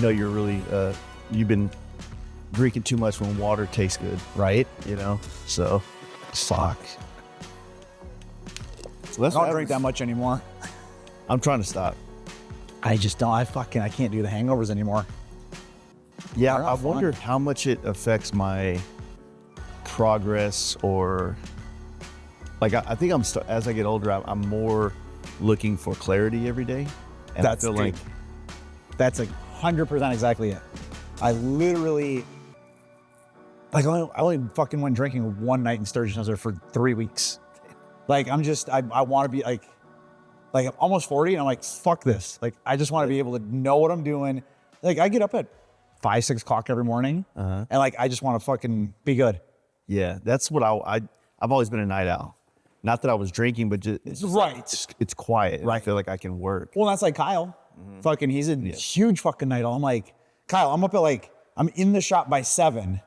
know you're really, you've been drinking too much when water tastes good, right? you know? So, Fuck. so that's I don't drink that much anymore. I'm trying to stop. I just don't. I can't do the hangovers anymore. Yeah, They're I not fun. wonder how much it affects my progress, or like I think as I get older, I'm more looking for clarity every day, and I feel like that's like 100% exactly it. I literally, like, I only fucking went drinking one night in Sturgeon House for 3 weeks. Like, I want to be like I'm almost 40 and I'm like, fuck this. Like, I just want to be able to know what I'm doing. Like, I get up at 5, 6 o'clock every morning, and like, I just want to fucking be good. Yeah, that's what I've always been a night owl. Not that I was drinking, but just it's quiet. And I feel like I can work. Well, that's like Kyle. Fucking, he's a huge fucking night owl. I'm like, Kyle, I'm up at I'm in the shop by 7,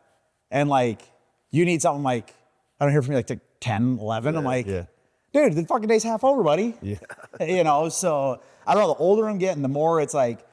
and like, you need something like, I don't hear from you like to 10, 11. I'm like, dude, the fucking day's half over, buddy. Yeah. You know, so I don't know, the older I'm getting, the more it's like,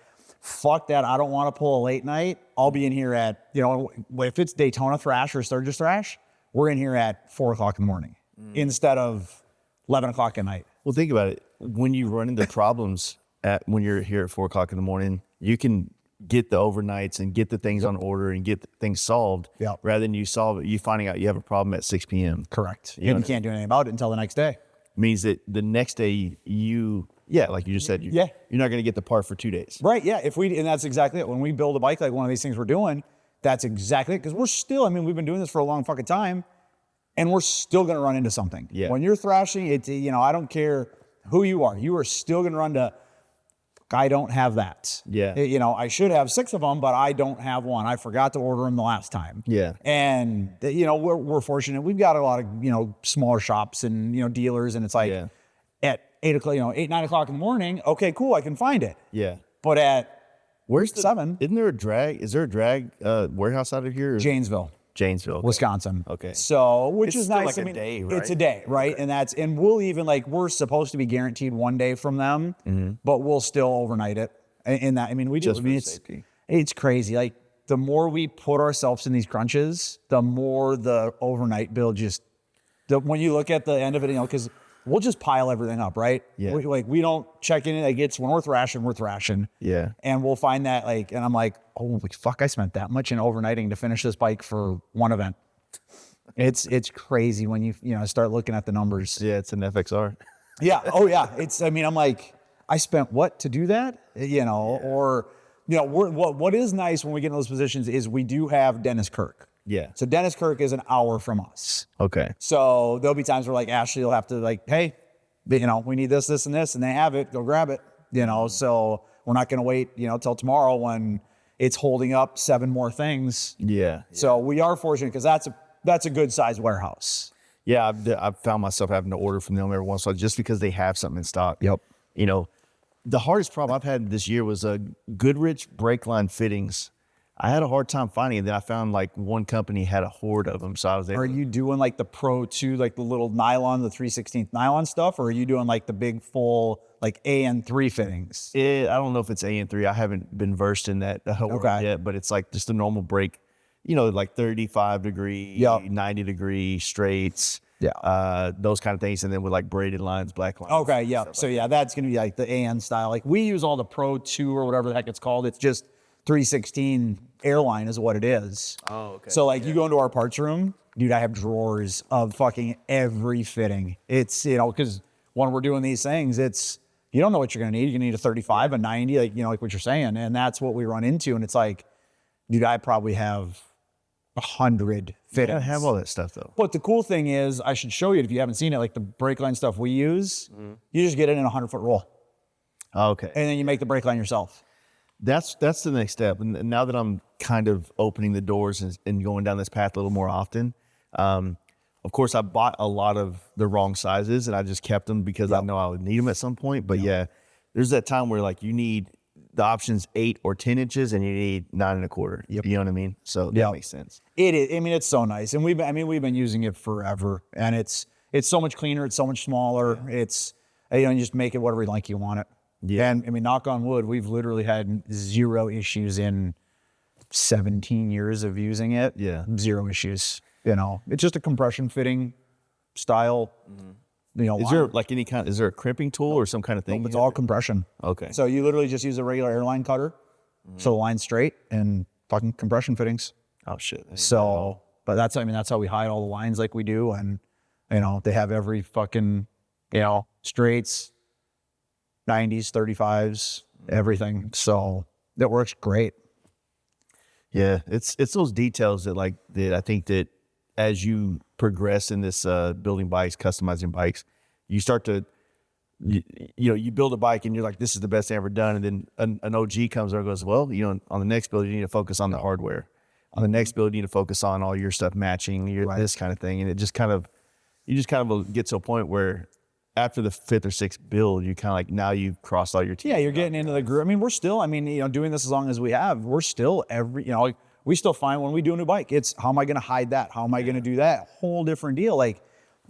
fuck that, I don't want to pull a late night. I'll be in here at, you know, if it's Daytona Thrash or Sturgis Thrash, we're in here at 4 o'clock in the morning instead of 11 o'clock at night. Well, think about it. When you run into problems when you're here at 4 o'clock in the morning, you can get the overnights and get the things on order and get things solved rather than you finding out you have a problem at 6 p.m. Correct. And you can't do anything about it until the next day. Means that the next day like you just said, you're not going to get the part for 2 days. Right, yeah. And that's exactly it. When we build a bike like one of these things we're doing, that's exactly it. Because we're still, we've been doing this for a long fucking time, and we're still going to run into something. Yeah. When you're thrashing, I don't care who you are still going to run to, I don't have that. Yeah. I should have 6 of them, but I don't have one. I forgot to order them the last time. Yeah. And, we're fortunate. We've got a lot of, smaller shops and, dealers, and it's like at 8 o'clock, 8, 9 o'clock in the morning, okay, cool, I can find it. Yeah. But at Where's 7? Isn't there a drag? Is there a drag warehouse out of here? Janesville. Okay. Wisconsin. Okay. So, which is nice. Like a day, right? It's a day, right? Okay. And we'll even we're supposed to be guaranteed 1 day from them, but we'll still overnight it. In that, we do. Just for safety. It's crazy. Like, the more we put ourselves in these crunches, the more the overnight bill when you look at the end of it, because we'll just pile everything up, right? Yeah. We don't check in. It's when we're thrashing. Yeah. And we'll find that and I'm like, holy fuck, I spent that much in overnighting to finish this bike for one event. It's crazy when you start looking at the numbers. Yeah, it's an FXR. Yeah. Oh yeah. I'm like, I spent what to do that? Or what is nice when we get in those positions is we do have Dennis Kirk. Yeah. So Dennis Kirk is an hour from us. Okay. So there'll be times where Ashley will have to hey, we need this, this, and this, and they have it. Go grab it. So we're not going to wait, till tomorrow when it's holding up 7 more things. Yeah. So we are fortunate because that's a good sized warehouse. Yeah, I've found myself having to order from them every once in a while just because they have something in stock. Yep. The hardest problem I've had this year was Goodrich brake line fittings. I had a hard time finding it. Then I found one company had a horde of them. So I was able. Are you doing the Pro 2, the little nylon, the 3/16 nylon stuff? Or are you doing the big full AN3 fittings? I don't know if it's AN3. I haven't been versed in that yet, but it's just a normal brake, 35 degree, 90 degree straights. Yeah. Those kind of things. And then with braided lines, black lines. Okay. Yeah. So that's going to be the AN style. We use all the Pro 2 or whatever the heck it's called. It's just 3/16 airline is what it is. Oh, okay. So you go into our parts room, dude, I have drawers of fucking every fitting. It's, because when we're doing these things, you don't know what you're going to need. You're going to need a 35, a 90, like what you're saying. And that's what we run into. And it's dude, I probably have 100 fittings. I have all that stuff though. But the cool thing is, I should show you if you haven't seen it, the brake line stuff we use, you just get it in a 100-foot roll. Okay. And then you make the brake line yourself. That's the next step. And now that I'm kind of opening the doors and going down this path a little more often, of course I bought a lot of the wrong sizes and I just kept them because I know I would need them at some point. But there's that time where you need the options 8 or 10 inches and you need 9 1/4. Yep. You know what I mean? So that makes sense. It is. it's so nice. And we've been using it forever, and it's so much cleaner. It's so much smaller. It's, you just make it whatever you want it. Yeah. And I mean, knock on wood, we've literally had 0 issues in 17 years of using it. Yeah. 0 issues. You know, it's just a compression fitting style. You know, Is there like any kind? Is there a crimping tool or some kind of thing? it's all compression. Okay. So you literally just use a regular airline cutter, so the line's straight and fucking compression fittings. Oh shit. So, but that's how we hide all the lines like we do, and you know they have every fucking straights, 90s, 35s, everything. So that works great. Yeah, it's those details that I think that as you progress in this building bikes, customizing bikes, you start to you build a bike and you're like, this is the best thing I've ever done, and then an OG comes over and goes, well, on the next build you need to focus on the hardware. On the next build you need to focus on all your stuff matching this kind of thing, and it just kind of get to a point where after the 5th or 6th build, you kind of like, now you've crossed all your T's. Yeah, you're getting into the groove. I mean, we're still, doing this as long as we have, we're still we still find when we do a new bike, it's how am I going to hide that? How am I going to do that? Whole different deal. Like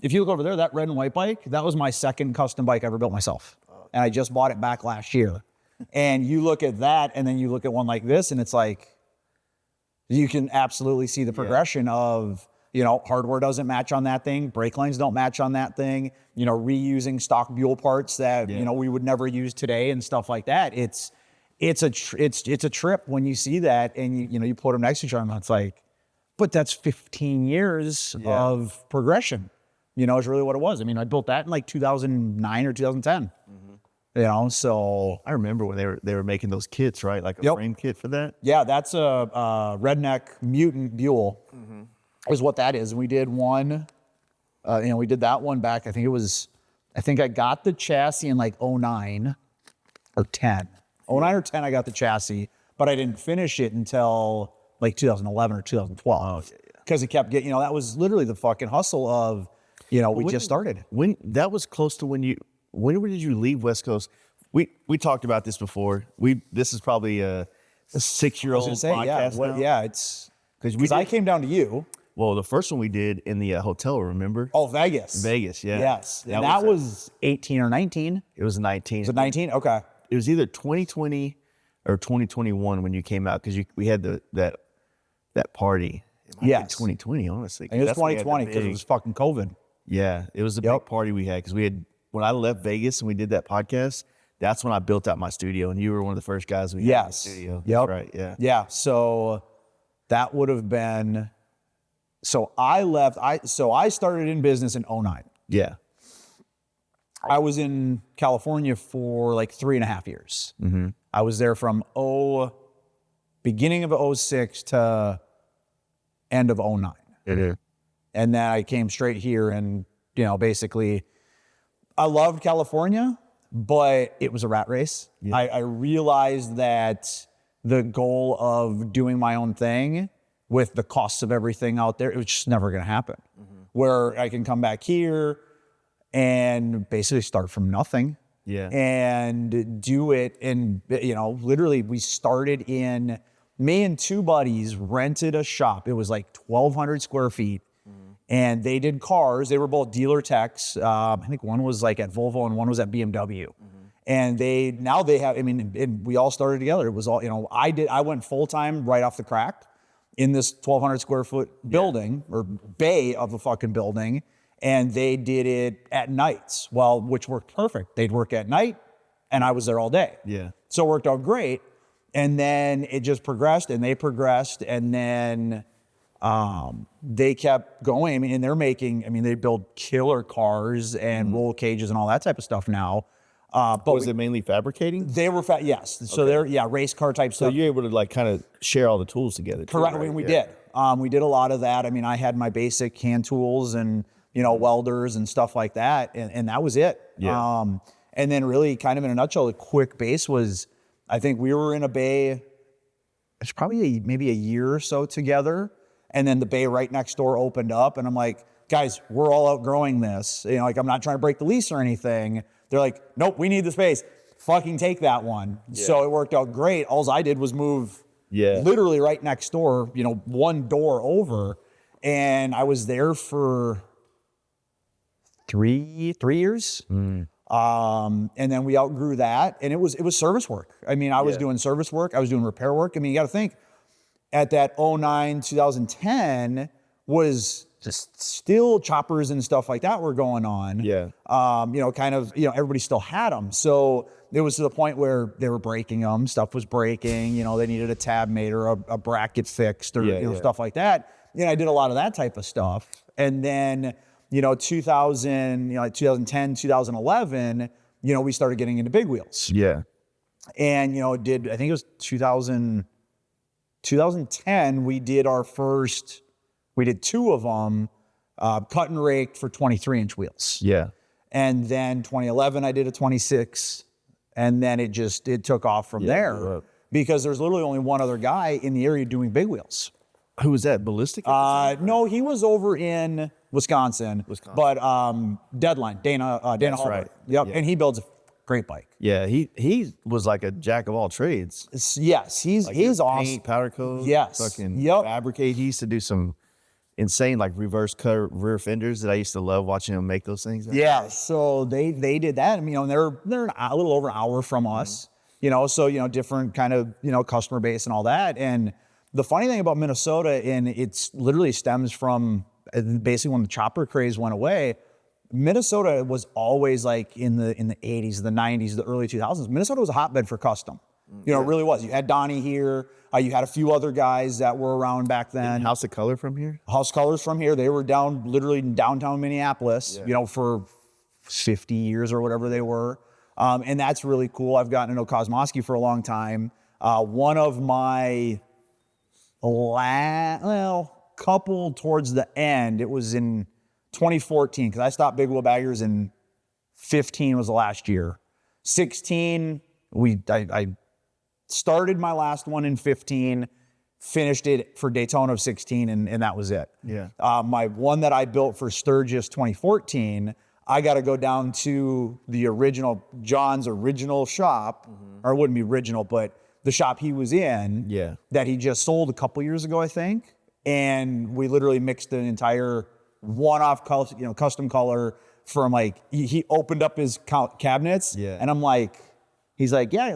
if you look over there, that red and white bike, that was my second custom bike I ever built myself. And I just bought it back last year. And you look at that and then you look at one like this and it's like, you can absolutely see the progression of, hardware doesn't match on that thing. Brake lines don't match on that thing. Reusing stock Buell parts that, we would never use today and stuff like that. It's a trip when you see that and you put them next to each other and it's like, but that's 15 years of progression, is really what it was. I mean, I built that in like 2009 or 2010, so. I remember when they were making those kits, right? Like a frame kit for that. Yeah, that's a Redneck Mutant Buell is what that is. And we did one, we did that one back. I think I got the chassis in like 09 or 10. 09 or 10, I got the chassis, but I didn't finish it until like 2011 or 2012. Because it kept getting, that was literally the fucking hustle of, we just started. When that was close to when did you leave West Coast? We talked about this before. This is probably a 6-year-old podcast now. It's because I came down to you. Well, the first one we did in the hotel, remember? Oh, Vegas. Vegas, yeah. Yes. And that was 18 or 19. It was 19. Was it 19? Okay. It was either 2020 or 2021 when you came out because we had that party. It might have been 2020, honestly. And it was 2020 because it was fucking COVID. Yeah, it was the big party we had because when I left Vegas and we did that podcast, that's when I built out my studio, and you were one of the first guys we had in the studio. Yep. That's right. Yeah. Yeah. So that would have been. So I left. I started in business in 09. Yeah. I was in California for like 3.5 years. Mm-hmm. I was there from beginning of 06 to end of 09. Mm-hmm. And then I came straight here and, basically I loved California, but it was a rat race. Yeah. I realized that the goal of doing my own thing with the costs of everything out there, it was just never going to happen. Mm-hmm. Where I can come back here and basically start from nothing. Yeah. And do it. And, literally we started me and 2 buddies rented a shop. It was like 1,200 square feet. And they did cars. They were both dealer techs. I think one was like at Volvo and one was at BMW. And they have, and we all started together. It was all, I went full-time right off the crack in this 1,200 square foot building or bay of a fucking building. And they did it at nights, which worked perfect. They'd work at night and I was there all day. Yeah. So it worked out great. And then it just progressed and they progressed. And then they kept going. And they're they build killer cars and roll cages and all that type of stuff now. But was it mainly fabricating? They were, yes. So they're, race car type stuff. So you're able to like kind of share all the tools together. Correct. Right? We did. We did a lot of that. I had my basic hand tools and, welders and stuff like that. And that was it. Yeah. And then really kind of in a nutshell, the quick base was, I think we were in a bay, it's probably maybe a year or so together. And then the bay right next door opened up and I'm like, guys, we're all outgrowing this. I'm not trying to break the lease or anything. They're like, nope, we need the space. Fucking take that one. Yeah. So it worked out great. All I did was move literally right next door, 1 door over. And I was there for three years. And then we outgrew that, and it was service work. I mean, I was doing service work. I was doing repair work. I mean, you got to think at that 09, 2010 was just still choppers and stuff like that were going on. Yeah. You know, kind of, you know, everybody still had them. So it was to the point where they were breaking them. Stuff was breaking, you know, they needed a tab made or a bracket fixed or, you know, stuff like that. You know, I did a lot of that type of stuff. And then, you know, 2000, you know, like 2010, 2011, you know, we started getting into big wheels. Yeah. And, you know, I think it was 2010, we did two of them, cut and raked for 23-inch wheels. Yeah. And then 2011, I did a 26, and then it took off from there because there's literally only one other guy in the area doing big wheels. Who was that? Ballistic? No, he was over in Wisconsin. But Deadline, Dana Hofmann. right. Yep, Yeah. and he builds a great bike. Yeah, he was like a jack of all trades. Yes, he's awesome. Paint, powder coat. Yes. Fucking Yep. fabricate. He used to do some insane like reverse cut rear fenders that I used to love watching him make those things. Yeah, so they did that. I mean, you know, they're a little over an hour from us. You know, so you know, different kind of, you know, customer base and all that. And the funny thing about Minnesota, and it's literally stems from basically when the chopper craze went away. Minnesota was always like in the 80s, the 90s, the early 2000s. Minnesota was a hotbed for custom. You know, it really was. You had Donnie here. You had a few other guys that were around back then. House of Color from here? House Colors from here. They were literally in downtown Minneapolis, you know, for 50 years or whatever they were. And that's really cool. I've gotten to know Kosmosky for a long time. One of my couple towards the end, it was in 2014, because I stopped Big Wheel Baggers in 15 was the last year. 16, I started my last one in 15, finished it for Daytona of 16, and that was it. Yeah. My one that I built for Sturgis 2014, I got to go down to the original, John's original shop, or it wouldn't be original, but the shop he was in, that he just sold a couple years ago, I think. And we literally mixed an entire one-off color, you know, custom color from like, he opened up his cabinets, and I'm like, he's like, yeah,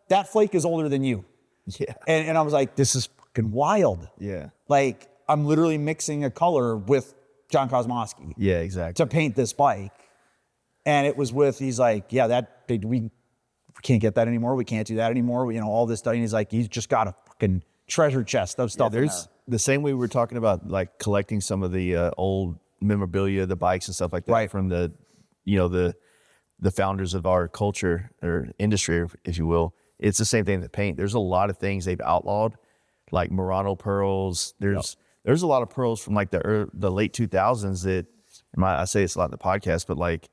that flake is older than you. Yeah. And I was like, this is fucking wild. Yeah. Like, I'm literally mixing a color with John Kosmosky. Yeah, exactly. To paint this bike. And it was he's like, yeah, we can't get that anymore. We can't do that anymore. You know, all this stuff. And he's like, he's just got a fucking treasure chest of stuff. There's the same way we were talking about like collecting some of the old memorabilia, the bikes and stuff like that from the, you know, the founders of our culture or industry, if you will. It's the same thing that paint. There's a lot of things they've outlawed, like Murano pearls. There's a lot of pearls from like the late 2000s that I say it's a lot in the podcast, but like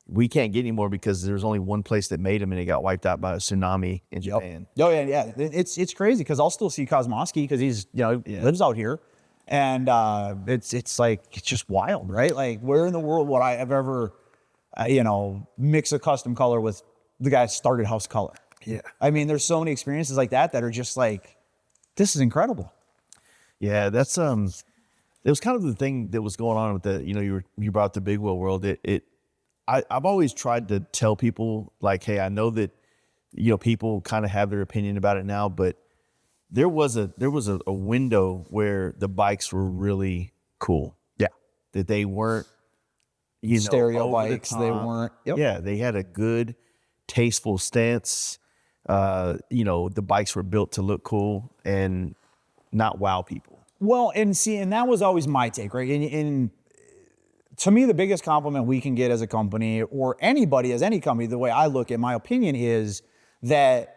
we can't get anymore because there's only one place that made them and it got wiped out by a tsunami in Japan. Oh yeah. It's crazy because I'll still see Kosmosky because he's, you know, lives out here. And it's like, it's just wild, right? Like, where in the world would I have ever, you know, mix a custom color with the guy that started House Color? Yeah. I mean, there's so many experiences like that are just like, this is incredible. Yeah, that's it was kind of the thing that was going on with the, you know, you brought up the big wheel world. I've always tried to tell people like, hey, I know that, you know, people kind of have their opinion about it now, but there was a window where the bikes were really cool. Yeah. That they weren't, you know, stereo bikes. They weren't. Yeah, they had a good, tasteful stance. You know, the bikes were built to look cool and not wow people. Well, and that was always my take, right? And to me, the biggest compliment we can get as a company or anybody as any company, the way I look at my opinion is that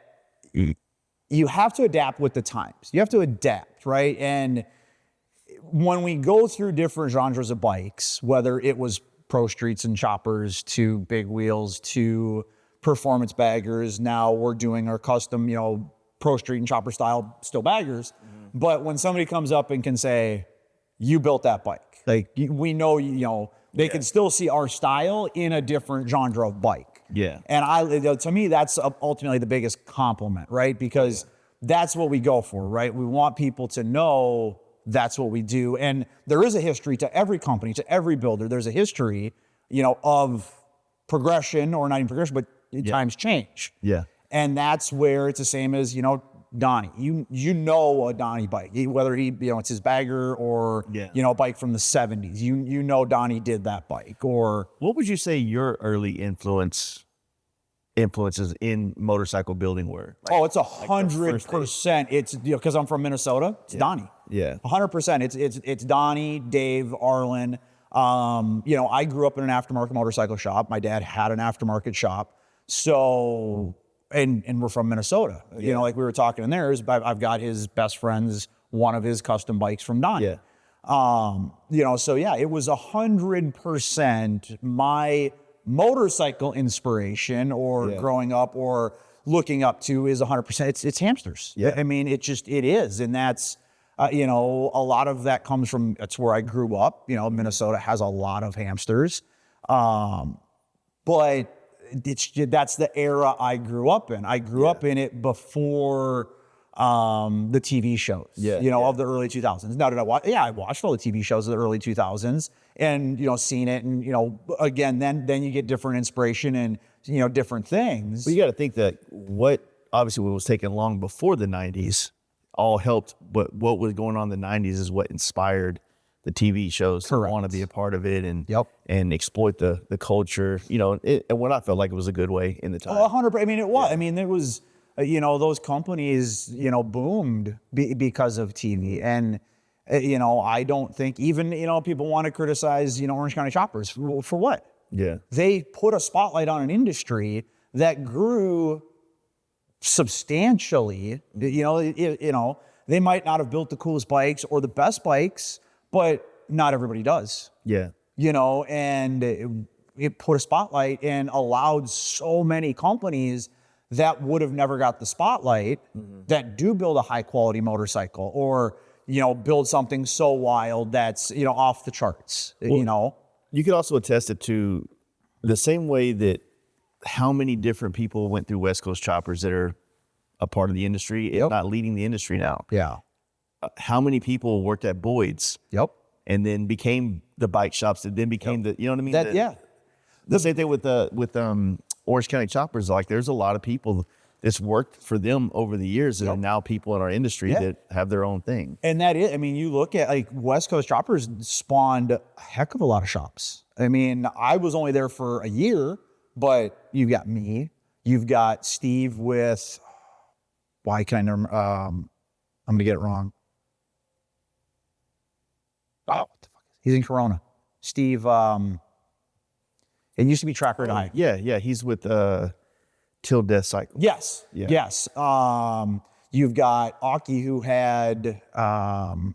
you have to adapt with the times. You have to adapt, right? And when we go through different genres of bikes, whether it was pro streets and choppers to big wheels to performance baggers, now we're doing our custom, you know, pro street and chopper style still baggers. But when somebody comes up and can say, you built that bike, like we know, you know, they can still see our style in a different genre of bike. Yeah. And to me, that's ultimately the biggest compliment, right? Because that's what we go for, right? We want people to know that's what we do. And there is a history to every company, to every builder. There's a history, you know, of progression, or not even progression, but times change. Yeah. And that's where it's the same as, Donnie. You know a Donnie bike, whether it's his bagger or, a bike from the 70s. You know Donnie did that bike. Or what would you say your early influences in motorcycle building were? It's 100%. It's because I'm from Minnesota. It's Donnie. Yeah. 100%. It's Donnie, Dave, Arlen. I grew up in an aftermarket motorcycle shop. My dad had an aftermarket shop. So, and we're from Minnesota. Like we were talking in there, I've got his best friend's one of his custom bikes from Donnie. Yeah. So yeah, it was 100% my motorcycle inspiration, or growing up or looking up to, is 100%. It's hamsters. Yeah. I mean, it is. And that's, a lot of that comes from, that's where I grew up. Minnesota has a lot of hamsters. But that's the era I grew up in. I grew up in it before the TV shows, of the early 2000s. Now, did I watch? Yeah, I watched all the TV shows of the early 2000s, and seen it, and again, then you get different inspiration and different things. Well, you got to think that what was taken long before the 90s all helped, but what was going on in the 90s is what inspired the TV shows to want to be a part of it and exploit the culture, and what I felt like it was a good way in the time. 100%. I mean, it was. I mean, it was, those companies, boomed because of TV. And, I don't think even, people want to criticize, Orange County Choppers for what? Yeah. They put a spotlight on an industry that grew substantially. They might not have built the coolest bikes or the best bikes, but not everybody does. Yeah. And it put a spotlight and allowed so many companies that would have never got the spotlight that do build a high quality motorcycle, or, build something so wild that's, off the charts, You could also attest it to the same way that how many different people went through West Coast Choppers that are a part of the industry, if not leading the industry now. Yeah. How many people worked at Boyd's? Yep. And then became the bike shops that then became the, you know what I mean? The same thing with Orange County Choppers. Like, there's a lot of people that's worked for them over the years that are now people in our industry that have their own thing. And that is, I mean, you look at like West Coast Choppers spawned a heck of a lot of shops. I mean, I was only there for a year, but you've got me, you've got Steve with, why can I never, I'm going to get it wrong. Oh, what the fuck? He's in Corona. Steve, it used to be Tracker and I. Yeah. He's with Till Death Cycle. Yes. Yeah. Yes. You've got Aki, who had, oh my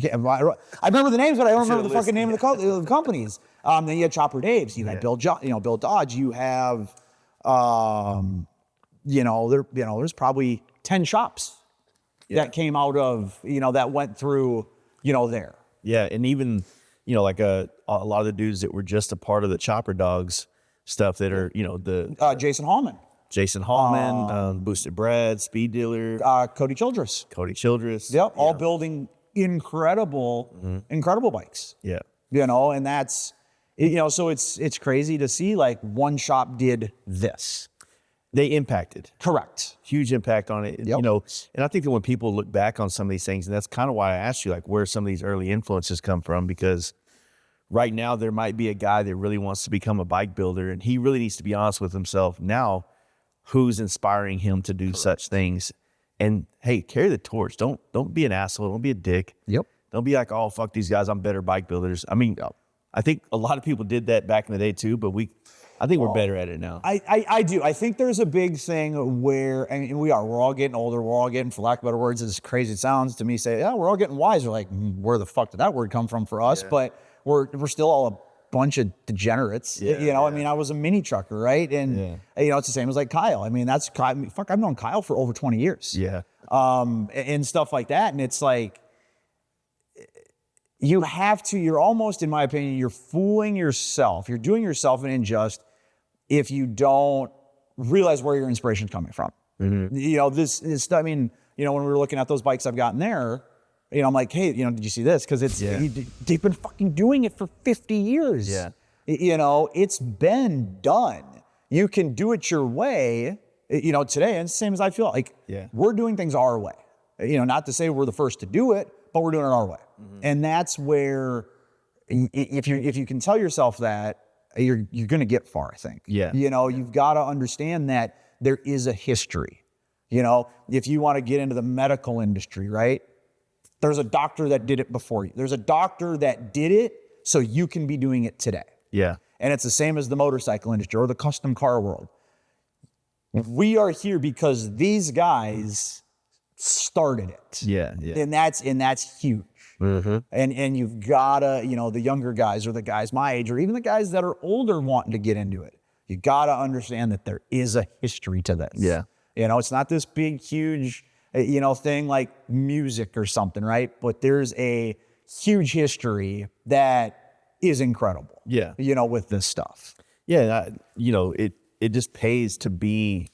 God, I remember the names, but I don't remember the fucking name of the companies. Then you had Chopper Dave's. You had Bill Dodge. You have, there's probably 10 shops that came out of, that went through, there. Yeah, and even, like a lot of the dudes that were just a part of the Chopper Dogs stuff that are, Jason Hallman, Boosted Brad, Speed Dealer, Cody Childress. Yep, all building incredible bikes. Yeah. And that's, so it's crazy to see like one shop did this. They impacted. Correct. Huge impact on it. Yep. And I think that when people look back on some of these things, and that's kind of why I asked you, like, where some of these early influences come from, because right now there might be a guy that really wants to become a bike builder, and he really needs to be honest with himself now, who's inspiring him to do such things. And hey, carry the torch. Don't be an asshole. Don't be a dick. Yep. Don't be like, oh, fuck these guys, I'm better bike builders. I mean, I think a lot of people did that back in the day too, but I think we're better at it now. I do. I think there's a big thing where, and we're all getting older. We're all getting, for lack of better words, as crazy it sounds to me, say, yeah, we're all getting wiser. Like, where the fuck did that word come from for us? Yeah. But we're still all a bunch of degenerates. Yeah, I mean, I was a mini trucker, right? And it's the same as like Kyle. I mean, fuck, I've known Kyle for over 20 years. Yeah. And stuff like that. And it's like, you're almost, in my opinion, you're fooling yourself. You're doing yourself an injustice if you don't realize where your inspiration's coming from. Mm-hmm. This stuff, I mean, when we were looking at those bikes I've gotten there, I'm like, hey, did you see this? Because they've been fucking doing it for 50 years. Yeah. It's been done. You can do it your way, today. And same as I feel like we're doing things our way. Not to say we're the first to do it, but we're doing it our way. And that's where, if you can tell yourself that, you're going to get far, I think. Yeah. You've got to understand that there is a history. If you want to get into the medical industry, right? There's a doctor that did it before you. There's a doctor that did it so you can be doing it today. Yeah. And it's the same as the motorcycle industry or the custom car world. We are here because these guys started it. Yeah. And that's huge. And you've gotta, the younger guys or the guys my age or even the guys that are older wanting to get into it. You gotta understand that there is a history to this. Yeah. It's not this big, huge, thing like music or something, right? But there's a huge history that is incredible. Yeah. With this stuff. Yeah. It just pays to be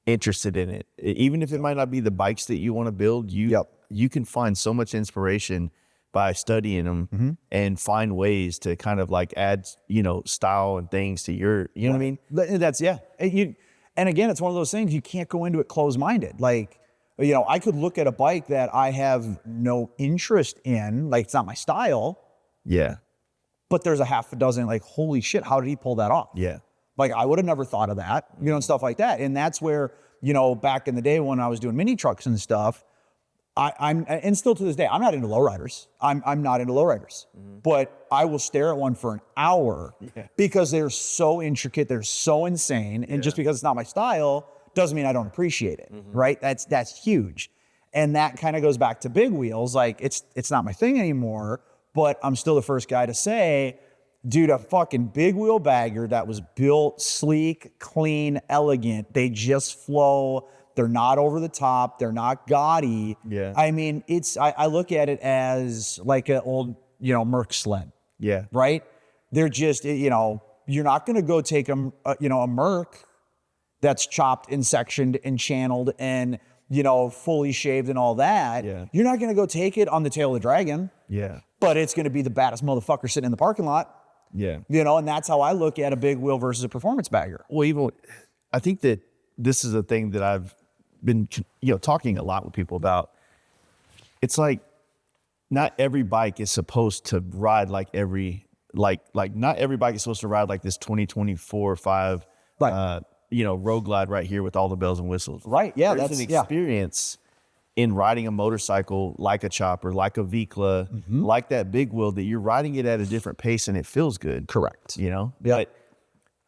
interested in it. Even if it might not be the bikes that you want to build, you can find so much inspiration by studying them and find ways to kind of like add, style and things to your, you know what I mean? That's, and again, it's one of those things you can't go into it closed-minded. Like, I could look at a bike that I have no interest in, like it's not my style. Yeah. But there's a half a dozen, like, holy shit, how did he pull that off? Yeah. Like, I would have never thought of that, and stuff like that. And that's where, back in the day when I was doing mini trucks and stuff, and still to this day, I'm not into lowriders. I'm not into lowriders, but I will stare at one for an hour because they're so intricate, they're so insane, and just because it's not my style doesn't mean I don't appreciate it, right? That's huge, and that kind of goes back to big wheels. Like it's not my thing anymore, but I'm still the first guy to say, dude, a fucking big wheel bagger that was built sleek, clean, elegant. They just flow. They're not over the top. They're not gaudy. Yeah. I mean, I look at it as like an old, Merc sled. Yeah. Right? They're just, you're not going to go take a Merc that's chopped and sectioned and channeled and, fully shaved and all that. Yeah. You're not going to go take it on the tail of the dragon. Yeah. But it's going to be the baddest motherfucker sitting in the parking lot. Yeah. And that's how I look at a big wheel versus a performance bagger. Well, I think that this is a thing that I've been, talking a lot with people about. It's like not every bike is supposed to ride like not every bike is supposed to ride like this 2024 5, Road Glide right here with all the bells and whistles. Right. Yeah. There's an experience in riding a motorcycle like a chopper, like a Vikla, like that big wheel, that you're riding it at a different pace and it feels good. Correct. But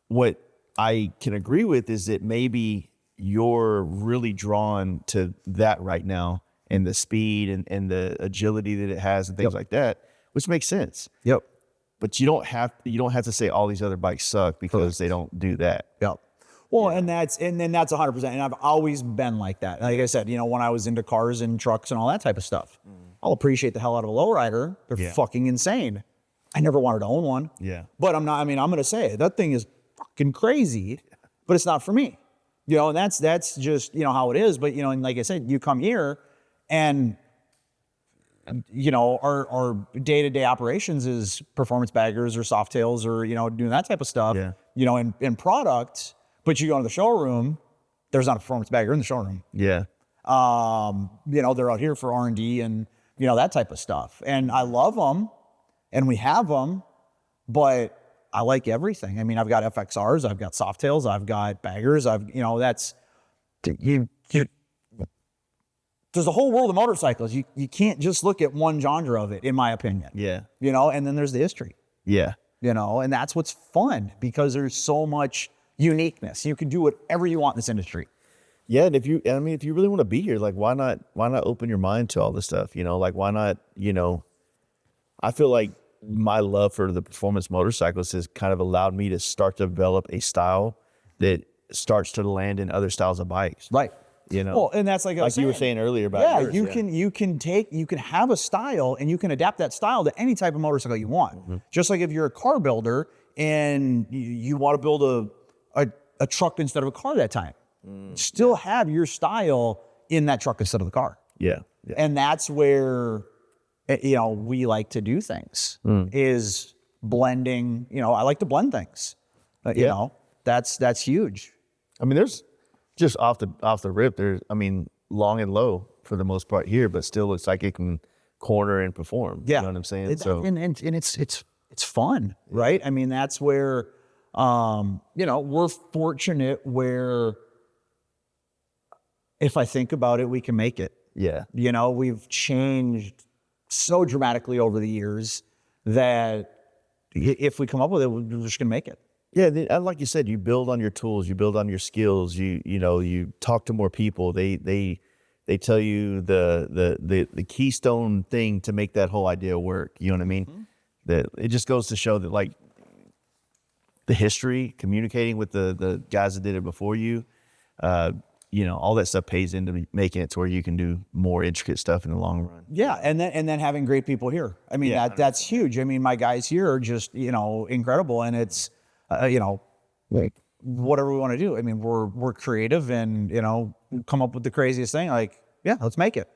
what I can agree with is that maybe you're really drawn to that right now and the speed and the agility that it has and things like that, which makes sense. Yep. But you don't have to say all these other bikes suck because they don't do that. Yep. Well, and that's 100%. And I've always been like that. Like I said, when I was into cars and trucks and all that type of stuff, I'll appreciate the hell out of a lowrider. They're fucking insane. I never wanted to own one. Yeah. But I'm going to say it. That thing is fucking crazy, but it's not for me. And that's just, how it is. But, and like I said, you come here and, our day-to-day operations is performance baggers or soft tails or, doing that type of stuff, in product. But you go into the showroom, there's not a performance bagger in the showroom. Yeah. They're out here for R&D and, that type of stuff. And I love them and we have them, but I like everything. I mean, I've got FXRs, I've got soft tails, I've got baggers, there's a whole world of motorcycles. You can't just look at one genre of it, in my opinion. Yeah. And then there's the history. Yeah. And that's what's fun because there's so much uniqueness. You can do whatever you want in this industry. Yeah, and if you really want to be here, like why not open your mind to all this stuff? Like why not, I feel like my love for the performance motorcycles has kind of allowed me to start to develop a style that starts to land in other styles of bikes. Right. Well, and that's like you were saying earlier about yours, you can have a style and you can adapt that style to any type of motorcycle you want. Just like if you're a car builder and you want to build a truck instead of a car that time, still have your style in that truck instead of the car. Yeah. And that's where we like to do things is blending, I like to blend things. You know, that's huge. I mean, there's just off the rip, there's, I mean, long and low for the most part here, but still looks like it can corner and perform. Yeah. You know what I'm saying? And it's fun, right? I mean, that's where, we're fortunate where if I think about it, we can make it. Yeah. We've changed so dramatically over the years that if we come up with it, we're just going to make it. Yeah, and like you said, you build on your tools, you build on your skills. You talk to more people. They tell you the keystone thing to make that whole idea work. You know what I mean? Mm-hmm. That it just goes to show that like the history, communicating with the guys that did it before you, all that stuff pays into making it to where you can do more intricate stuff in the long run. Yeah, and then having great people here. I mean, that's huge. I mean, my guys here are just incredible, and it's. Whatever we want to do. I mean, we're creative and, come up with the craziest thing. Like, yeah, let's make it.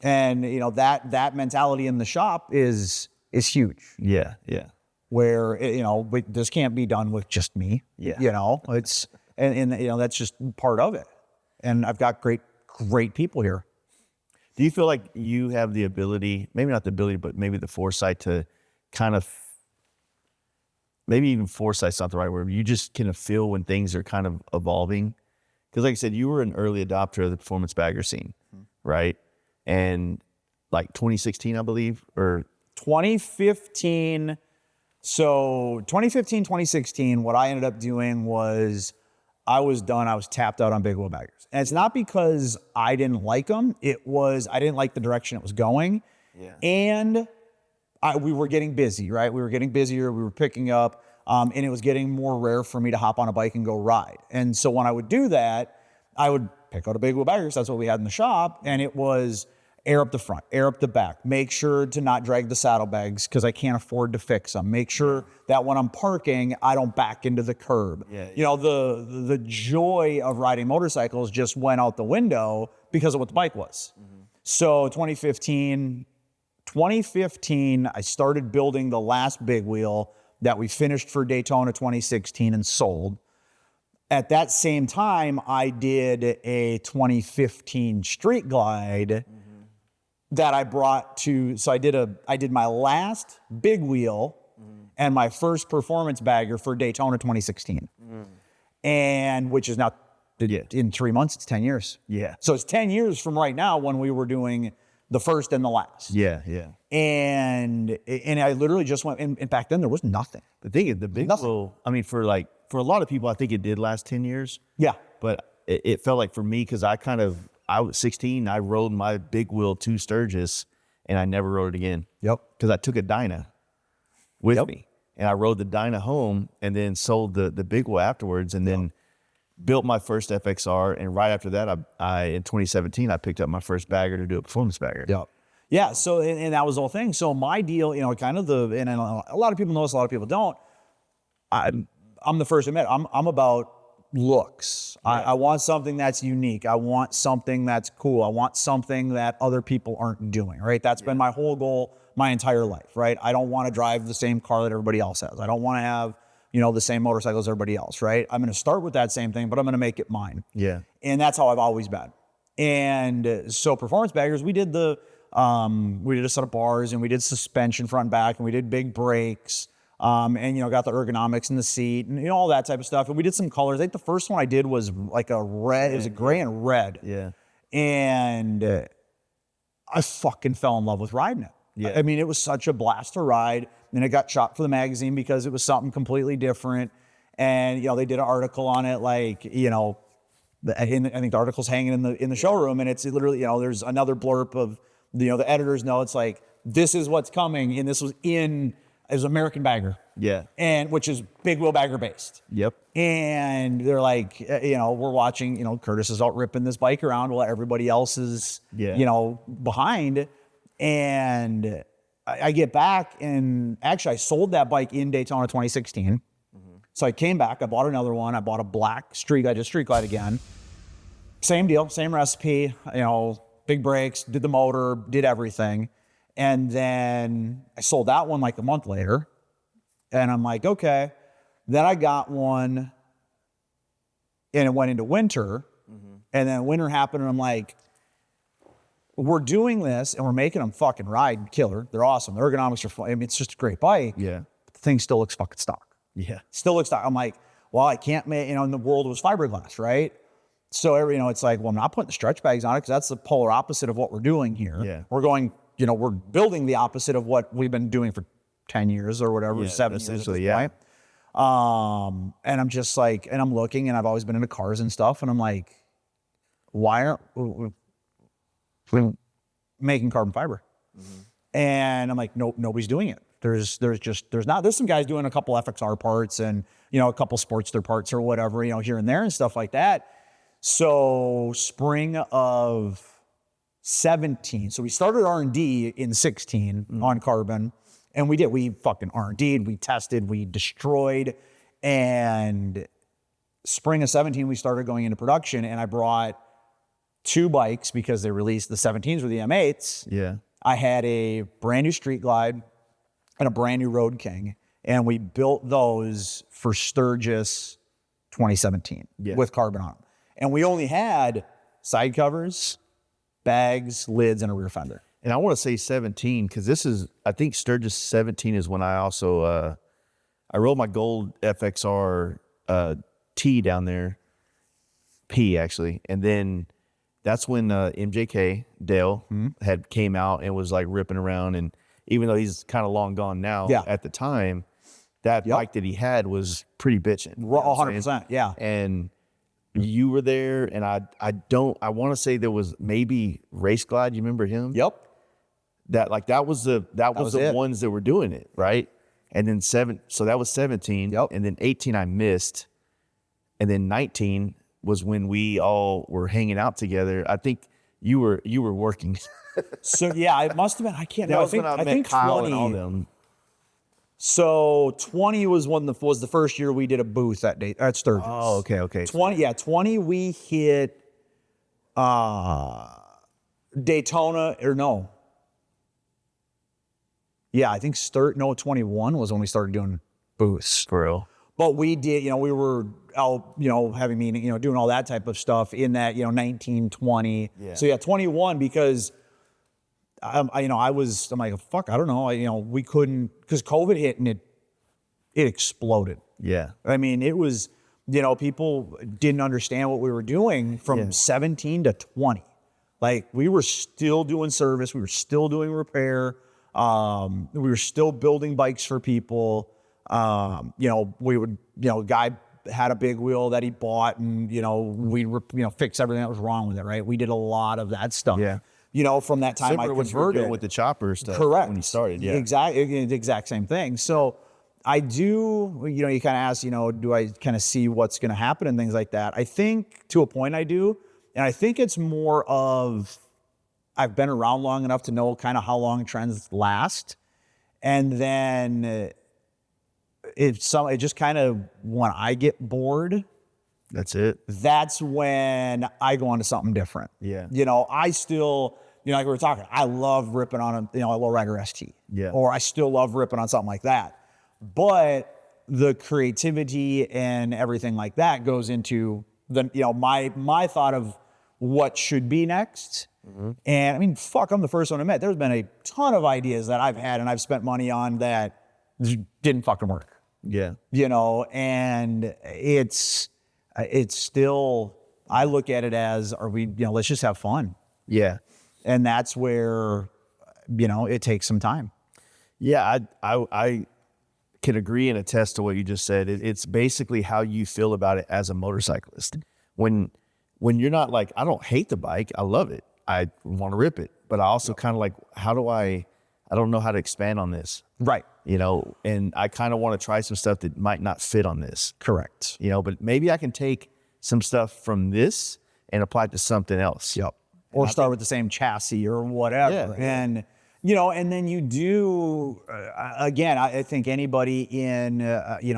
And, that mentality in the shop is huge. Yeah. Yeah. Where, this can't be done with just me. Yeah. It's, and that's just part of it. And I've got great people here. Do you feel like you have the ability, maybe not the ability, but maybe the foresight to kind of maybe even foresight's not the right word. You just kind of feel when things are kind of evolving. Because like I said, you were an early adopter of the performance bagger scene, right? And like 2016, I believe, or 2015. So 2015, 2016, what I ended up doing was I was done. I was tapped out on big wheel baggers. And it's not because I didn't like them. It was, I didn't like the direction it was going. Yeah. And we were getting busy, right? We were getting busier. We were picking up, and it was getting more rare for me to hop on a bike and go ride. And so when I would do that, I would pick out a big wheel bagger. That's what we had in the shop. And it was air up the front, air up the back. Make sure to not drag the saddlebags because I can't afford to fix them. Make sure that when I'm parking, I don't back into the curb. Yeah. The joy of riding motorcycles just went out the window because of what the bike was. Mm-hmm. So 2015, I started building the last big wheel that we finished for Daytona 2016 and sold. At that same time, I did a 2015 Street Glide that I brought to, so I did my last big wheel and my first performance bagger for Daytona 2016. And which is now, in 3 months, it's 10 years. Yeah. So it's 10 years from right now when we were doing the first and the last. Yeah. And I literally just went, and back then there was nothing. The thing is, the big wheel, I mean, for a lot of people, I think it did last 10 years. Yeah. But it felt like for me, because I was 16, I rode my big wheel to Sturgis, and I never rode it again. Yep. Because I took a Dyna with me, and I rode the Dyna home, and then sold the big wheel afterwards, and then built my first FXR. And right after that, I in 2017, I picked up my first bagger to do a performance bagger. Yep. Yeah. So, and that was the whole thing. So my deal, kind of and a lot of people know this, a lot of people don't. I'm the first to admit, I'm about looks. Yeah. I want something that's unique. I want something that's cool. I want something that other people aren't doing, right? That's been my whole goal my entire life, right? I don't want to drive the same car that everybody else has. I don't want to have, the same motorcycle as everybody else, right? I'm going to start with that same thing, but I'm going to make it mine. Yeah. And that's how I've always been. And so performance baggers, we did a set of bars, and we did suspension front and back, and we did big brakes. And got the ergonomics in the seat and all that type of stuff. And we did some colors. I think the first one I did was like a red. It was a gray and red. Yeah. And I fucking fell in love with riding it. Yeah. I mean, it was such a blast to ride. And it got shot for the magazine because it was something completely different. And they did an article on it, like I think the article's hanging in the showroom, and it's literally there's another blurb of the editor's notes like, this is what's coming, and this was it was American Bagger. Yeah. And which is big wheel bagger based. Yep. And they're like, we're watching, Curtis is out ripping this bike around while everybody else is, behind. And I get back, and actually I sold that bike in Daytona 2016. So I came back, I bought another one. I bought a black Street Glide, just Street Glide again. Same deal, same recipe, big brakes, did the motor, did everything. And then I sold that one like a month later. And I'm like, okay. Then I got one and it went into winter. And then winter happened and I'm like, we're doing this and we're making them fucking ride killer. They're awesome. The ergonomics are fun. I mean, it's just a great bike. Yeah. The thing still looks fucking stock. Yeah. Still looks stock. I'm like, well, I can't make, and the world was fiberglass, right? So it's like, well, I'm not putting the stretch bags on it because that's the polar opposite of what we're doing here. Yeah. We're going, we're building the opposite of what we've been doing for 10 years or whatever, 7 years at this point. And I'm just like, and I'm looking and I've always been into cars and stuff. And I'm like, why aren't we making carbon fiber? And I'm like, nobody's doing it. There's some guys doing a couple FXR parts and, a couple Sportster parts or whatever, here and there and stuff like that. So spring of 17. So we started R&D in 16 on carbon, and we fucking R&D'd, we tested, we destroyed, and spring of 17 we started going into production, and I brought 2 bikes because they released the 17s with the M8s. Yeah. I had a brand new Street Glide and a brand new Road King, and we built those for Sturgis 2017 with carbon on them. And we only had side covers, bags, lids, and a rear fender. And I want to say 17 because I think Sturgis 17 is when I also, I rolled my gold FXR T down there, P actually. And then that's when MJK, Dale, had came out and was like ripping around. And even though he's kind of long gone now, at the time, that bike that he had was pretty bitching. 100%, yeah. And you were there, and I want to say there was maybe Race Glide. You remember him? Yep. That was the ones that were doing it, right? And then so that was 17. Yep. And then 18 I missed. And then 19 was when we all were hanging out together. I think you were working. So yeah, it must have been. I can't. That No, was when I met Kyle 20. and all them. So 20 was the first year we did a booth at Sturgis. Oh, okay. 20 we hit Daytona or no. Yeah, I think 21 was when we started doing booths. For real. But we did, we were out, having meeting, doing all that type of stuff in that, 19, 20. Yeah. So yeah, 21 because I'm like, fuck, I don't know. We couldn't, because COVID hit and it exploded. Yeah. I mean, it was, people didn't understand what we were doing from 17 to 20. Like we were still doing service. We were still doing repair. We were still building bikes for people. We would, guy had a big wheel that he bought and, we fix everything that was wrong with it. Right. We did a lot of that stuff. Yeah. From that time Similar I to what you were doing converted with the chopper stuff. Correct. When you started. Yeah. Exactly. The exact same thing. So I do, you kind of ask, do I kind of see what's going to happen and things like that? I think to a point I do. And I think it's more of, I've been around long enough to know kind of how long trends last. And then it just kind of, when I get bored, That's it. that's when I go on to something different. Yeah. I still, like we were talking, I love ripping on a lowrider ST. Yeah. Or I still love ripping on something like that. But the creativity and everything like that goes into the, my thought of what should be next. Mm-hmm. And I mean, fuck, I'm the first one to admit there's been a ton of ideas that I've had and I've spent money on that didn't fucking work. Yeah. And it's still, I look at it as, let's just have fun. Yeah. And that's where, it takes some time. Yeah. I can agree and attest to what you just said. It's basically how you feel about it as a motorcyclist. When you're not like, I don't hate the bike. I love it. I want to rip it. But I also kind of like, I don't know how to expand on this. Right. And I kind of want to try some stuff that might not fit on this. Correct. But maybe I can take some stuff from this and apply it to something else. Yep. Or start with the same chassis or whatever. Yeah. And, and then you do, again, I think anybody in,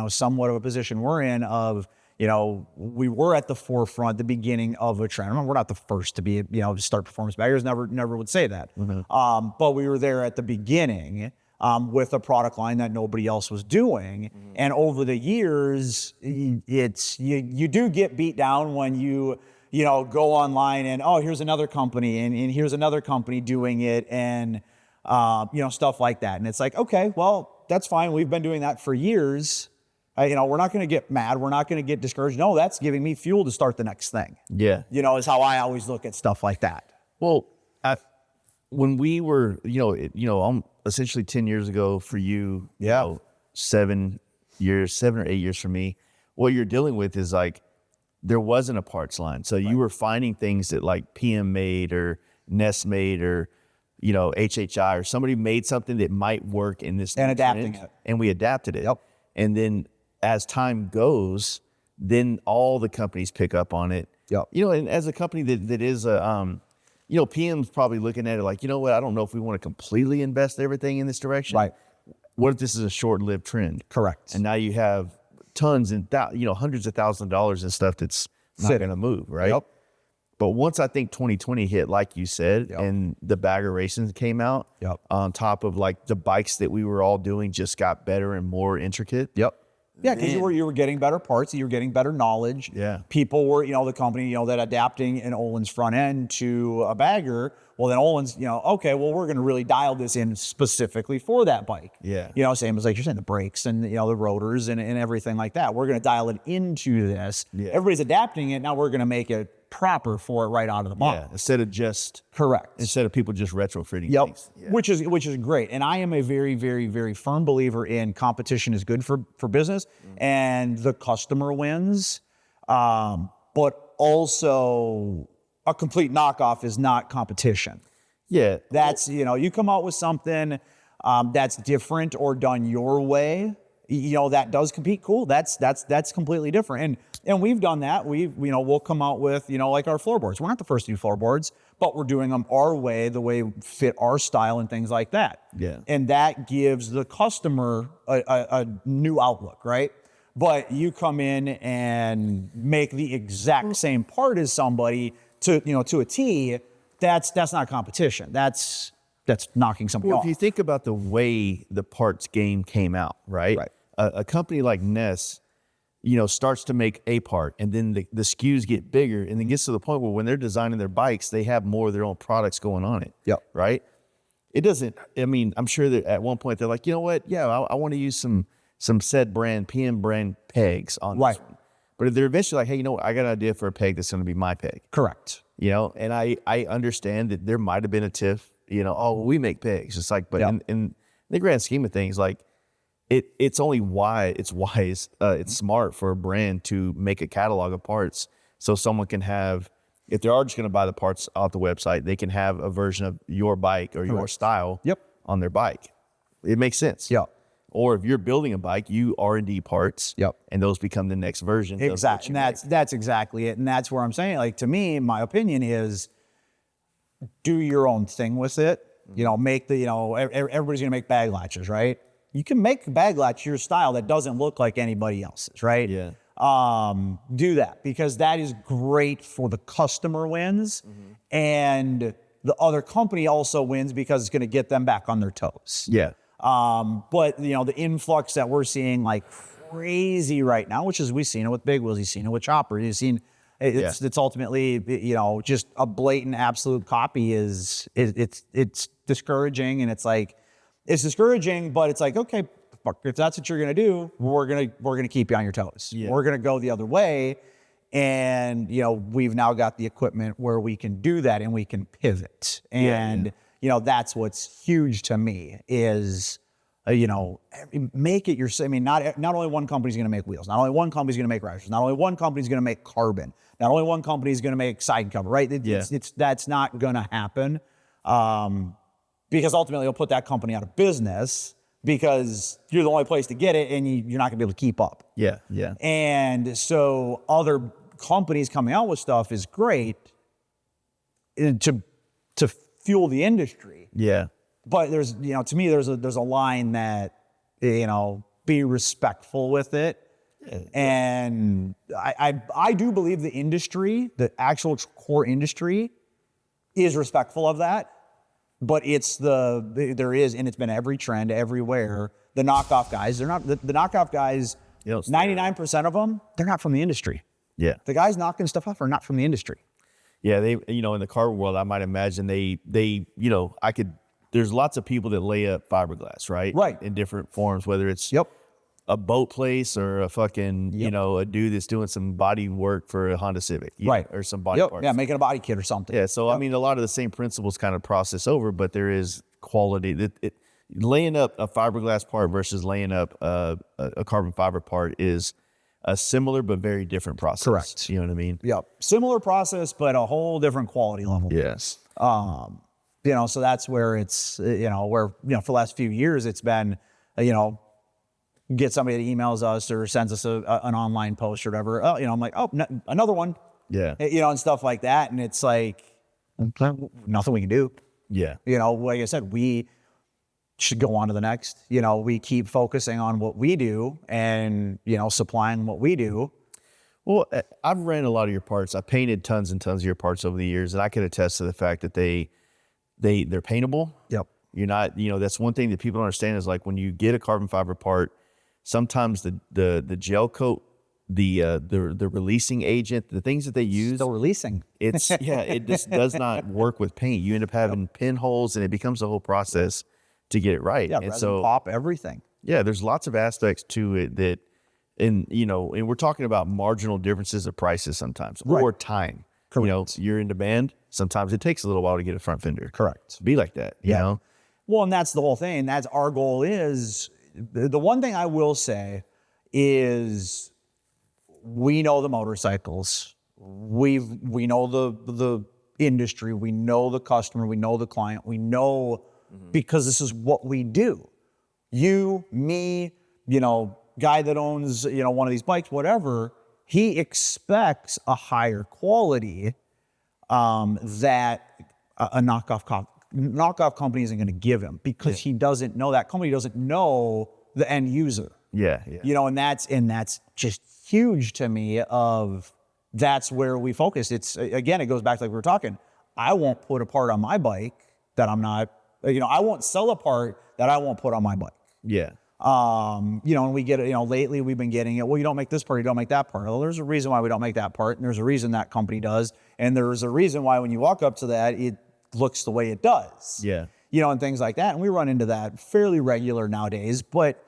somewhat of a position we're in of, we were at the forefront, the beginning of a trend. I mean, we're not the first to be, start performance baggers. Never would say that. Mm-hmm. But we were there at the beginning. with a product line that nobody else was doing. And over the years, you do get beat down when you go online and, oh, here's another company and here's another company doing it and, stuff like that. And it's like, okay, well, that's fine. We've been doing that for years. We're not going to get mad. We're not going to get discouraged. No, that's giving me fuel to start the next thing. Yeah. Is how I always look at stuff like that. Well, when we were, I'm essentially 10 years ago for you, 7 or 8 years for me, what you're dealing with is like, there wasn't a parts line. So you were finding things that like PM made or Nest made or, HHI or somebody made something that might work in this. And adapting it. And we adapted it. Yep. And then as time goes, then all the companies pick up on it. Yep. And as a company that is a, PM's probably looking at it like, you know what, I don't know if we want to completely invest everything in this direction. Right. What if this is a short-lived trend? Correct. And now you have tons and hundreds of thousands of dollars in stuff that's not going to move, right? Yep. But once I think 2020 hit, like you said, and the bagger racing came out, on top of like the bikes that we were all doing just got better and more intricate. Yep. Yeah, because you were getting better parts, you were getting better knowledge. Yeah. People were, the company, that adapting an Öhlins front end to a bagger. Well, then Öhlins, okay, well, we're going to really dial this in specifically for that bike. Yeah. Same as like you're saying, the brakes and, the rotors and everything like that. We're going to dial it into this. Yeah. Everybody's adapting it. Now we're going to make it proper for it right out of the box. Yeah. Instead of people just retrofitting things. Yeah. Which is great. And I am a very, very, very firm believer in competition is good for business and the customer wins. But also a complete knockoff is not competition. Yeah. That's, you come out with something that's different or done your way, that does compete. Cool. That's completely different. And we've done that. We'll come out with, like our floorboards. We're not the first to do floorboards, but we're doing them our way, the way fit our style and things like that. Yeah. And that gives the customer a new outlook, right? But you come in and make the exact same part as somebody to a T, that's not competition. That's knocking somebody off. If you think about the way the parts game came out, right? A company like Nest, starts to make a part, and then the SKUs get bigger, and then gets to the point where when they're designing their bikes, they have more of their own products going on it. Yep. Right? It doesn't, I'm sure that at one point they're like, you know what? Yeah, I want to use some said brand, PM brand pegs on this one. But they're eventually like, hey, I got an idea for a peg that's going to be my peg. Correct. And I understand that there might have been a tiff, we make pegs. It's like, but in the grand scheme of things, like it's only it's wise, it's smart for a brand to make a catalog of parts so someone can have, if they are just going to buy the parts off the website, they can have a version of your bike or your style on their bike. It makes sense. Yeah. Or if you're building a bike, you R&D parts, and those become the next version. Exactly, and that's exactly it. And that's where I'm saying, like, to me, my opinion is, do your own thing with it. Make the, everybody's gonna make bag latches, right? You can make a bag latch your style that doesn't look like anybody else's, right? Yeah. Do that, because that is great for the customer wins, and the other company also wins because it's gonna get them back on their toes. Yeah. But the influx that we're seeing like crazy right now, which is, we've seen it with big wheels, you've seen it with choppers, you've seen it's ultimately, just a blatant absolute copy it's discouraging. And it's discouraging, but it's like, okay, fuck, if that's what you're going to do, we're going to keep you on your toes. Yeah. We're going to go the other way. And, we've now got the equipment where we can do that and we can pivot. And, that's what's huge to me is, make it yourself. I mean, not only one company's going to make wheels, not only one company's going to make risers, not only one company's going to make carbon, not only one company's going to make side cover, right? That's not going to happen, because ultimately it'll put that company out of business because you're the only place to get it and you're not going to be able to keep up. Yeah, yeah. And so other companies coming out with stuff is great to fuel the industry. Yeah. But there's, to me, there's a line that, be respectful with it. Yeah. And I do believe the actual core industry is respectful of that. But there is, and it's been every trend everywhere. The knockoff guys, they're not, the knockoff guys, 99% of them, they're not from the industry. Yeah. The guys knocking stuff off are not from the industry. Yeah, they, in the carbon world, I might imagine they, there's lots of people that lay up fiberglass, right? Right. In different forms, whether it's Yep. a boat place or a fucking, a dude that's doing some body work for a Honda Civic, Right. Or some body parts. Yeah, making a body kit or something. Yeah, so I mean, a lot of the same principles kind of process over, but there is quality. Laying up a fiberglass part versus laying up a carbon fiber part is a similar but very different process. Correct. You know what I mean? Yep. Similar process, but a whole different quality level. Yes. So that's where it's, for the last few years, it's been, get somebody that emails us or sends us an online post or whatever. Oh, I'm like, another one. Yeah. And stuff like that. And it's like, nothing we can do. Yeah. Like I said, we should go on to the next. We keep focusing on what we do and, supplying what we do. Well, I've ran a lot of your parts. I painted tons and tons of your parts over the years, and I can attest to the fact that they're paintable. Yep. You're not, that's one thing that people don't understand is like when you get a carbon fiber part, sometimes the gel coat, the releasing agent, the things that they use, Still releasing. it just does not work with paint. You end up having pinholes, and it becomes a whole process to get it right. Yeah, and resin, so pop, everything. yeah, there's lots of aspects to it that, and we're talking about marginal differences of prices sometimes, or time. Correct. You're in demand. Sometimes it takes a little while to get a front fender. Correct. Be like that. You know. Well, and that's the whole thing. That's our goal is, the one thing I will say is we know the motorcycles. We know the industry. We know the customer. We know the client. We know because this is what we do. You, me, guy that owns, one of these bikes, whatever, he expects a higher quality that a knockoff company isn't going to give him because he doesn't know, that company doesn't know the end user. Yeah. And that's just huge to me of that's where we focus. It's, again, it goes back to like we were talking. I won't put a part on my bike that I'm not, I won't sell a part that I won't put on my bike. Yeah. And we get it, lately we've been getting it. Well, you don't make this part, you don't make that part. Well, there's a reason why we don't make that part. And there's a reason that company does. And there's a reason why when you walk up to that, it looks the way it does. Yeah. And things like that. And we run into that fairly regular nowadays, but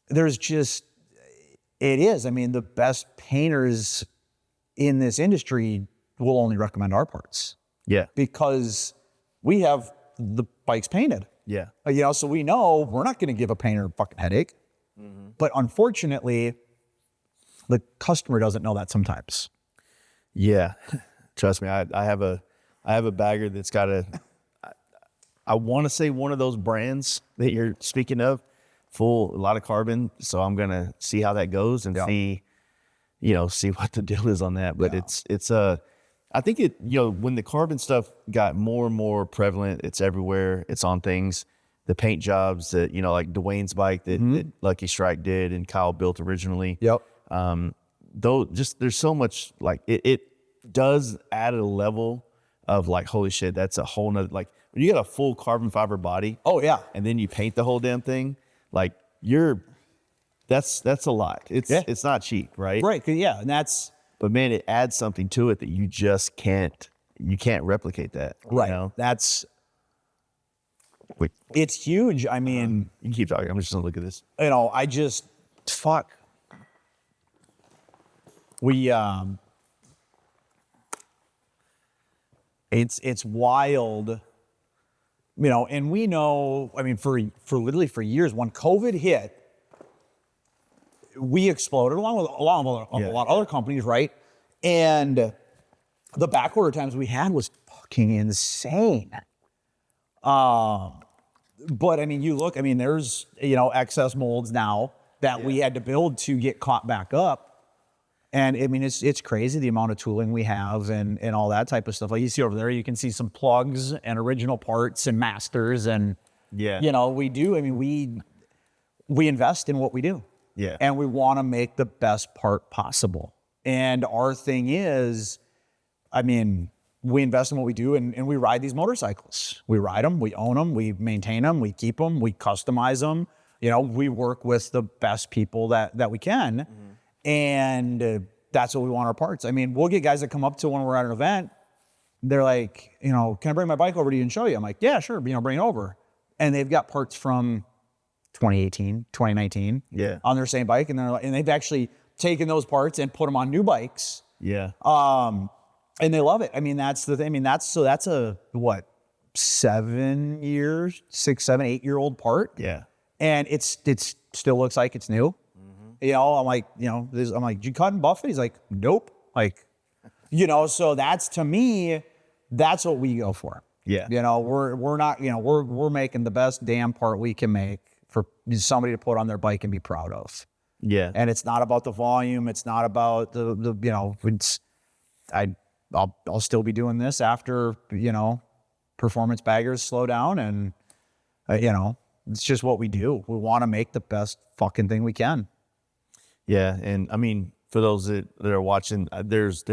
there's just, it is. I mean, the best painters in this industry will only recommend our parts. Yeah. Because we have the bikes painted. Yeah. So we know we're not going to give a painter a fucking headache. But unfortunately, the customer doesn't know that sometimes. Yeah. Trust me, I have a bagger that's got I want to say one of those brands that you're speaking of, a lot of carbon. So I'm going to see how that goes and see what the deal is on that. But I think when the carbon stuff got more and more prevalent, it's everywhere. It's on things. The paint jobs that, like Dwayne's bike that Lucky Strike did and Kyle built originally. Yep. Though there's so much, like it does add a level of like, holy shit, that's a whole nother, like when you got a full carbon fiber body. Oh yeah. And then you paint the whole damn thing, like that's a lot. It's not cheap, right? Right. Yeah. And that's, but man, it adds something to it that you just can't replicate that. right. That's, it's huge. I mean, you can keep talking. I'm just gonna look at this. It's wild, and we know, I mean, for literally for years, when COVID hit, we exploded along with a lot of other companies, right? And the back order times we had was fucking insane. But I mean, there's, excess molds now that we had to build to get caught back up. And I mean, it's crazy the amount of tooling we have and all that type of stuff. Like you see over there, you can see some plugs and original parts and masters and, we do. I mean, we invest in what we do. Yeah. And we want to make the best part possible. And our thing is, I mean, we invest in what we do, and we ride these motorcycles. We ride them, we own them, we maintain them, we keep them, we customize them. We work with the best people that we can, and that's what we want our parts. I mean, we'll get guys that come up to when we're at an event. They're like, can I bring my bike over to you and show you? I'm like, yeah, sure, bring it over. And they've got parts from 2018, 2019 on their same bike, and they've actually taken those parts and put them on new bikes. Yeah. And they love it. I mean, that's the thing. I mean, that's a what, 7 years, 6, 7, 8 year old part. Yeah. And it still looks like it's new. I'm like, I'm like, did you cut and buff it? He's like, nope. Like, so that's, to me, that's what we go for. Yeah. We're not, we're making the best damn part we can make for somebody to put on their bike and be proud of. Yeah. And it's not about the volume. It's not about I'll still be doing this after, performance baggers slow down, and, it's just what we do. We want to make the best fucking thing we can. Yeah. And I mean, for those that are watching, there's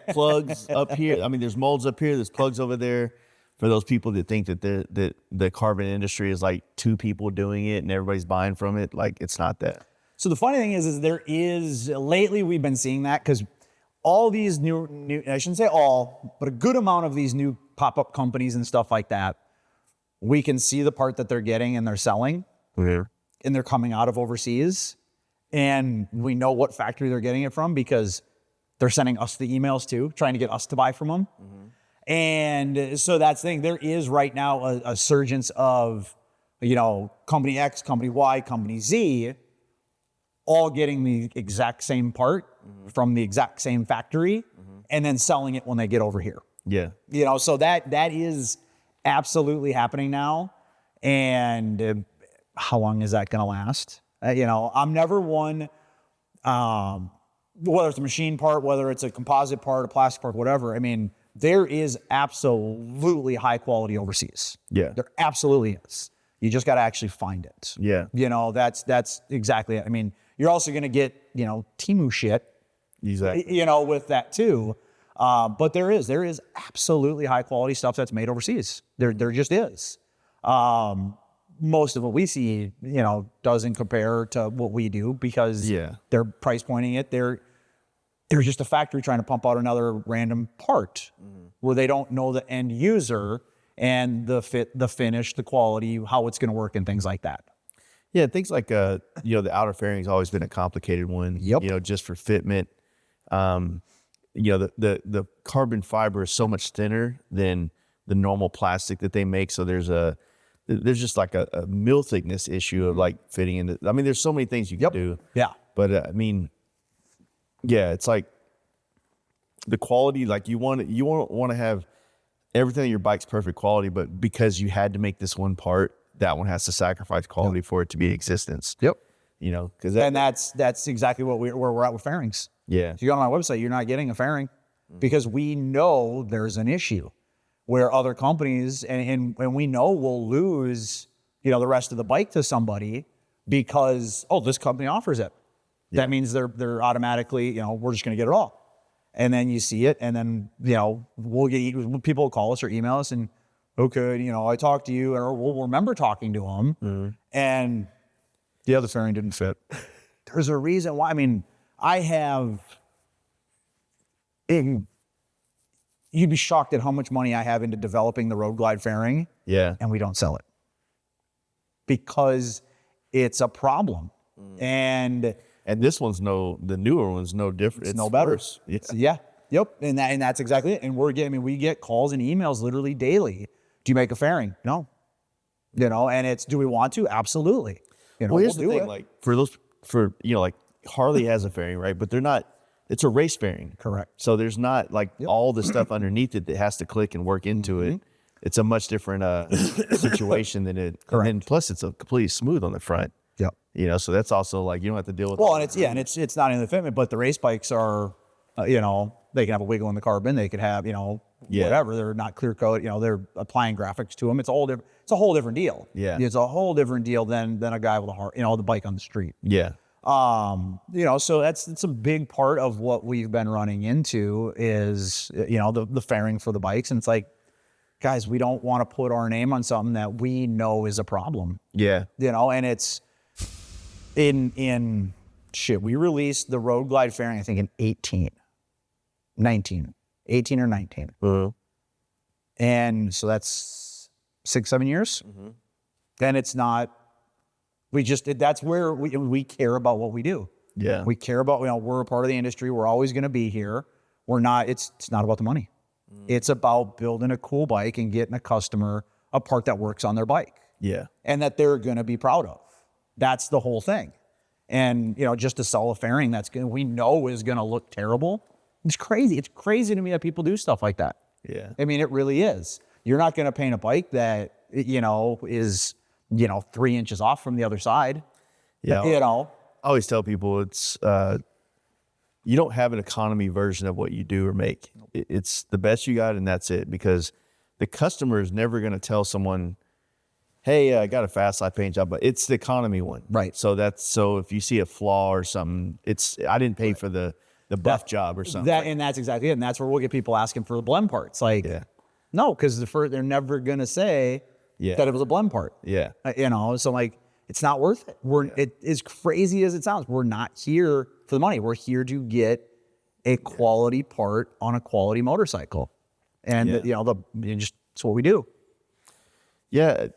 plugs up here. I mean, there's molds up here. There's plugs over there. For those people that think that the carbon industry is like 2 people doing it and everybody's buying from it, like, it's not that. So the funny thing is there is, lately we've been seeing that, because all these new, I shouldn't say all, but a good amount of these new pop-up companies and stuff like that, we can see the part that they're getting and they're selling, and they're coming out of overseas, and we know what factory they're getting it from because they're sending us the emails too, trying to get us to buy from them. And so that's the thing. There is right now a surgence of, company X, company Y, company Z, all getting the exact same part from the exact same factory, and then selling it when they get over here. Yeah. So that is absolutely happening now. And how long is that going to last? I'm never one, whether it's a machine part, whether it's a composite part, a plastic part, whatever. I mean, there is absolutely high quality overseas. Yeah. There absolutely is. You just got to actually find it. Yeah. That's exactly it. I mean, you're also going to get, Temu shit, Exactly. with that too. But there is absolutely high quality stuff that's made overseas. There just is. Most of what we see, doesn't compare to what we do because they're price pointing it. They're just a factory trying to pump out another random part where they don't know the end user and the fit, the finish, the quality, how it's going to work and things like that. Yeah, things like the outer fairing's always been a complicated one. Yep. Just for fitment. The carbon fiber is so much thinner than the normal plastic that they make. So there's just like a mill thickness issue of like fitting into. I mean, there's so many things you can do. Yeah. But it's like the quality. Like you want to have everything in your bike's perfect quality, but because you had to make this one part, that one has to sacrifice quality for it to be in existence. Yep. Because that's exactly where we're at with fairings. Yeah. If you go on my website, you're not getting a fairing because we know there's an issue where other companies and we know we'll lose, the rest of the bike to somebody because, this company offers it. Yeah. That means they're automatically, we're just going to get it all. And then you see it, and then, people will call us or email us and, okay, I talked to you, or we'll remember talking to them, and the other fairing didn't fit. There's a reason why. I mean, you'd be shocked at how much money I have into developing the Road Glide fairing, and we don't sell it because it's a problem. And this the newer one's no different. It's no better. Worse. Yeah. Yep. And that's exactly it. And we get calls and emails literally daily. Do you make a fairing? No. And do we want to? Absolutely. Well, here's the thing, like like Harley has a fairing, right? But it's a race fairing. Correct. So there's not like all the stuff underneath it that has to click and work into it. It's a much different situation than it. Correct. And plus it's a completely smooth on the front. Yep. So that's also like, you don't have to deal with. Well, and it's not in the fitment, but the race bikes are, they can have a wiggle in the carbon. They could have, whatever. They're not clear coat. They're applying graphics to them. It's a whole different deal. Yeah. It's a whole different deal than a guy with the bike on the street. Yeah. So it's a big part of what we've been running into is, the fairing for the bikes. And it's like, guys, we don't want to put our name on something that we know is a problem. Yeah. And it's we released the Road Glide fairing, I think in 18 or 19. Uh-huh. And so that's 6-7 years. Mm-hmm. And it's not, that's where we care about what we do. Yeah. We care about, we're a part of the industry. We're always going to be here. We're not, it's not about the money. It's about building a cool bike and getting a customer a part that works on their bike. Yeah. And that they're going to be proud of. That's the whole thing. And, just to sell a fairing we know is going to look terrible. It's crazy. It's crazy to me that people do stuff like that. Yeah. I mean, it really is. You're not going to paint a bike that, is, 3 inches off from the other side. Yeah. I always tell people it's, you don't have an economy version of what you do or make. It's the best you got and that's it, because the customer is never going to tell someone, hey, I got a fast life paint job, but it's the economy one. Right. So if you see a flaw or something, I didn't pay for the buff job or something. And that's exactly it. And that's where we'll get people asking for the blend parts. Like, no, because they're never going to say that it was a blend part. Yeah. So like, it's not worth it. It as crazy as it sounds, we're not here for the money. We're here to get a quality part on a quality motorcycle. And, it's what we do. Yeah.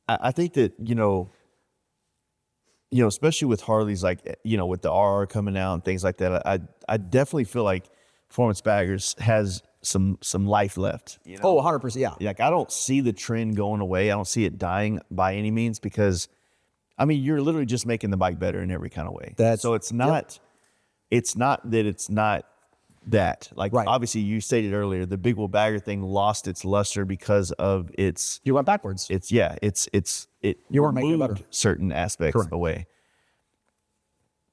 I think that, especially with Harleys, like, with the RR coming out and things like that, I definitely feel like Performance Baggers has some life left. Oh, 100%. Yeah. Like, I don't see the trend going away. I don't see it dying by any means, because you're literally just making the bike better in every kind of way. So it's not, it's not that it's not that. Like, obviously you stated earlier, the big wheel bagger thing lost its luster because of its. You went backwards. You weren't making it better. Certain aspects away.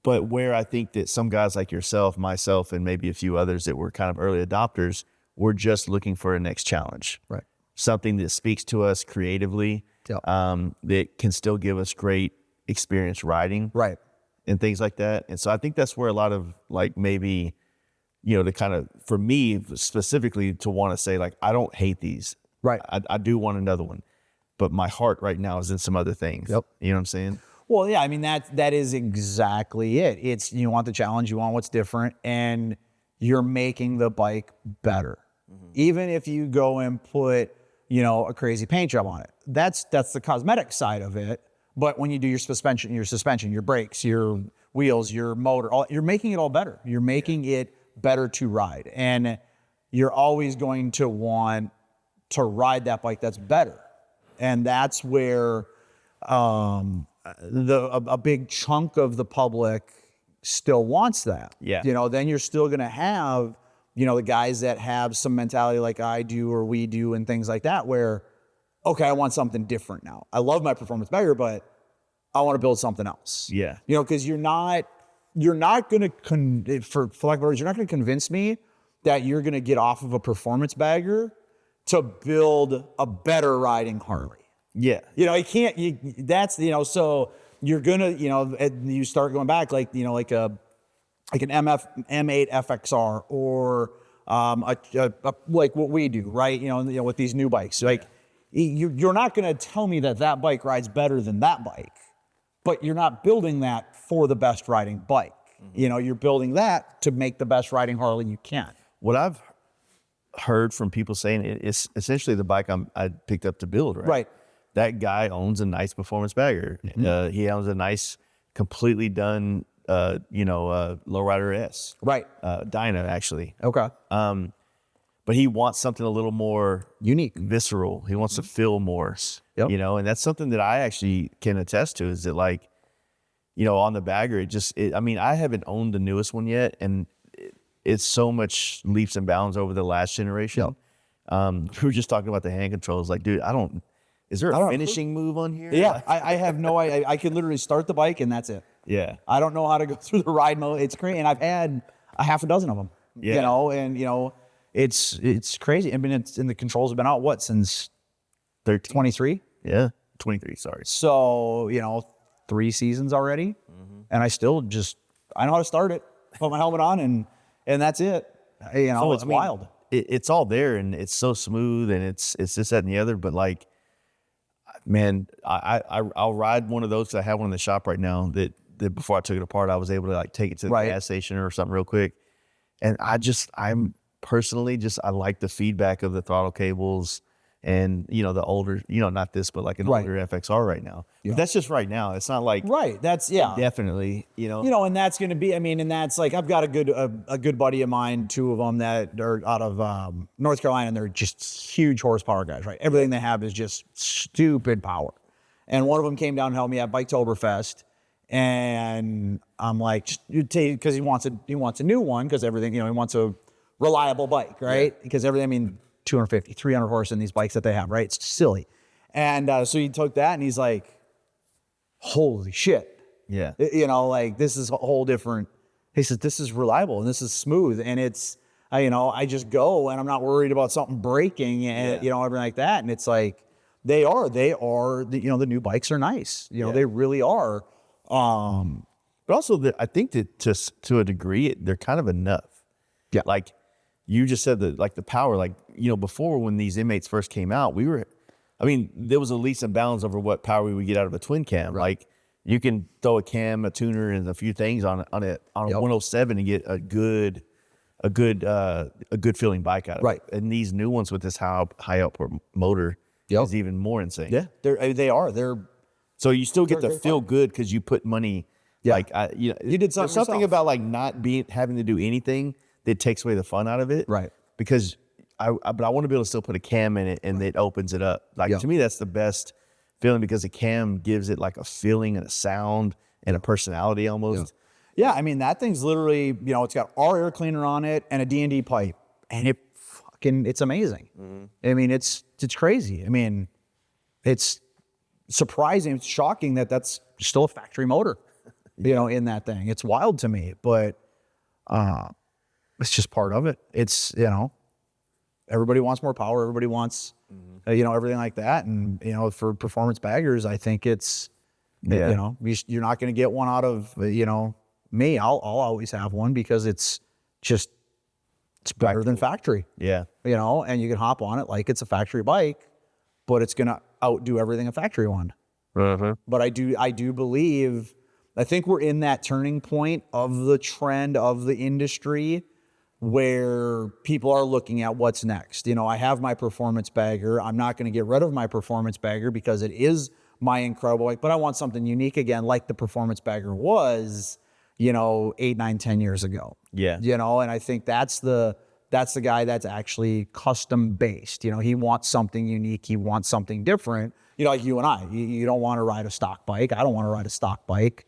But where I think that some guys like yourself, myself, and maybe a few others that were kind of early adopters, were just looking for a next challenge. Right. Something that speaks to us creatively, that can still give us great experience riding. Right. And things like that. And so I think that's where a lot of, like, maybe, to kind of, for me specifically, to want to say, like, I don't hate these. Right. I do want another one. But my heart right now is in some other things. Yep. You know what I'm saying? Well, yeah, that is exactly it. It's, you want the challenge, you want what's different, and you're making the bike better. Mm-hmm. Even if you go and put, a crazy paint job on it. That's the cosmetic side of it. But when you do your suspension, your brakes, your wheels, your motor, you're making it all better. You're making it better to ride. And you're always going to want to ride that bike that's better. And that's where a big chunk of the public still wants that. Yeah. Then you're still going to have, the guys that have some mentality like I do or we do and things like that, where, okay, I want something different now. I love my performance bagger, but I want to build something else. Yeah. Because you're not going to, for lack of words, you're not going to convince me that you're going to get off of a performance bagger to build a better riding Harley. Yeah. You can't, so you're going to, you start going back like an M8 FXR or like what we do, right? With these new bikes, like you're not going to tell me that bike rides better than that bike, but you're not building that for the best riding bike. Mm-hmm. You're building that to make the best riding Harley you can. What I've heard from people saying it's essentially the bike I picked up to build, right? Right. That guy owns a nice performance bagger. Mm-hmm. He owns a nice, completely done, Lowrider S. Right. Dyna, actually. Okay. But he wants something a little more unique, visceral. He wants to feel more, and that's something that I actually can attest to, is that, like, on the bagger, I haven't owned the newest one yet, and it's so much leaps and bounds over the last generation. Yep. We were just talking about the hand controls. Like, dude, is there a finishing move on here? Yeah, I have no idea. I can literally start the bike and that's it. Yeah. I don't know how to go through the ride mode. It's crazy. And I've had a half a dozen of them, it's crazy. I mean, and the controls have been out, since 23? Yeah. 23, sorry. So, 3 seasons already. Mm-hmm. And I still I know how to start it, put my helmet on, and that's it. You know, So, it's wild. It's all there, and it's so smooth, and it's this, that, and the other. But like, man, I'll ride one of those because I have one in the shop right now that before I took it apart, I was able to like take it to the gas station or something real quick. And I'm personally I like the feedback of the throttle cables and, you know, the older, you know, not this, but like an older FXR right now. But that's just right now. It's not like That's definitely, you know, and that's going to be, I mean, and that's like, I've got a good buddy of mine, two of them that are out of North Carolina, and they're just huge horsepower guys, right? Everything they have is just stupid power. And one of them came down and helped me at Biketoberfest. And I'm like, because he wants a new one, because everything, you know, he wants a reliable bike, right? Because everything, I mean, 250, 300 horse in these bikes that they have, right? It's silly. And so he took that and he's like, holy shit. Yeah. You know, like, this is a whole different, he says, this is reliable and this is smooth. And it's, you know, I just go and I'm not worried about something breaking and, you know, everything like that. And it's like, they are, you know, the new bikes are nice. You know, they really are. But also, I think that to a degree, they're kind of enough. Yeah. Like you just said, the power, like, you know, before when these M8s first came out, there was a leaps and bounds over what power we would get out of a twin cam. Right. Like you can throw a cam, a tuner, and a few things on a 107 and get a good feeling bike out of it. And these new ones with this high output motor is even more insane. Yeah, they're so you still get to feel good because you put money. Yeah. Like you did something yourself. about like not having to do anything that takes away the fun out of it. Right. Because but I want to be able to still put a cam in it and it opens it up. Like to me, that's the best feeling because the cam gives it like a feeling and a sound and a personality almost. Yeah, I mean, that thing's literally, you know, it's got our air cleaner on it and a D&D pipe, and it's amazing. I mean, it's crazy. I mean, it's surprising, it's shocking that that's still a factory motor, you know, in that thing. It's wild to me, but it's just part of it. It's, you know, everybody wants more power. Everybody wants, you know, everything like that. And, you know, for performance baggers, I think it's, you know, you're not going to get one out of, you know, me. I'll always have one because it's better than factory. Yeah. You know, and you can hop on it like it's a factory bike, but it's going to outdo everything a factory one. But I do believe, I think we're in that turning point of the trend of the industry where people are looking at what's next. You know, I have my performance bagger. I'm not going to get rid of my performance bagger because it is my incredible bike, but I want something unique again, like the performance bagger was, you know, 8, 9, 10 years ago. Yeah. You know, and I think that's the guy that's actually custom based. You know, he wants something unique. He wants something different. You know, like you and I, you don't want to ride a stock bike. I don't want to ride a stock bike,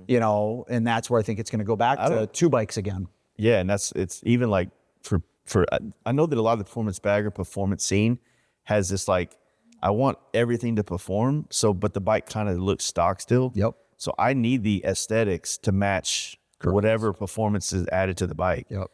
you know, and that's where I think it's going to go back to two bikes again. Yeah. And it's even like I know that a lot of the performance bagger performance scene has this, like, I want everything to perform. But the bike kind of looks stock still. Yep. So I need the aesthetics to match whatever performance is added to the bike. Yep.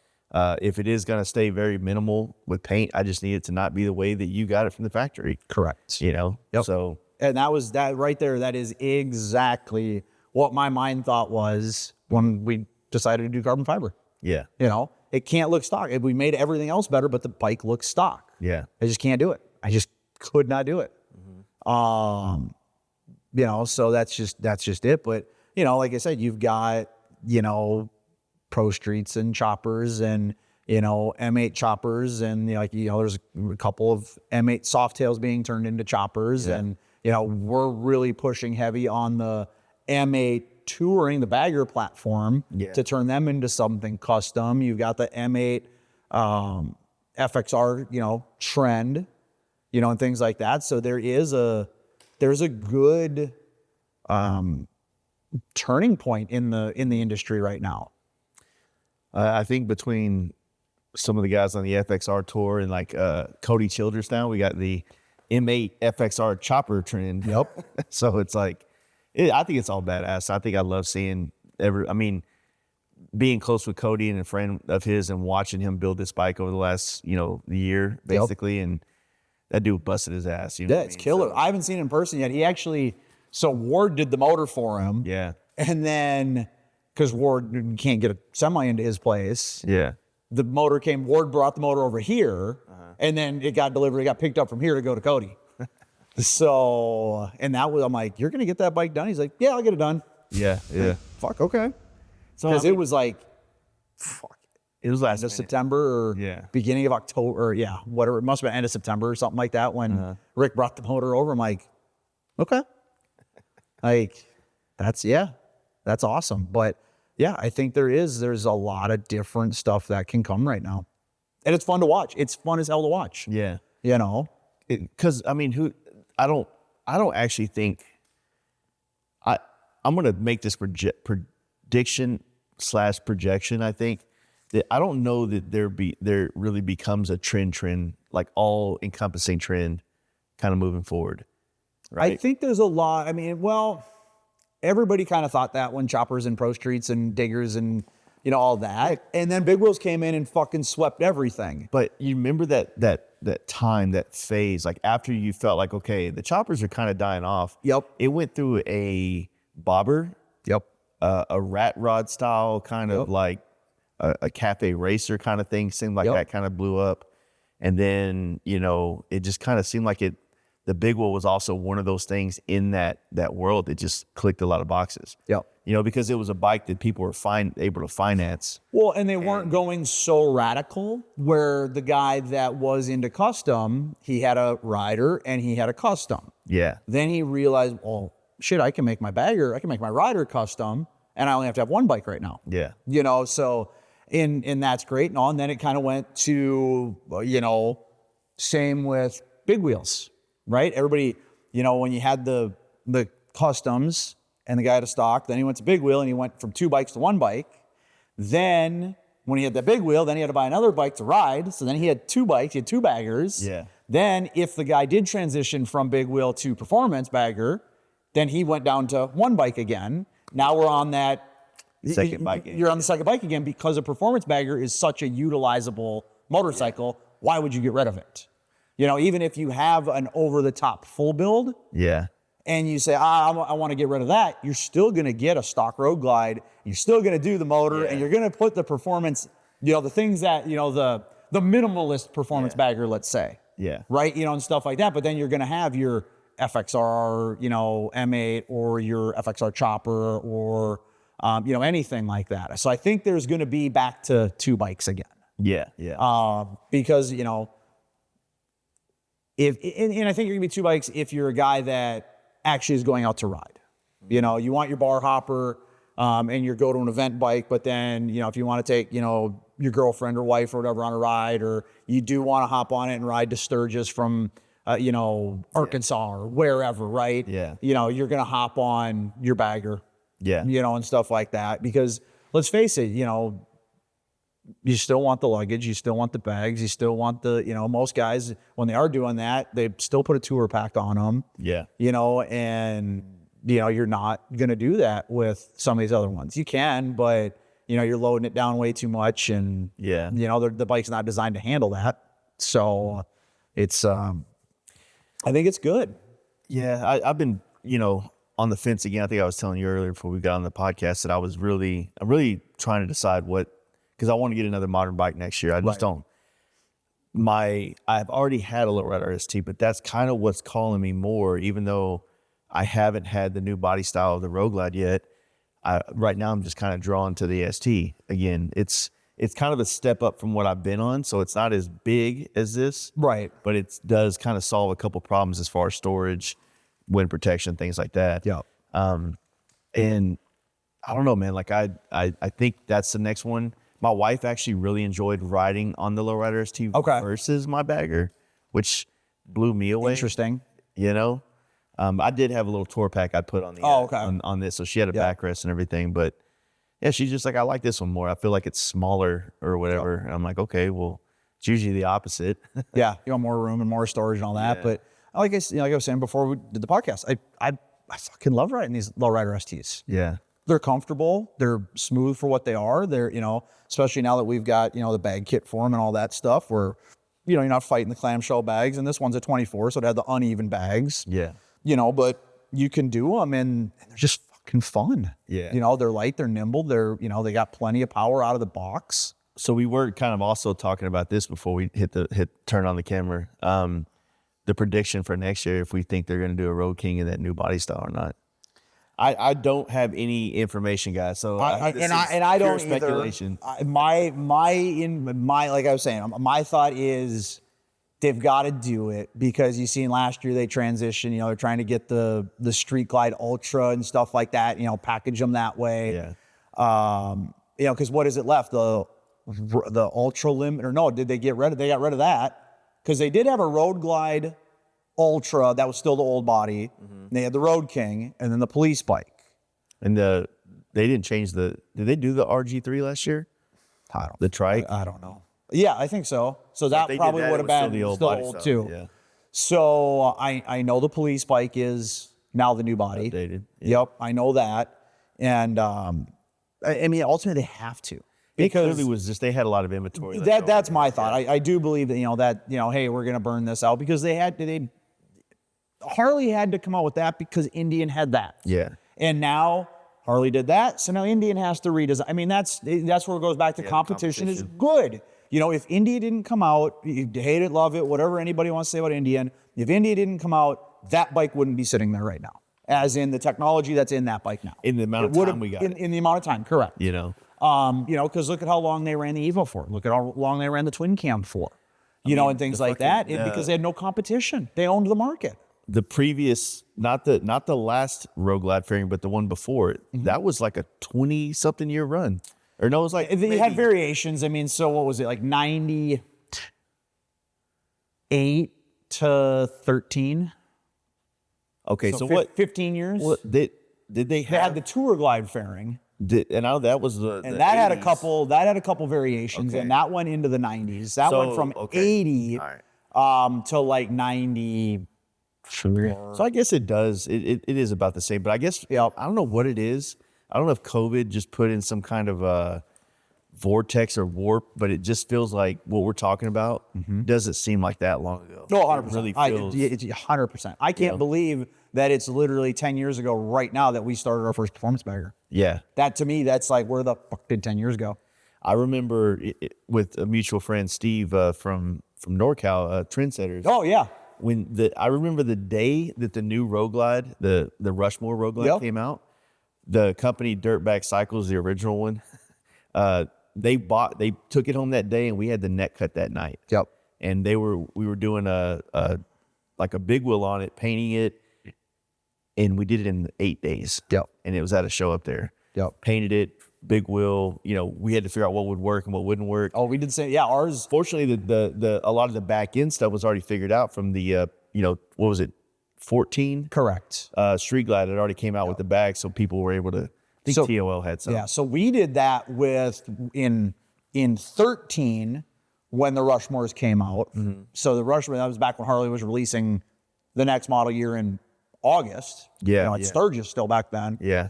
If it is going to stay very minimal with paint, I just need it to not be the way that you got it from the factory. Correct. You know? Yep. So, and that right there, that is exactly what my mind thought was when we decided to do carbon fiber. Yeah. You know, it can't look stock. We made everything else better, but the bike looks stock. Yeah. I just can't do it. I just could not do it. You know, so that's just it. But, you know, like I said, you've got, you know, Pro Streets and choppers and, you know, M8 choppers and, you know, there's a couple of M8 Softails being turned into choppers. Yeah. And, you know, we're really pushing heavy on the M8 touring, the bagger platform, to turn them into something custom. You've got the M8 FXR, you know, trend, you know, and things like that. So there's a good turning point in the industry right now. I think between some of the guys on the FXR tour and like Cody Childress now, we got the M8 FXR chopper trend. Yep. So it's like, I think it's all badass. I think I love seeing being close with Cody and a friend of his and watching him build this bike over the last, you know, year basically. Yep. And that dude busted his ass. You know it's killer. So, I haven't seen it in person yet. He actually, so Ward did the motor for him. Yeah. And then because Ward can't get a semi into his place. Yeah. The motor came, Ward brought the motor over here, and then it got delivered. It got picked up from here to go to Cody. So, and that was, I'm like, you're going to get that bike done? He's like, yeah, I'll get it done. Yeah. Yeah. Fuck, okay. So Because it was like, fuck, it was last end of minute. September or beginning of October, or whatever. It must have been end of September or something like that when Rick brought the motor over. I'm like, okay. Like, that's awesome. But yeah, I think there's a lot of different stuff that can come right now. And it's fun to watch. It's fun as hell to watch. Yeah. You know? Because, I mean, I don't actually think, I'm going to make this prediction / projection, I think, that I don't know that there really becomes a trend, like all encompassing trend kind of moving forward. Right? I think there's a lot. I mean, well, everybody kind of thought that when choppers and pro streets and diggers and, you know, all that. And then big wheels came in and fucking swept everything. But you remember that time, that phase, like after you felt like, okay, the choppers are kind of dying off. Yep. It went through a bobber. Yep. A rat rod style kind of like a cafe racer kind of thing. Seemed like that kind of blew up. And then, you know, it just kind of seemed like the big wheel was also one of those things in that world that just clicked a lot of boxes. Yep. You know, because it was a bike that people were able to finance. Well, and they weren't going so radical where the guy that was into custom, he had a rider and he had a custom. Yeah. Then he realized, well, shit, I can make my rider custom, and I only have to have one bike right now. Yeah. You know, so and that's great and all. And then it kind of went to, you know, same with big wheels, right? Everybody, you know, when you had the customs and the guy had a stock, then he went to big wheel and he went from 2 bikes to 1 bike. Then when he had the big wheel, then he had to buy another bike to ride. So then he had 2 bikes, he had 2 baggers. Yeah. Then if the guy did transition from big wheel to performance bagger, then he went down to 1 bike again. Now we're on that second bike. You're on the second bike again because a performance bagger is such a utilizable motorcycle. Yeah. Why would you get rid of it? You know, even if you have an over-the-top full build, and you say, I want to get rid of that, you're still going to get a stock road glide. You're still going to do the motor, and you're going to put the performance, you know, the things that, you know, the minimalist performance bagger, let's say. Yeah. Right? You know, and stuff like that. But then you're going to have your FXR, you know, M8 or your FXR chopper or, you know, anything like that. So I think there's going to be back to 2 bikes again. Yeah. Yeah. Because, you know, and I think you're going to be 2 bikes if you're a guy that actually is going out to ride. You know, you want your bar hopper and you go to an event bike, but then, you know, if you want to take, you know, your girlfriend or wife or whatever on a ride, or you do want to hop on it and ride to Sturgis from, you know, Arkansas or wherever, right? Yeah. You know, you're going to hop on your bagger, Yeah. you know, and stuff like that. Because let's face it, you know, you still want the luggage, you still want the bags, you still want the, you know, most guys, when they are doing that, they still put a tour pack on them. Yeah. You know, and, you know, you're not going to do that with some of these other ones. You can, but, you know, you're loading it down way too much, and, you know, the bike's not designed to handle that. So it's, I think it's good. Yeah. I've been, you know, on the fence again. I think I was telling you earlier before we got on the podcast that I'm really trying to decide because I want to get another modern bike next year. I just don't. I've already had a Lowrider ST, but that's kind of what's calling me more, even though I haven't had the new body style of the Road Glide yet. Right now I'm just kind of drawn to the ST again. It's kind of a step up from what I've been on, so it's not as big as this, Right? but it does kind of solve a couple problems as far as storage, wind protection, things like that. Yeah. And I don't know, man. Like I think that's the next one. My wife actually really enjoyed riding on the Lowrider ST versus my bagger, which blew me away. Interesting. You know, I did have a little tour pack I'd put on the on this, so she had a backrest and everything. But yeah, she's just like, I like this one more. I feel like it's smaller or whatever. And I'm like, okay, well, it's usually the opposite. Yeah, you want more room and more storage and all that. Yeah. But like I was saying before we did the podcast, I fucking love riding these Lowrider STs. Yeah. They're comfortable. They're smooth for what they are. They're, you know, especially now that we've got, you know, the bag kit for them and all that stuff, where, you know, you're not fighting the clamshell bags. And this one's a 24, so it had the uneven bags. Yeah. You know, but you can do them, and they're just fucking fun. Yeah. You know, they're light, they're nimble, they're, you know, they got plenty of power out of the box. So we were kind of also talking about this before we turn on the camera. The prediction for next year, if we think they're going to do a Road King in that new body style or not. I don't have any information, guys. So I don't speculation. Either. My like I was saying, my thought is they've got to do it because you seen last year they transitioned. You know, they're trying to get the Street Glide Ultra and stuff like that. You know, package them that way. Yeah. You know, because what is it left? The Ultra Limit or no? Did they get rid of? They got rid of that because they did have a Road Glide Ultra that was still the old body. They had the Road King and then the police bike. And they didn't change did they do the RG3 last year? I don't. The trike? I don't know. Yeah, I think so. So that probably would have been still old too. Yeah. So I know the police bike is now the new body. Updated. Yeah. Yep, I know that. And I mean, ultimately they have to. Because it clearly was just they had a lot of inventory. That's my thought. I do believe that, you know, hey, we're gonna burn this out because Harley had to come out with that because Indian had that. Yeah. And now Harley did that, so now Indian has to redesign. I mean, that's where it goes back to competition is good. You know, if India didn't come out, you hate it, love it, whatever anybody wants to say about Indian, if India didn't come out, that bike wouldn't be sitting there right now. As in the technology that's in that bike now. In the amount of time we got. In the amount of time, correct. You know. You know, because look at how long they ran the Evo for. Look at how long they ran the Twin Cam for. You know, and things like that. Because they had no competition. They owned the market. The previous, not the last Road Glide fairing, but the one before it, that was like a 20-something year run. Or no, it was like they had variations. I mean, so what was it, like 98 to 13? Okay, so what? 15 years? What did they have? They had the Tour Glide fairing. And now that was the and the that 80s. had a couple. That had a couple variations, and that went into the 90s. That went from 80 to like 90. So I guess it does. It is about the same, but I guess I don't know what it is. I don't know if COVID just put in some kind of a vortex or warp, but it just feels like what we're talking about doesn't seem like that long ago. No, 100%. It really feels, it's 100%. I can't believe that it's literally 10 years ago right now that we started our first performance bagger. Yeah. That to me, that's like, where the fuck did 10 years go? I remember with a mutual friend, Steve from NorCal, Trendsetters. Oh, yeah. I remember the day that the new Road Glide, the Rushmore Road Glide came out, the company Dirtbag Cycles, the original one, they took it home that day and we had the neck cut that night. Yep. And we were doing a big wheel on it, painting it, and we did it in 8 days. Yep. And it was at a show up there. Yep. Painted it, big wheel. You know, we had to figure out what would work and what wouldn't work. Oh, we did say, ours. Fortunately, a lot of the back end stuff was already figured out from the what was it, 14? Correct. Street Glide had already came out with the bag, so people were able to. I think TOL had some. Yeah, so we did that in 13 when the Rushmores came out. So the Rushmore, that was back when Harley was releasing the next model year in August. Yeah. It's Sturgis still back then. Yeah.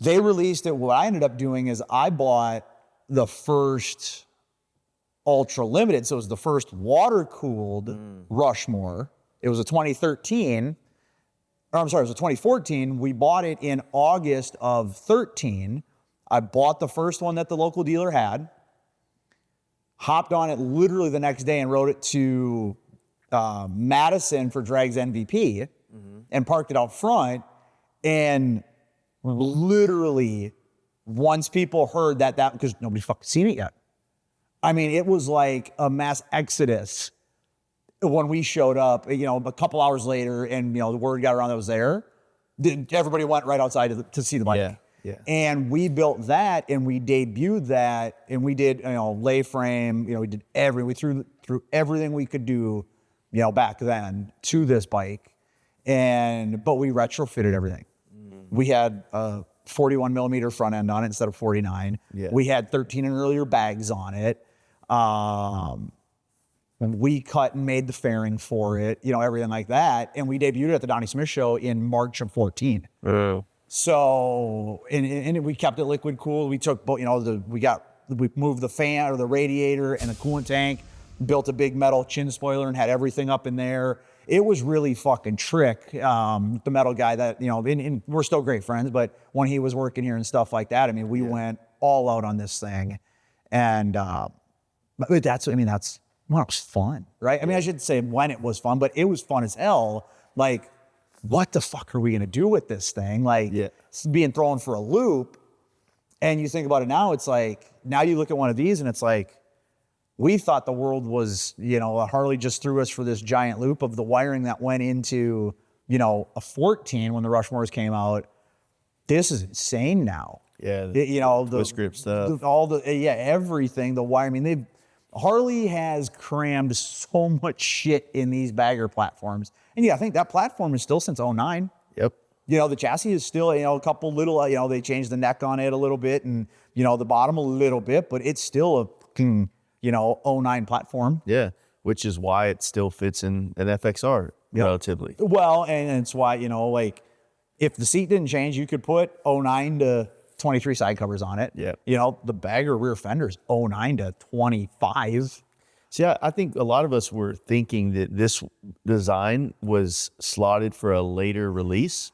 They released it. What I ended up doing is I bought the first Ultra Limited. So it was the first water-cooled Rushmore. It was a 2013. Or I'm sorry, it was a 2014. We bought it in August of 13. I bought the first one that the local dealer had, hopped on it literally the next day and rode it to Madison for Drag's MVP and parked it out front. And literally, once people heard that because nobody fucking seen it yet. I mean, it was like a mass exodus when we showed up, a couple hours later and, the word got around that was there. Everybody went right outside to see the bike. Yeah. Yeah. And we built that and we debuted that and we did, lay frame, we did we threw everything we could do, back then to this bike. But we retrofitted everything. We had a 41 millimeter front end on it instead of 49. Yeah. We had 13 and earlier bags on it. And we cut and made the fairing for it, everything like that. And we debuted it at the Donnie Smith show in March of 14. Oh. So, and we kept it liquid cooled. We took, we moved the fan or the radiator and the coolant tank, built a big metal chin spoiler and had everything up in there. it was really fucking Trick, the metal guy that, you know, and we're still great friends, but when he was working here and stuff like that, I mean, we went all out on this thing. And but that's when it was fun, right? I mean, I shouldn't say when it was fun, but it was fun as hell. Like, what the fuck are we gonna do with this thing? Like, it's being thrown for a loop. And you think about it now, it's like, now you look at one of these and it's like, we thought the world was, you know, Harley just threw us for this giant loop of the wiring that went into, you know, a 14 when the Rushmores came out. This is insane now. Yeah. You know, the twist grip stuff. Everything. The wire. I mean, Harley has crammed so much shit in these bagger platforms. And yeah, I think that platform is still since 09. Yep. You know, the chassis is still, you know, a couple little, you know, they changed the neck on it a little bit and, you know, the bottom a little bit, but it's still a fucking, you know, 09 platform. Yeah. Which is why it still fits in an FXR relatively. Well, and it's why, you know, like if the seat didn't change, you could put 09 to 23 side covers on it. Yeah. You know, the bagger rear fenders 09 to 25. See, I think a lot of us were thinking that this design was slotted for a later release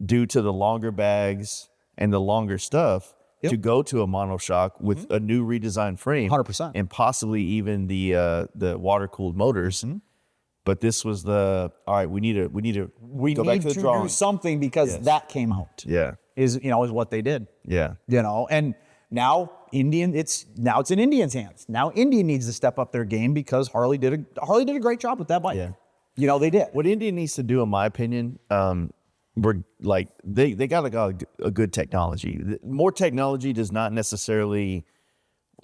due to the longer bags and the longer stuff to go to a monoshock with a new redesigned frame, 100%, and possibly even the water cooled motors. But this was all right. We need to go back to the drawing. Do something because that came out. Yeah, is what they did. Yeah, you know, and now it's in Indian's hands. Now Indian needs to step up their game because Harley did a great job with that bike. Yeah, you know they did. What Indian needs to do, in my opinion, we're like they got a good technology. More technology does not necessarily.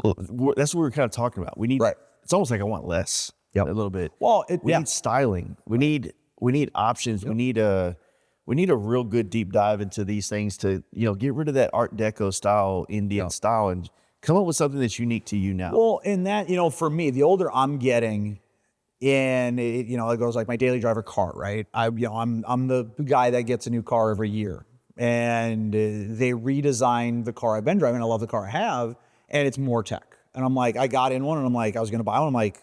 That's what we're kind of talking about. We need. Right. It's almost like I want less. Yep. A little bit. Well, we need styling. We need options. We need a real good deep dive into these things to, you know, get rid of that Art Deco style, Indian style, and come up with something that's unique to you now. Well, and that, you know, for me, the older I'm getting, and it, you know, it goes like my daily driver car, right? I'm the guy that gets a new car every year, and they redesigned the car I've been driving. I love the car I have, and it's more tech. And I'm like, I got in one, and I'm like, I was gonna buy one. I'm like,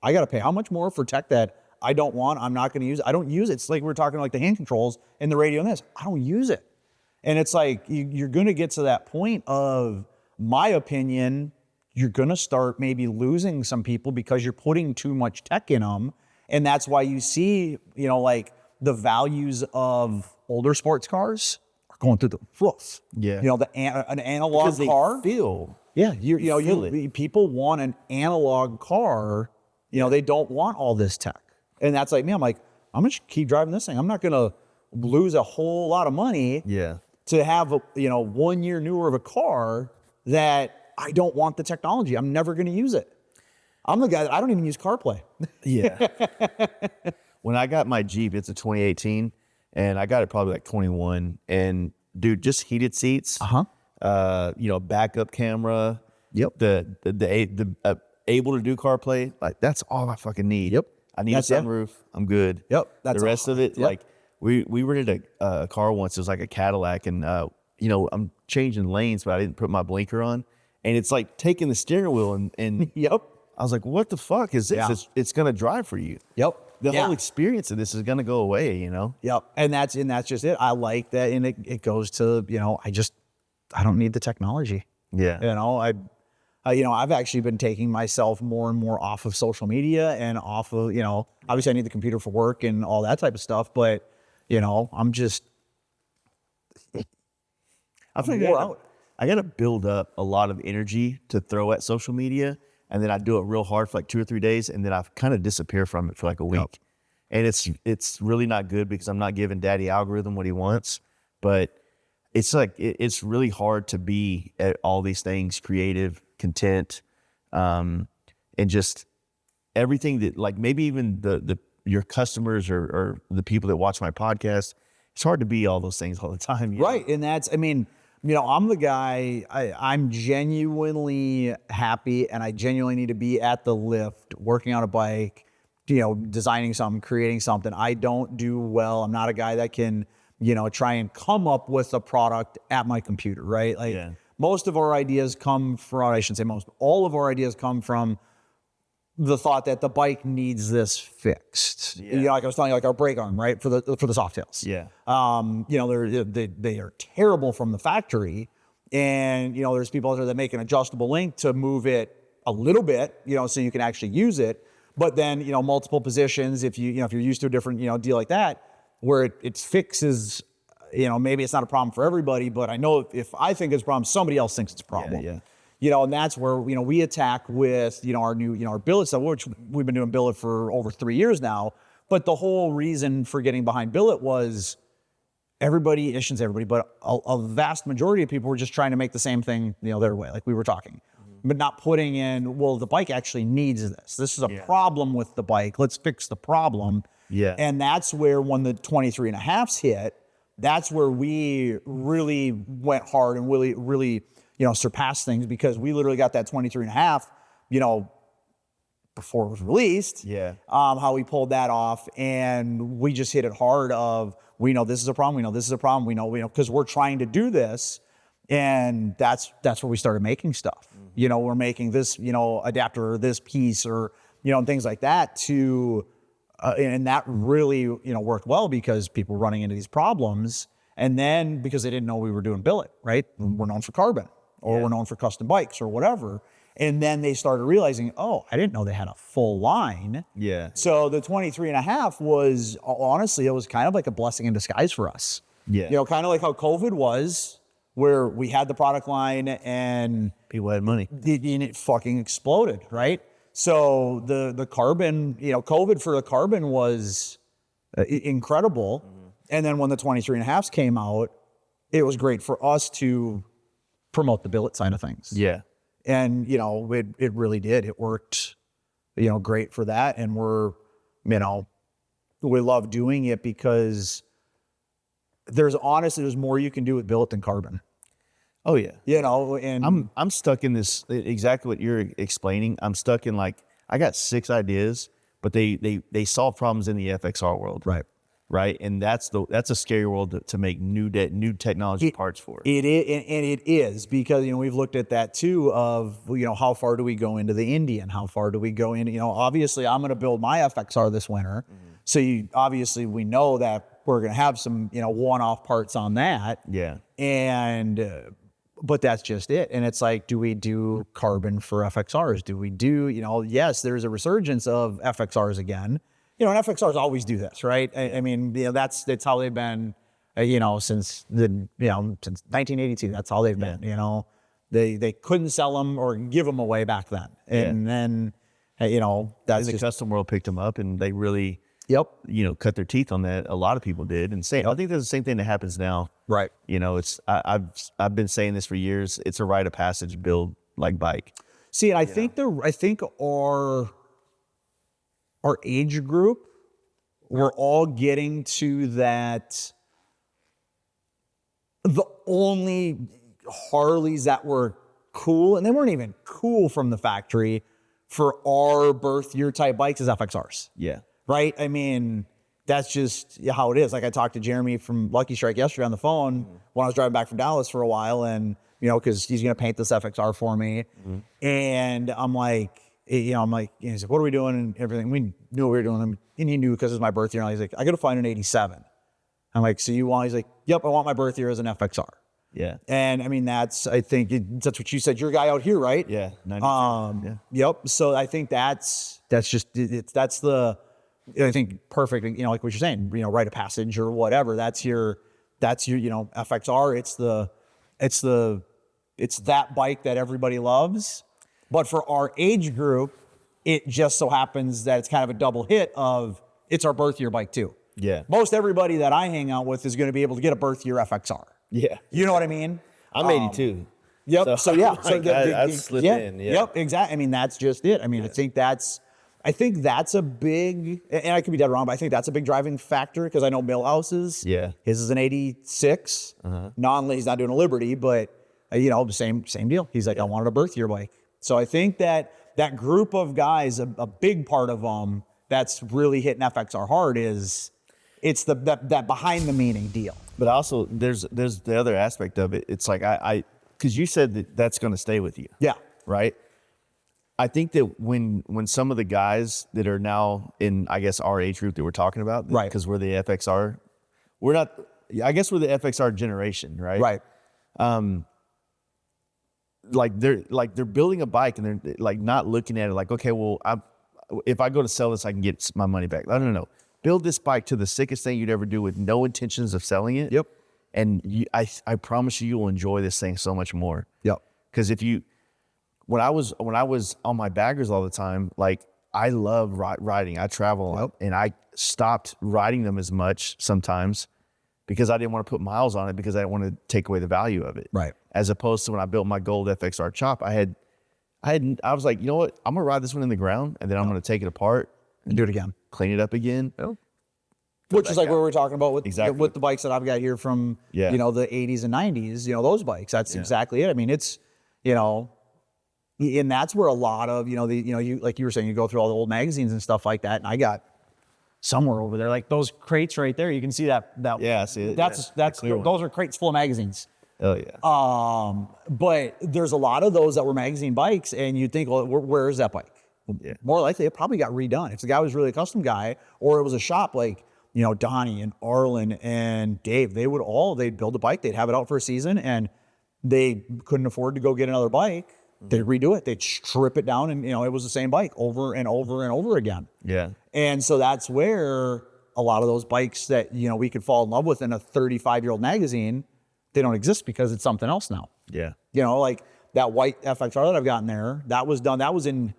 I got to pay how much more for tech that I don't want? I'm not going to use it. I don't use it. It's like we're talking like the hand controls and the radio and this. I don't use it. And it's like you're going to get to that point of, my opinion, you're going to start maybe losing some people because you're putting too much tech in them. And that's why you see, you know, like the values of older sports cars are going through the roof. Yeah. You know, an analog car. People want an analog car. You know, they don't want all this tech. And that's like me. I'm like, I'm going to keep driving this thing. I'm not going to lose a whole lot of money to have, 1 year newer of a car that I don't want the technology. I'm never going to use it. I'm the guy that I don't even use CarPlay. Yeah. When I got my Jeep, it's a 2018, and I got it probably like 21. And dude, just heated seats, backup camera. Yep. The able to do CarPlay, like that's all I fucking need. Yep. I need a sunroof. I'm good. Yep. That's the rest of it. Yep. Like we rented a car once. It was like a Cadillac, and I'm changing lanes, but I didn't put my blinker on, and it's like taking the steering wheel and yep. I was like, what the fuck is this? Yeah. It's gonna drive for you. Yep. The whole experience of this is gonna go away. Yep. And that's just it. I like that, and it goes to I don't need the technology. Yeah. I've actually been taking myself more and more off of social media and off of, obviously I need the computer for work and all that type of stuff, but, I'm just, I think I got to build up a lot of energy to throw at social media, and then I do it real hard for like 2 or 3 days, and then I kind of disappear from it for like a week. Yep. And it's really not good because I'm not giving daddy algorithm what he wants, but it's like, it's really hard to be at all these things, creative, content, and just everything that, like, maybe even your customers or the people that watch my podcast, it's hard to be all those things all the time. Right. And that's, I'm the guy, I'm genuinely happy, and I genuinely need to be at the lift, working on a bike, designing something, creating something. I don't do well. I'm not a guy that can, try and come up with a product at my computer, right? Most of our ideas come from, I shouldn't say most, all of our ideas come from the thought that the bike needs this fixed. Yeah. You know, like I was telling you, like our brake arm, right, for the soft tails. Yeah. You know, they are terrible from the factory, and you know, there's people out there that make an adjustable link to move it a little bit, you know, so you can actually use it. But then, you know, multiple positions, if you know, if you're used to a different, you know, deal like that, where it fixes, you know, maybe it's not a problem for everybody, but I know if I think it's a problem, somebody else thinks it's a problem. Yeah. You know, and that's where, you know, we attack with, you know, our new, you know, our billet stuff, which we've been doing billet for over 3 years now. But the whole reason for getting behind billet was everybody, I shouldn't say everybody, but a vast majority of people were just trying to make the same thing, you know, their way, like we were talking. But not putting in, well, the bike actually needs this. This is a problem with the bike. Let's fix the problem. Yeah. And that's where when the 23.5s hit, that's where we really went hard and really, you know, surpassed things, because we literally got that 23.5, you know, before it was released. Yeah. How we pulled that off, and we just hit it hard of, we know this is a problem. We know this is a problem. We know, because we're trying to do this. And that's where we started making stuff. You know, we're making this, you know, adapter or this piece, or, you know, and things like that to, and that really, you know, worked well because people were running into these problems. And then because they didn't know we were doing billet, right? We're known for carbon, or we're known for custom bikes or whatever. And then they started realizing, oh, I didn't know they had a full line. Yeah. So the 23.5 was, honestly, it was kind of like a blessing in disguise for us. Yeah. You know, kind of like how COVID was, where we had the product line and People had money. it fucking exploded, right? So the carbon, you know, COVID for the carbon was incredible. And then when the 23.5s came out, it was great for us to promote the billet side of things. Yeah. And, you know, it really did. It worked, you know, great for that. And we're, you know, we love doing it because there's more you can do with billet than carbon. Oh yeah. You know, and I'm stuck in this, exactly what you're explaining. I'm stuck in, like, I got 6 ideas, but they solve problems in the FXR world. Right. And that's a scary world to make new technology parts for. It is, and it is, because, you know, we've looked at that too of, you know, how far do we go into the Indian? How far do we go into, you know, obviously I'm going to build my FXR this winter. So obviously we know that we're going to have some, you know, one-off parts on that. Yeah. And, but that's just it. And it's like, do we do carbon for FXRs? Do we do, you know, yes, there's a resurgence of FXRs again. You know, and FXRs always do this, right? I mean, you know, that's how they've been, you know, since 1982. That's how they've been. You know, they couldn't sell them or give them away back then, and then, you know, that's the just, custom world picked them up, and they really, you know, cut their teeth on that. A lot of people did, and I think there's the same thing that happens now. Right. You know, it's I've been saying this for years. It's a rite of passage build like bike. See, and I think our age group, we're all getting to that. The only Harleys that were cool, and they weren't even cool from the factory for our birth year type bikes, is FXRs. Yeah. Right? I mean, that's just how it is. Like, I talked to Jeremy from Lucky Strike yesterday on the phone when I was driving back from Dallas for a while, and, you know, because he's going to paint this FXR for me. And I'm like, you know, he's like, what are we doing and everything? We knew what we were doing. And he knew because it was my birth year. And he's like, I got to find an 87. I'm like, so you want, he's like, yep, I want my birth year as an FXR. Yeah. And I mean, I think that's what you said. You're a guy out here, right? Yeah. 92. Yep. So I think that's the, I think perfect, you know, like what you're saying, you know, rite of passage or whatever. That's your, you know, FXR. It's that bike that everybody loves. But for our age group, it just so happens that it's kind of a double hit of, it's our birth year bike too. Yeah. Most everybody that I hang out with is going to be able to get a birth year FXR. Yeah. You know what I mean? I'm 82. Yep. So yeah. So I slipped in. Yeah. Yep. Exactly. I mean, that's just it. I mean, I think that's a big, and I could be dead wrong, but I think that's a big driving factor, because I know Millhouse's. Yeah. His is an 86. He's not doing a Liberty, but you know, same deal. He's like, I wanted a birth year bike. So I think that group of guys, a big part of them that's really hitting FXR hard is it's that behind the meaning deal. But also there's the other aspect of it. It's like because you said that's going to stay with you. Yeah. Right. I think that when some of the guys that are now in, I guess, our age group that we're talking about, Right. Because we're the FXR, we're not. I guess we're the FXR generation, right? Right. They're building a bike and they're like not looking at it like, okay, well, if I go to sell this, I can get my money back. I don't know. Build this bike to the sickest thing you'd ever do with no intentions of selling it. Yep. And I promise you will enjoy this thing so much more. Yep. Because when I was on my baggers all the time, like I love riding. I travel a lot, and I stopped riding them as much sometimes because I didn't want to put miles on it because I didn't want to take away the value of it. Right. As opposed to when I built my gold FXR chop, I was like, you know what? I'm gonna ride this one in the ground and then I'm gonna take it apart And do it again. clean it up again. Which is like what we were talking about with Exactly. with the bikes that I've got here from the 80s and 90s. Those bikes. That's exactly it. I mean, it's and that's where a lot of you like you were saying, you go through all the old magazines and stuff like that. And I got somewhere over there like those crates right there. You can see that. Yeah, I see it. That's those are crates full of magazines. Oh yeah. But there's a lot of those that were magazine bikes, and you'd think, well, where is that bike? Yeah. More likely, it probably got redone. If the guy was really a custom guy, or it was a shop like Donnie and Arlen and Dave, they'd build a bike, they'd have it out for a season, and they couldn't afford to go get another bike. They'd redo it, they'd strip it down, and it was the same bike over and over and over again. Yeah. And so that's where a lot of those bikes that we could fall in love with in a 35-year-old magazine, they don't exist because it's something else now. Yeah. Like that white FXR that I've gotten there, that was in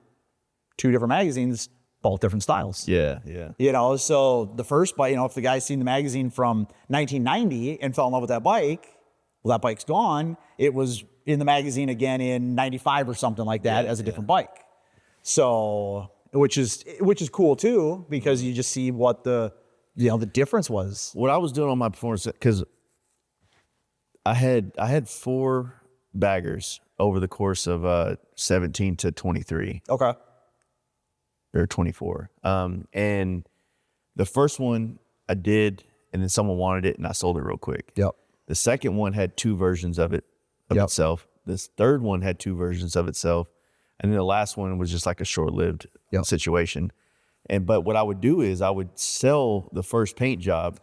2 different magazines, both different styles. Yeah. Yeah. So the first bike, if the guy's seen the magazine from 1990 and fell in love with that bike, well, that bike's gone. It was in the magazine again in 95 or something like that as a different bike. So, which is cool too, because you just see what the difference was. What I was doing on my performance, because I had 4 baggers over the course of 17 to 23. Okay. Or 24. And the first one I did, and then someone wanted it and I sold it real quick. Yep. The second one had 2 versions of itself. This third one had 2 versions of itself. And then the last one was just like a short-lived situation. But what I would do is I would sell the first paint job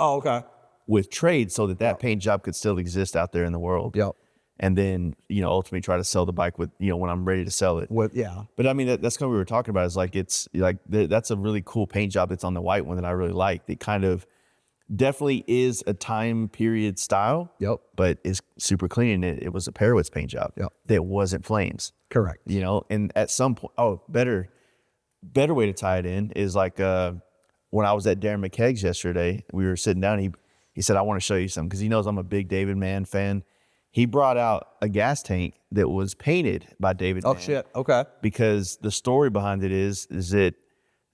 with trade so that paint job could still exist out there in the world. Yep. And then, ultimately try to sell the bike with, when I'm ready to sell it. But I mean, that's kind of what we were talking about. Is like, that's a really cool paint job that's on the white one that I really like. It kind of definitely is a time period style. Yep. But it's super clean. It was a Perowitz paint job. Yep. That wasn't flames. Correct. And at some point, better way to tie it in is like, when I was at Darren McKegg's yesterday, we were sitting down. He said, I want to show you something, because he knows I'm a big David Mann fan. He brought out a gas tank that was painted by David Mann. Oh, shit. Okay. Because the story behind it is that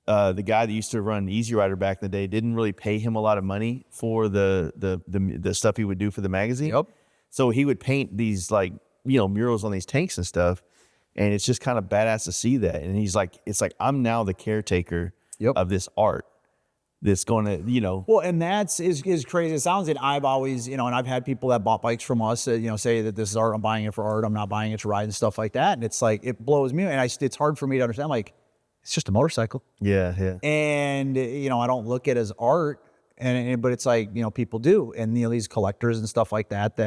the guy that used to run Easy Rider back in the day didn't really pay him a lot of money for the stuff he would do for the magazine. Yep. So he would paint these murals on these tanks and stuff, and it's just kind of badass to see that. And he's like, it's like, I'm now the caretaker of this art. That's going to, Well, and that's as crazy as it sounds. And I've always, and I've had people that bought bikes from us, say that this is art, I'm buying it for art, I'm not buying it to ride and stuff like that. And it's like, it blows me. And it's hard for me to understand, like, it's just a motorcycle. Yeah. And, I don't look at it as art, but it's like, people do. And, these collectors and stuff like that,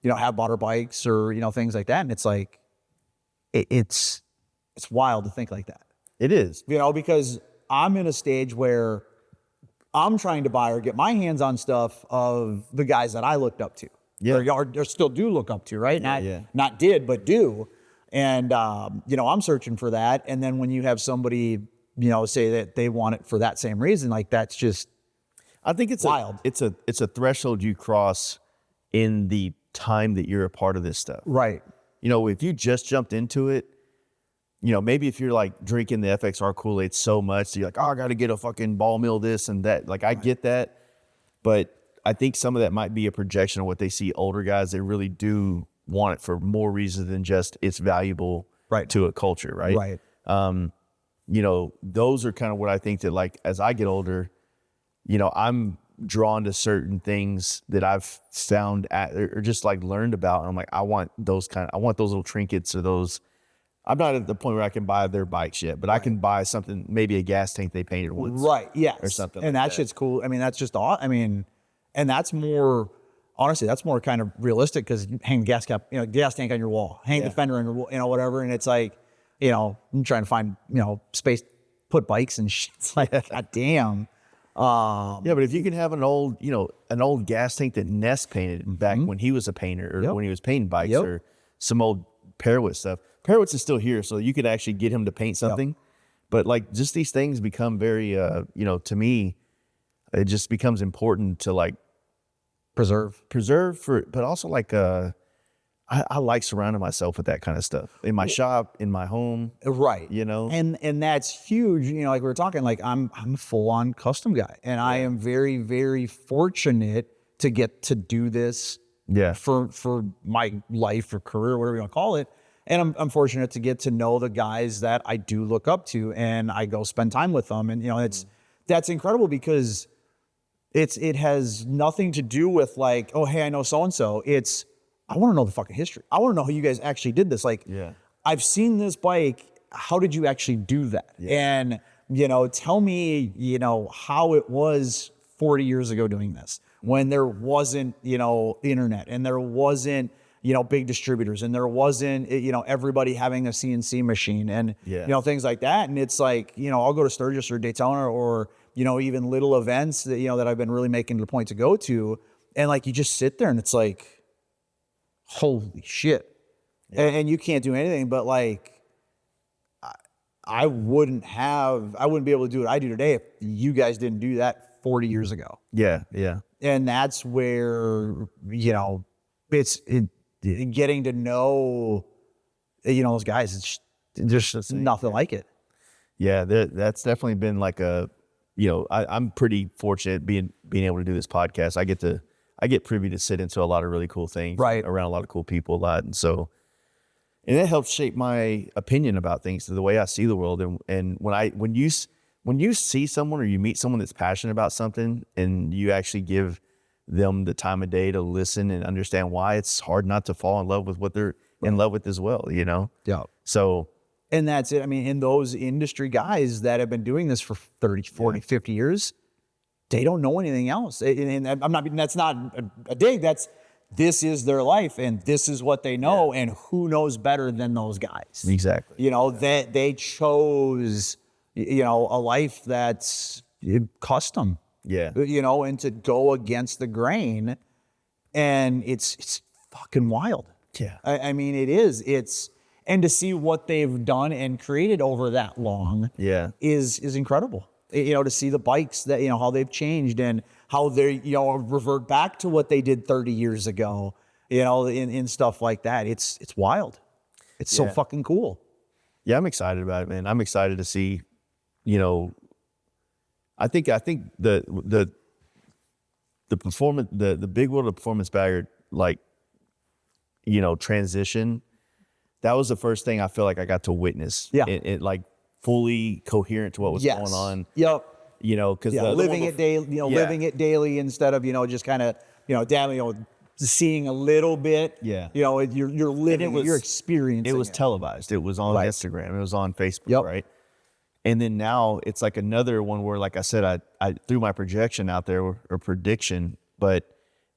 have bought our bikes or, things like that. And it's like, it's wild to think like that. It is. Because I'm in a stage where I'm trying to buy or get my hands on stuff of the guys that I looked up to. Yeah. Or still do look up to, right? Not did, but do. And, I'm searching for that. And then when you have somebody, say that they want it for that same reason, like that's just, I think it's wild. It's a threshold you cross in the time that you're a part of this stuff. Right. If you just jumped into it, maybe if you're like drinking the FXR Kool-Aid so much, so you're like, I got to get a fucking ball mill this and that. Like, I get that. But I think some of that might be a projection of what they see older guys. They really do want it for more reasons than just it's valuable to a culture, right? Right. Those are kind of what I think that, like, as I get older, I'm drawn to certain things that I've found or just like learned about. And I'm like, I want those little trinkets or those. I'm not at the point where I can buy their bikes yet, but I can buy something, maybe a gas tank they painted once. Right. Yes. Or something And like that shit's cool. I mean, that's just all. I mean, and that's more, honestly, that's more kind of realistic because you hang the gas cap, gas tank on your wall, hang the fender on your wall, whatever. And it's like, I'm trying to find, space, put bikes and shit. It's like, God damn. Yeah, but if you can have an old gas tank that Ness painted back when he was a painter, or when he was painting bikes, or some old Perowitz stuff. Perowitz is still here, so you could actually get him to paint something. But like, just these things become very, to me, it just becomes important to like preserve but also like, I like surrounding myself with that kind of stuff in my shop, in my home. Right. And that's huge. Like we were talking, like I'm a full on custom guy, and I am very, very fortunate to get to do this for my life or career, whatever you want to call it. And I'm fortunate to get to know the guys that I do look up to, and I go spend time with them. And, that's incredible because it has nothing to do with like, oh, hey, I know so-and-so. It's, I want to know the fucking history. I want to know how you guys actually did this. Like, I've seen this bike. How did you actually do that? And, tell me, how it was 40 years ago doing this when there wasn't, internet, and there wasn't, big distributors, and there wasn't, everybody having a CNC machine and, things like that. And it's like, I'll go to Sturgis or Daytona or, even little events that, that I've been really making it a point to go to. And like, you just sit there and it's like, holy shit. And you can't do anything but like, I wouldn't be able to do what I do today if you guys didn't do that 40 years ago. Yeah. And that's where, it's getting to know, those guys. It's just nothing like it. Yeah, that's definitely been like a, I'm pretty fortunate being able to do this podcast. I get privy to sit into a lot of really cool things, around a lot of cool people a lot. And so, and it helps shape my opinion about things, the way I see the world. And when you see someone or you meet someone that's passionate about something and you actually give them the time of day to listen and understand why, it's hard not to fall in love with what they're in love with as well, Yeah. So, and that's it. I mean, in those industry guys that have been doing this for 30, 40, 50 years, they don't know anything else. And that's not a dig. This is their life, and this is what they know. And who knows better than those guys? Exactly. They chose, a life that's custom. Yeah. And to go against the grain, and it's fucking wild. Yeah. I mean, it is. And to see what they've done and created over that long is incredible. To see the bikes that, how they've changed and how they, revert back to what they did 30 years ago, in stuff like that. It's wild. It's so fucking cool. Yeah, I'm excited about it, man. I'm excited to see, I think the performance, the big world of performance bagger, like, transition, that was the first thing I feel like I got to witness. Yeah. It like fully coherent to what was going on. Yep. Because living it daily, living it daily instead of, just kind of, seeing a little bit. Yeah. You're living it, you're experiencing it. It was televised. It was on Instagram. It was on Facebook, right? And then now it's like another one where, like I said, I threw my projection out there or prediction, but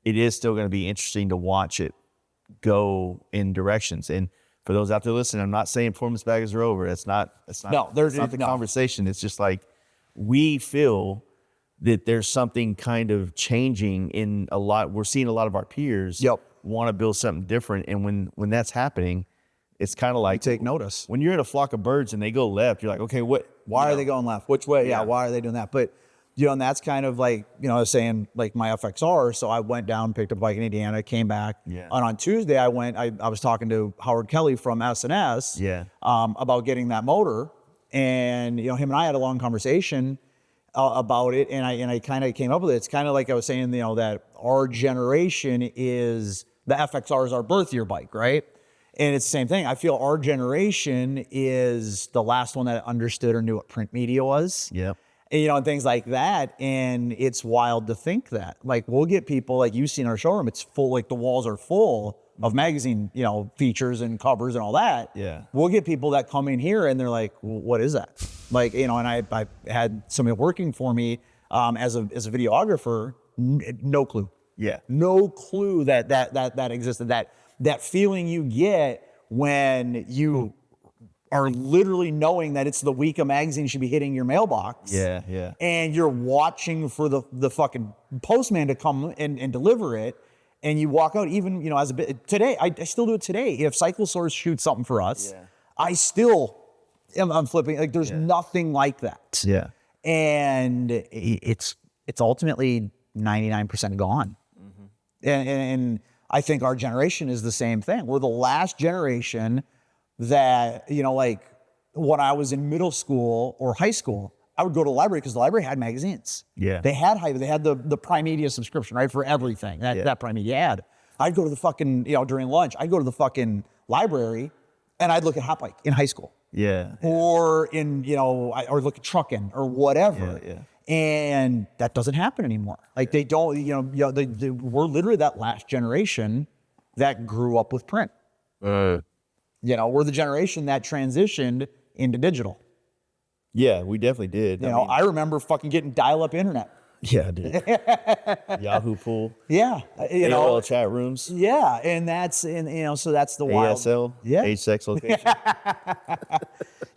it is still going to be interesting to watch it go in directions. And for those out there listening, I'm not saying performance baggers are over. It's not the conversation. It's just like, we feel that there's something kind of changing in a lot. We're seeing a lot of our peers want to build something different. And when that's happening, it's kind of like, you take notice. When you're in a flock of birds and they go left, you're like, okay, why are they going left? Which way? Yeah. Why are they doing that? But, and that's kind of like, I was saying, like my FXR. So I went down, picked up a bike in Indiana, came back. Yeah. And on Tuesday, I was talking to Howard Kelly from S&S about getting that motor. And, him and I had a long conversation about it. And I kind of came up with it. It's kind of like I was saying, that our generation is, the FXR is our birth year bike, right? And it's the same thing. I feel our generation is the last one that understood or knew what print media was. Yeah. And things like that. And it's wild to think that. Like, we'll get people, like you see in our showroom, it's full, like the walls are full of magazine, features and covers and all that. Yeah. We'll get people that come in here and they're like, well, what is that? Like, and I had somebody working for me as a videographer, no clue. Yeah. No clue that existed. That feeling you get when you are literally knowing that it's the week a magazine should be hitting your mailbox. Yeah, yeah. And you're watching for the fucking postman to come and deliver it. And you walk out, even, as a bit today, I still do it today. If Cycle Source shoots something for us, I still I'm flipping. Like, there's nothing like that. Yeah. And it's ultimately 99% gone. And I think our generation is the same thing. We're the last generation that, like when I was in middle school or high school, I would go to the library because the library had magazines. Yeah. They had the Prime Media subscription, right? For everything that Prime Media had. I'd go to the fucking, during lunch, I'd go to the fucking library and I'd look at Hot Bike in high school. Yeah. Or in, or look at Truckin' or whatever. Yeah. And that doesn't happen anymore. Like they don't, we're literally that last generation that grew up with print. We're the generation that transitioned into digital. Yeah, we definitely did. I remember fucking getting dial-up internet. Yeah, dude. Yahoo pool. Yeah. AOL chat rooms. Yeah. And that's, so that's the wild. ASL. Yeah. Age, sex, location.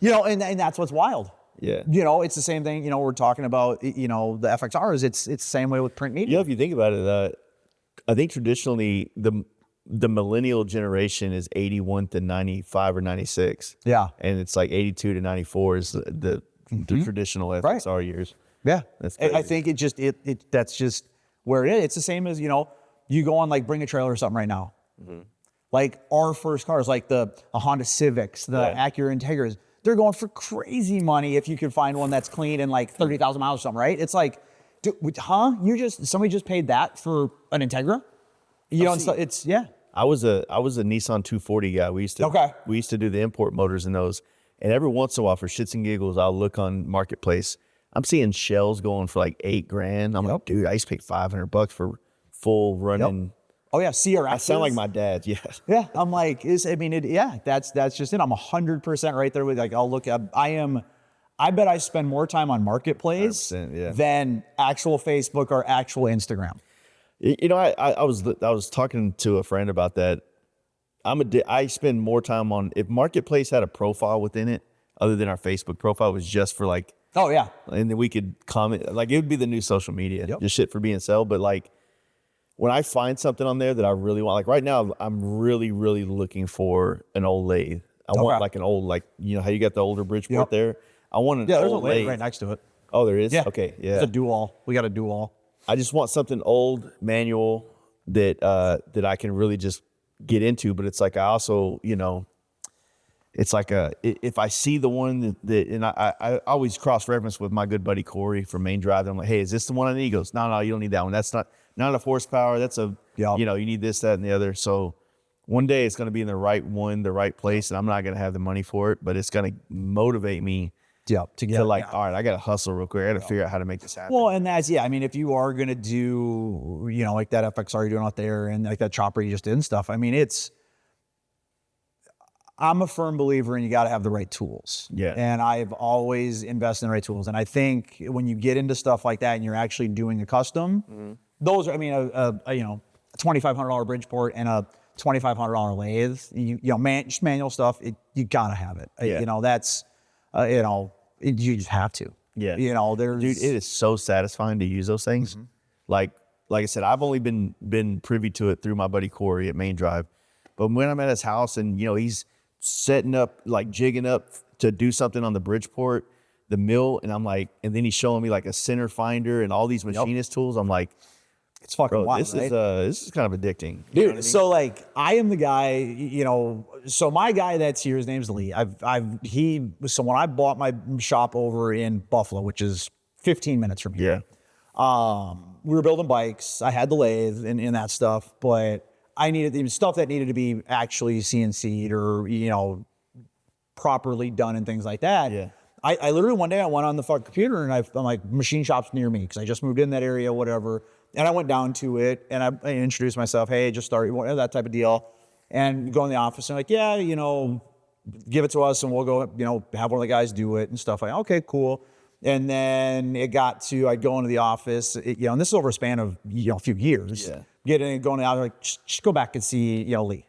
And that's what's wild. Yeah. It's the same thing, we're talking about, the FXRs. It's the same way with print media. If you think about it, I think traditionally the millennial generation is 81 to 95 or 96. Yeah. And it's like 82 to 94 is the traditional FXR years. Yeah. That's crazy. I think that's just where it is. It's the same as, you go on like Bring a Trailer or something right now. Like our first cars, like the Honda Civics, the Acura Integras, they're going for crazy money if you can find one that's clean and like 30,000 miles or something, right? It's like, dude, somebody just paid that for an Integra? I was a Nissan 240 guy. We used to do the import motors in those. And every once in a while, for shits and giggles, I'll look on Marketplace. I'm seeing shells going for like $8,000. I'm like, dude, I used to pay $500 for full running. Oh yeah, CRX. I sound like my dad. Yeah. Yeah. I'm like, that's just it. I'm 100% right there with like, I'll look up. I bet I spend more time on Marketplace than actual Facebook or actual Instagram. I was talking to a friend about that. I spend more time on, if Marketplace had a profile within it, other than our Facebook profile, was just for like, oh yeah, and then we could comment, like it would be the new social media, just shit for being sell. But like when I find something on there that I really want, like right now, I'm really, really looking for an old lathe. I want like an old, like, how you got the older Bridgeport there? I want an there's old a lathe right next to it. Oh, there is? Yeah. Okay, yeah. It's a dual. We got a dual. I just want something old, manual, that I can really just get into. But it's like, I also, it's like if I see the one that and I always cross-reference with my good buddy Corey from Main Drive. I'm like, hey, is this the one I need? He goes, no, you don't need that one. That's not enough horsepower. That's you need this, that, and the other. So one day it's going to be in the right one, the right place, and I'm not going to have the money for it, but it's going to motivate me to like, all right, I got to hustle real quick. I got to figure out how to make this happen. Well, and that's, I mean, if you are going to do, like that FXR you're doing out there and like that chopper you just did and stuff, I mean, I'm a firm believer in you got to have the right tools. Yeah. And I've always invested in the right tools. And I think when you get into stuff like that and you're actually doing a custom, those are, I mean, a $2,500 Bridgeport and a $2,500 lathe, just manual stuff, you got to have it. Yeah. That's, you just have to. Yeah. Dude, it is so satisfying to use those things. Like I said, I've only been privy to it through my buddy Corey at Main Drive. But when I'm at his house and, he's setting up, like jigging up to do something on the Bridgeport, the mill, and I'm like, and then he's showing me like a center finder and all these machinist tools. I'm like, it's fucking wild, this is kind of addicting. Dude, you know what I mean? So like I am the guy, so my guy that's here, his name's Lee. So when I bought my shop over in Buffalo, which is 15 minutes from here. Yeah. We were building bikes. I had the lathe and that stuff, but I needed stuff that needed to be actually CNC'd or, properly done and things like that. Yeah. I literally one day I went on the fucking computer and I'm like, machine shops near me because I just moved in that area, whatever. And I went down to it and I introduced myself. Hey, just started, that type of deal. and go in the office and like, yeah, you know, give it to us and we'll go, you know, have one of the guys do it and stuff. Like, okay, cool. And then it got to, I'd go into the office, you know, and this is over a span of, you know, a few years. Yeah. Getting going out, like, just go back and see, you know, Lee.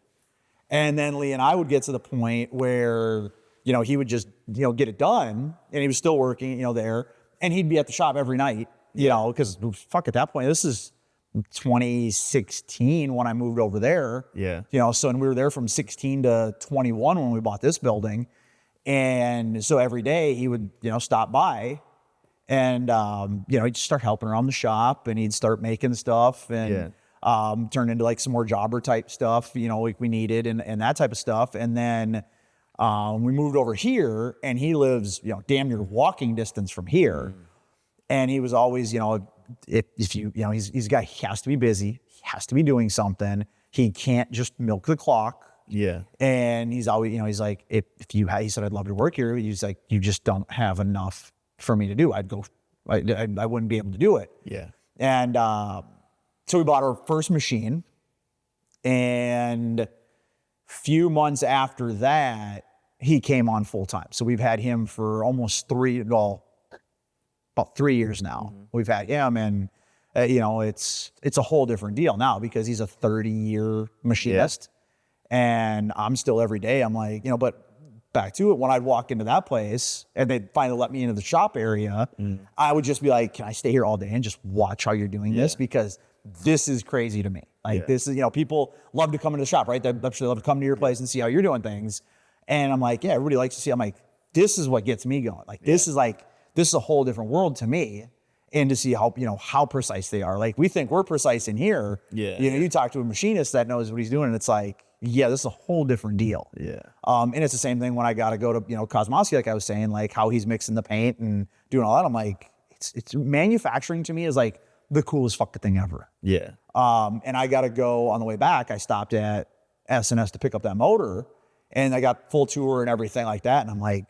And then Lee and I would get to the point where, you know, he would just, you know, get it done and he was still working, you know, there. And he'd be at the shop every night, you know, because fuck, at that point, this is 2016 when I moved over there. Yeah. You know, so and we were there from 16 to 21 when we bought this building. And so every day he would, you know, stop by and, you know, he'd start helping around the shop and he'd start making stuff and turn into like some more jobber type stuff, you know, like we needed and that type of stuff. And then we moved over here and he lives, you know, damn near walking distance from here. And he was always, you know, if you know, he's a guy, he has to be busy. He has to be doing something. He can't just milk the clock. Yeah. And he's always, you know, he's like, if you had, he said, I'd love to work here. He's like, you just don't have enough for me to do. I'd go, I wouldn't be able to do it. Yeah. And so we bought our first machine. And few months after that, he came on full time. So we've had him for almost about 3 years now. We've had him and, you know, it's a whole different deal now because he's a 30-year machinist. And I'm still every day, I'm like, you know, but back to it, when I'd walk into that place and they'd finally let me into the shop area, I would just be like, can I stay here all day and just watch how you're doing this? Because this is crazy to me. Like this is, you know, people love to come into the shop, right? They love to come to your place and see how you're doing things. And I'm like, yeah, everybody likes to see. I'm like, this is what gets me going. Like, this is a whole different world to me. And to see how, you know, how precise they are. Like we think we're precise in here. Yeah. You know, you talk to a machinist that knows what he's doing and it's like, yeah, this is a whole different deal. Yeah. And it's the same thing when I got to go to, you know, Cosmosky, like I was saying, like how he's mixing the paint and doing all that. I'm like, it's manufacturing to me is like the coolest fucking thing ever. Yeah. And I got to go on the way back. I stopped at S&S to pick up that motor and I got full tour and everything like that. And I'm like,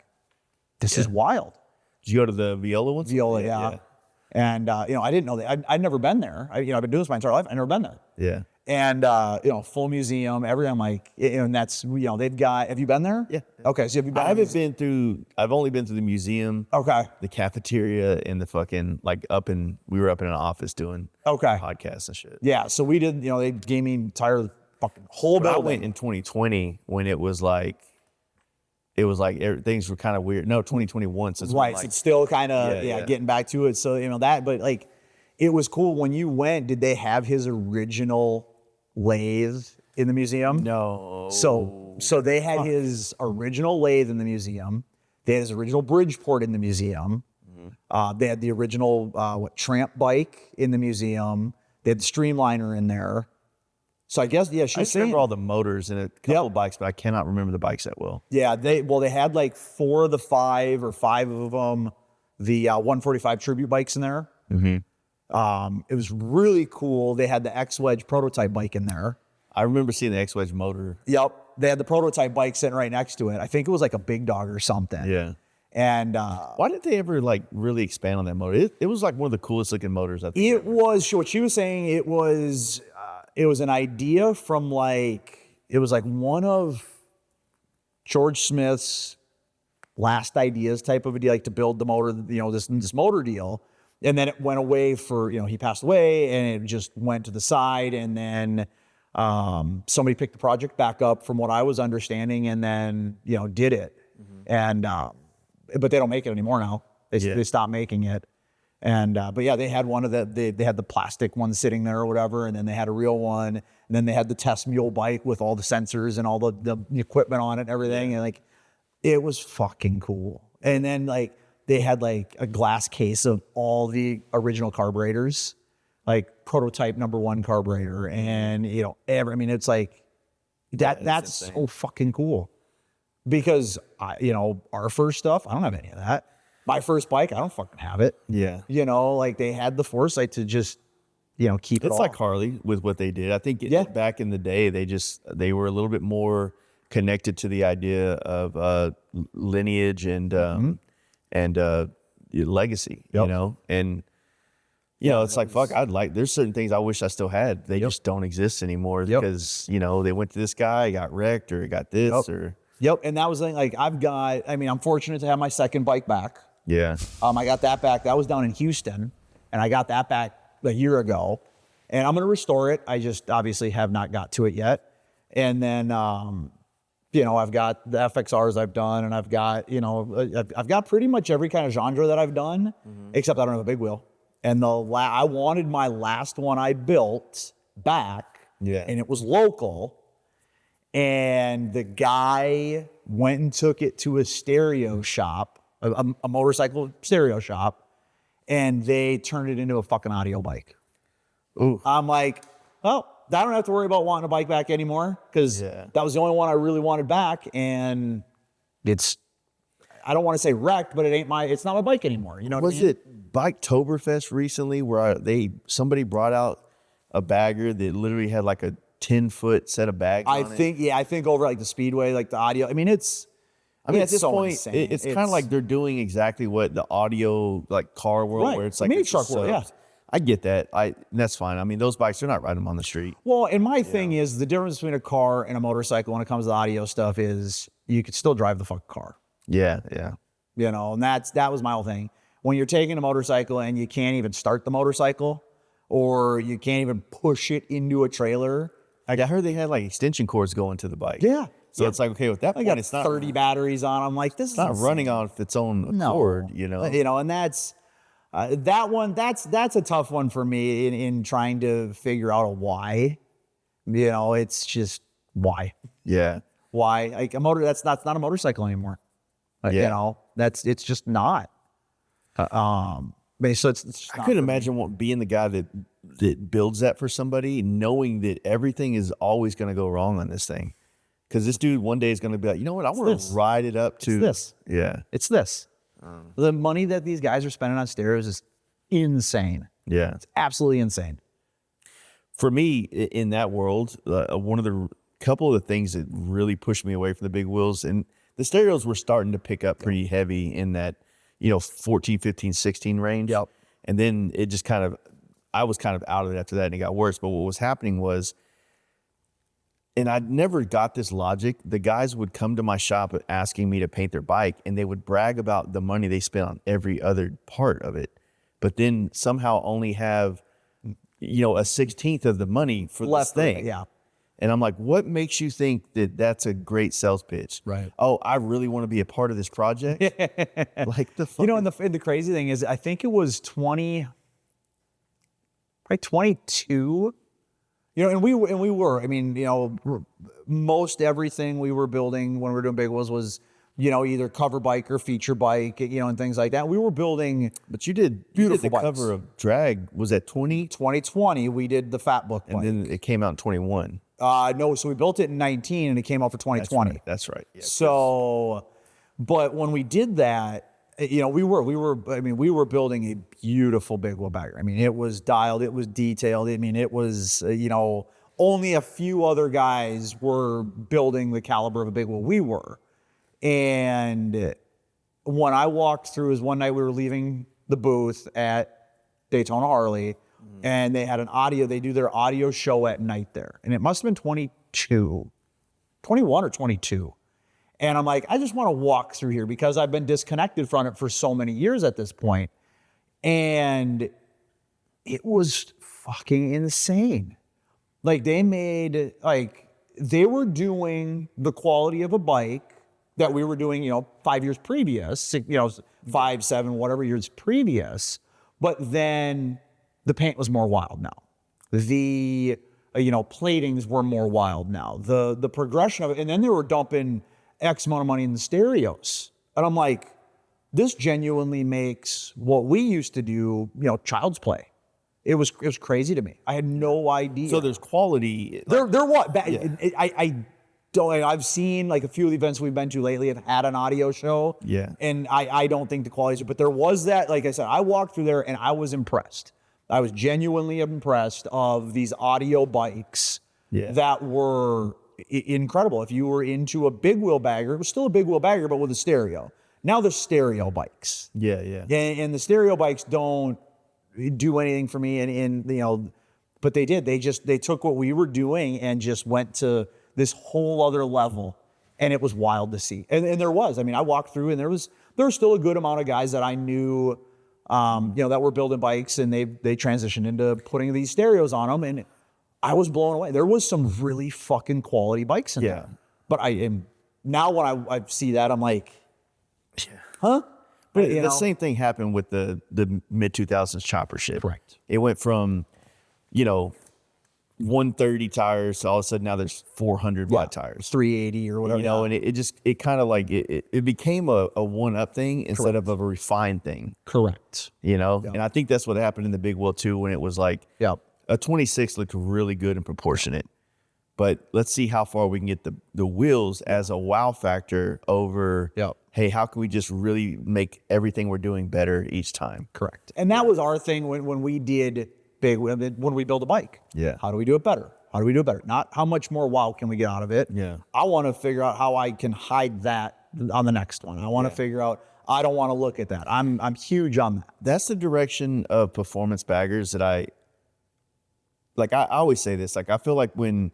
this is wild. Did you go to the Viola ones? Viola, yeah. And, you know, I didn't know that. I'd never been there. You know, I've been doing this my entire life. I've never been there. Yeah. And, you know, full museum, everything. I'm like, and that's, you know, they've got, have you been there? Yeah. Okay. So have you been? I've only been to the museum. Okay. The cafeteria and the fucking, like we were up in an office doing podcasts and shit. Yeah. So we did, you know, they gave me entire fucking whole building. I went in 2020 when it was like things were kind of weird. No, 2021. So right. So it's still kind of, getting back to it. So, you know, but like, it was cool when you went, did they have his original lathe in the museum? No. So they had his original lathe in the museum. They had his original Bridgeport in the museum. They had the original, tramp bike in the museum. They had the Streamliner in there. So I guess, yeah, I remember all the motors and a couple bikes, but I cannot remember the bikes that well. Yeah, they had like 4 of the 5 or 5 of them, the 145 Tribute bikes in there. It was really cool. They had the X-Wedge prototype bike in there. I remember seeing the X-Wedge motor. Yep. They had the prototype bike sitting right next to it. I think it was like a Big Dog or something. Yeah. And why did they ever like really expand on that motor? It was like one of the coolest looking motors I think. It was, what she was saying, it was an idea from it was like one of George Smith's last ideas type of a deal, like to build the motor, you know, this motor deal. And then it went away for, you know, he passed away and it just went to the side. And then somebody picked the project back up from what I was understanding and then, you know, did it. And, but they don't make it anymore now. They stopped making it. And, but yeah, they had one of they had the plastic one sitting there or whatever. And then they had a real one. And then they had the test mule bike with all the sensors and all the equipment on it and everything. And like, it was fucking cool. And then like, they had like a glass case of all the original carburetors, like prototype #1 carburetor. And, you know, it's like, that's so fucking cool. Because, you know, our first stuff, I don't have any of that. My first bike, I don't fucking have it. Yeah. You know, like they had the foresight to just, you know, keep it all. It's like Harley with what they did. I think back in the day, they were a little bit more connected to the idea of lelineage and legacy, you know? And, You know, it's like, fuck, there's certain things I wish I still had. They just don't exist anymore because, you know, they went to this guy, got wrecked, or got this, or. Yep. And that was like, I'm fortunate to have my second bike back. Yeah. I got that back. That was down in Houston, and I got that back a year ago. And I'm going to restore it. I just obviously have not got to it yet. And then, you know, I've got the FXRs I've done, and I've got, you know, I've got pretty much every kind of genre that I've done, except I don't have a big wheel. And I wanted my last one I built back, and it was local. And the guy went and took it to a stereo shop, a motorcycle stereo shop, and they turned it into a fucking audio bike. Ooh. I'm like, well, I don't have to worry about wanting a bike back anymore, because that was the only one I really wanted back. And I don't want to say wrecked, but it's not my bike anymore. You know what I mean? it Biketoberfest recently where somebody brought out a bagger that literally had like a 10-foot set of bags on it? I think over like the Speedway, like the audio. I mean, at this point, insane. It's kind of like they're doing exactly what the audio, like car world, where it's like mini truck world, yeah. I get that. That's fine. I mean, those bikes, they're not riding them on the street. Well, and my thing is the difference between a car and a motorcycle when it comes to the audio stuff is you could still drive the fucking car. Yeah, yeah. You know, and that was my whole thing. When you're taking a motorcycle and you can't even start the motorcycle, or you can't even push it into a trailer. Like I heard they had like extension cords going to the bike. Yeah. So it's like, okay, with that point, got it's not 30 batteries on. I'm like, this is not running on its own accord, you know. You know, and that's that one. That's a tough one for me in trying to figure out a why. You know, it's just why. Yeah. Why? Like that's not a motorcycle anymore. You know, it's just not. So it's I couldn't imagine being the guy that builds that for somebody, knowing that everything is always going to go wrong on this thing. Because this dude one day is going to be like, you know what? I want to ride it up to this. Yeah. It's this. The money that these guys are spending on stereos is insane. Yeah. It's absolutely insane. For me, in that world, one of the couple of the things that really pushed me away from the big wheels, and the stereos were starting to pick up pretty heavy in that, 14, 15, 16 range. Yep. And then it just I was kind of out of it after that, and it got worse. But what was happening was, and I never got this logic, the guys would come to my shop asking me to paint their bike, and they would brag about the money they spent on every other part of it, but then somehow only have, a 16th of the money for this thing. Yeah. And I'm like, what makes you think that that's a great sales pitch? Right. Oh, I really want to be a part of this project. Like the fuck. And the crazy thing is, I think it was 22. And we were. I mean, most everything we were building when we were doing big was either cover bike or feature bike, and things like that. We were building. But you did the bikes. cover of Drag. Was that 2020? We did the Fat Book bike. And then it came out in 21. No, so we built it in 19 and it came out for 2020. That's right. Yeah, so, but when we did that, we were building a beautiful big wheel bagger. I mean, it was dialed, it was detailed. I mean, it was, only a few other guys were building the caliber of a big wheel we were. And when I walked through, is one night we were leaving the booth at Daytona Harley, and they had they do their audio show at night there. And it must have been 21 or 22. And I'm like, I just want to walk through here because I've been disconnected from it for so many years at this point. And it was fucking insane. Like they were doing the quality of a bike that we were doing, 5 years previous, 5, 7, whatever years previous. But then the paint was more wild now. The, platings were more wild now. The progression of it, and then they were dumping X amount of money in the stereos. And I'm like, this genuinely makes what we used to do, child's play. It was crazy to me. I had no idea. So there's quality. There what? I've seen like a few of the events we've been to lately have had an audio show. Yeah. And I don't think the quality is, but there was that, like I said, I walked through there and I was impressed. I was genuinely impressed of these audio bikes that were incredible. If you were into a big wheel bagger, it was still a big wheel bagger, but with a stereo. Now there's stereo bikes. Yeah, yeah. And the stereo bikes don't do anything for me. And you know, but they did. They took what we were doing and just went to this whole other level. And it was wild to see. And there was, I mean, I walked through and there was still a good amount of guys that I knew, you know, that were building bikes, and they transitioned into putting these stereos on them. And I was blown away. There was some really fucking quality bikes in there. But I am, now when I see that, I'm like, huh? But the same thing happened with the mid 2000s chopper shit. Correct. It went from, you know, 130 tires, so all of a sudden now there's 400 watt tires, 380 or whatever. You know, and it kind of like it became a one-up thing instead of a refined thing. Correct. You know, and I think that's what happened in the big wheel too, when it was like a 26 looked really good and proportionate. But let's see how far we can get the wheels as a wow factor over, hey, how can we just really make everything we're doing better each time? Correct. And that was our thing when we did when we build a bike. Yeah. How do we do it better? How do we do it better? Not how much more wow can we get out of it. Yeah. I want to figure out how I can hide that on the next one. I want to figure out, I don't want to look at that. I'm huge on that. That's the direction of performance baggers that I always say this. Like, I feel like when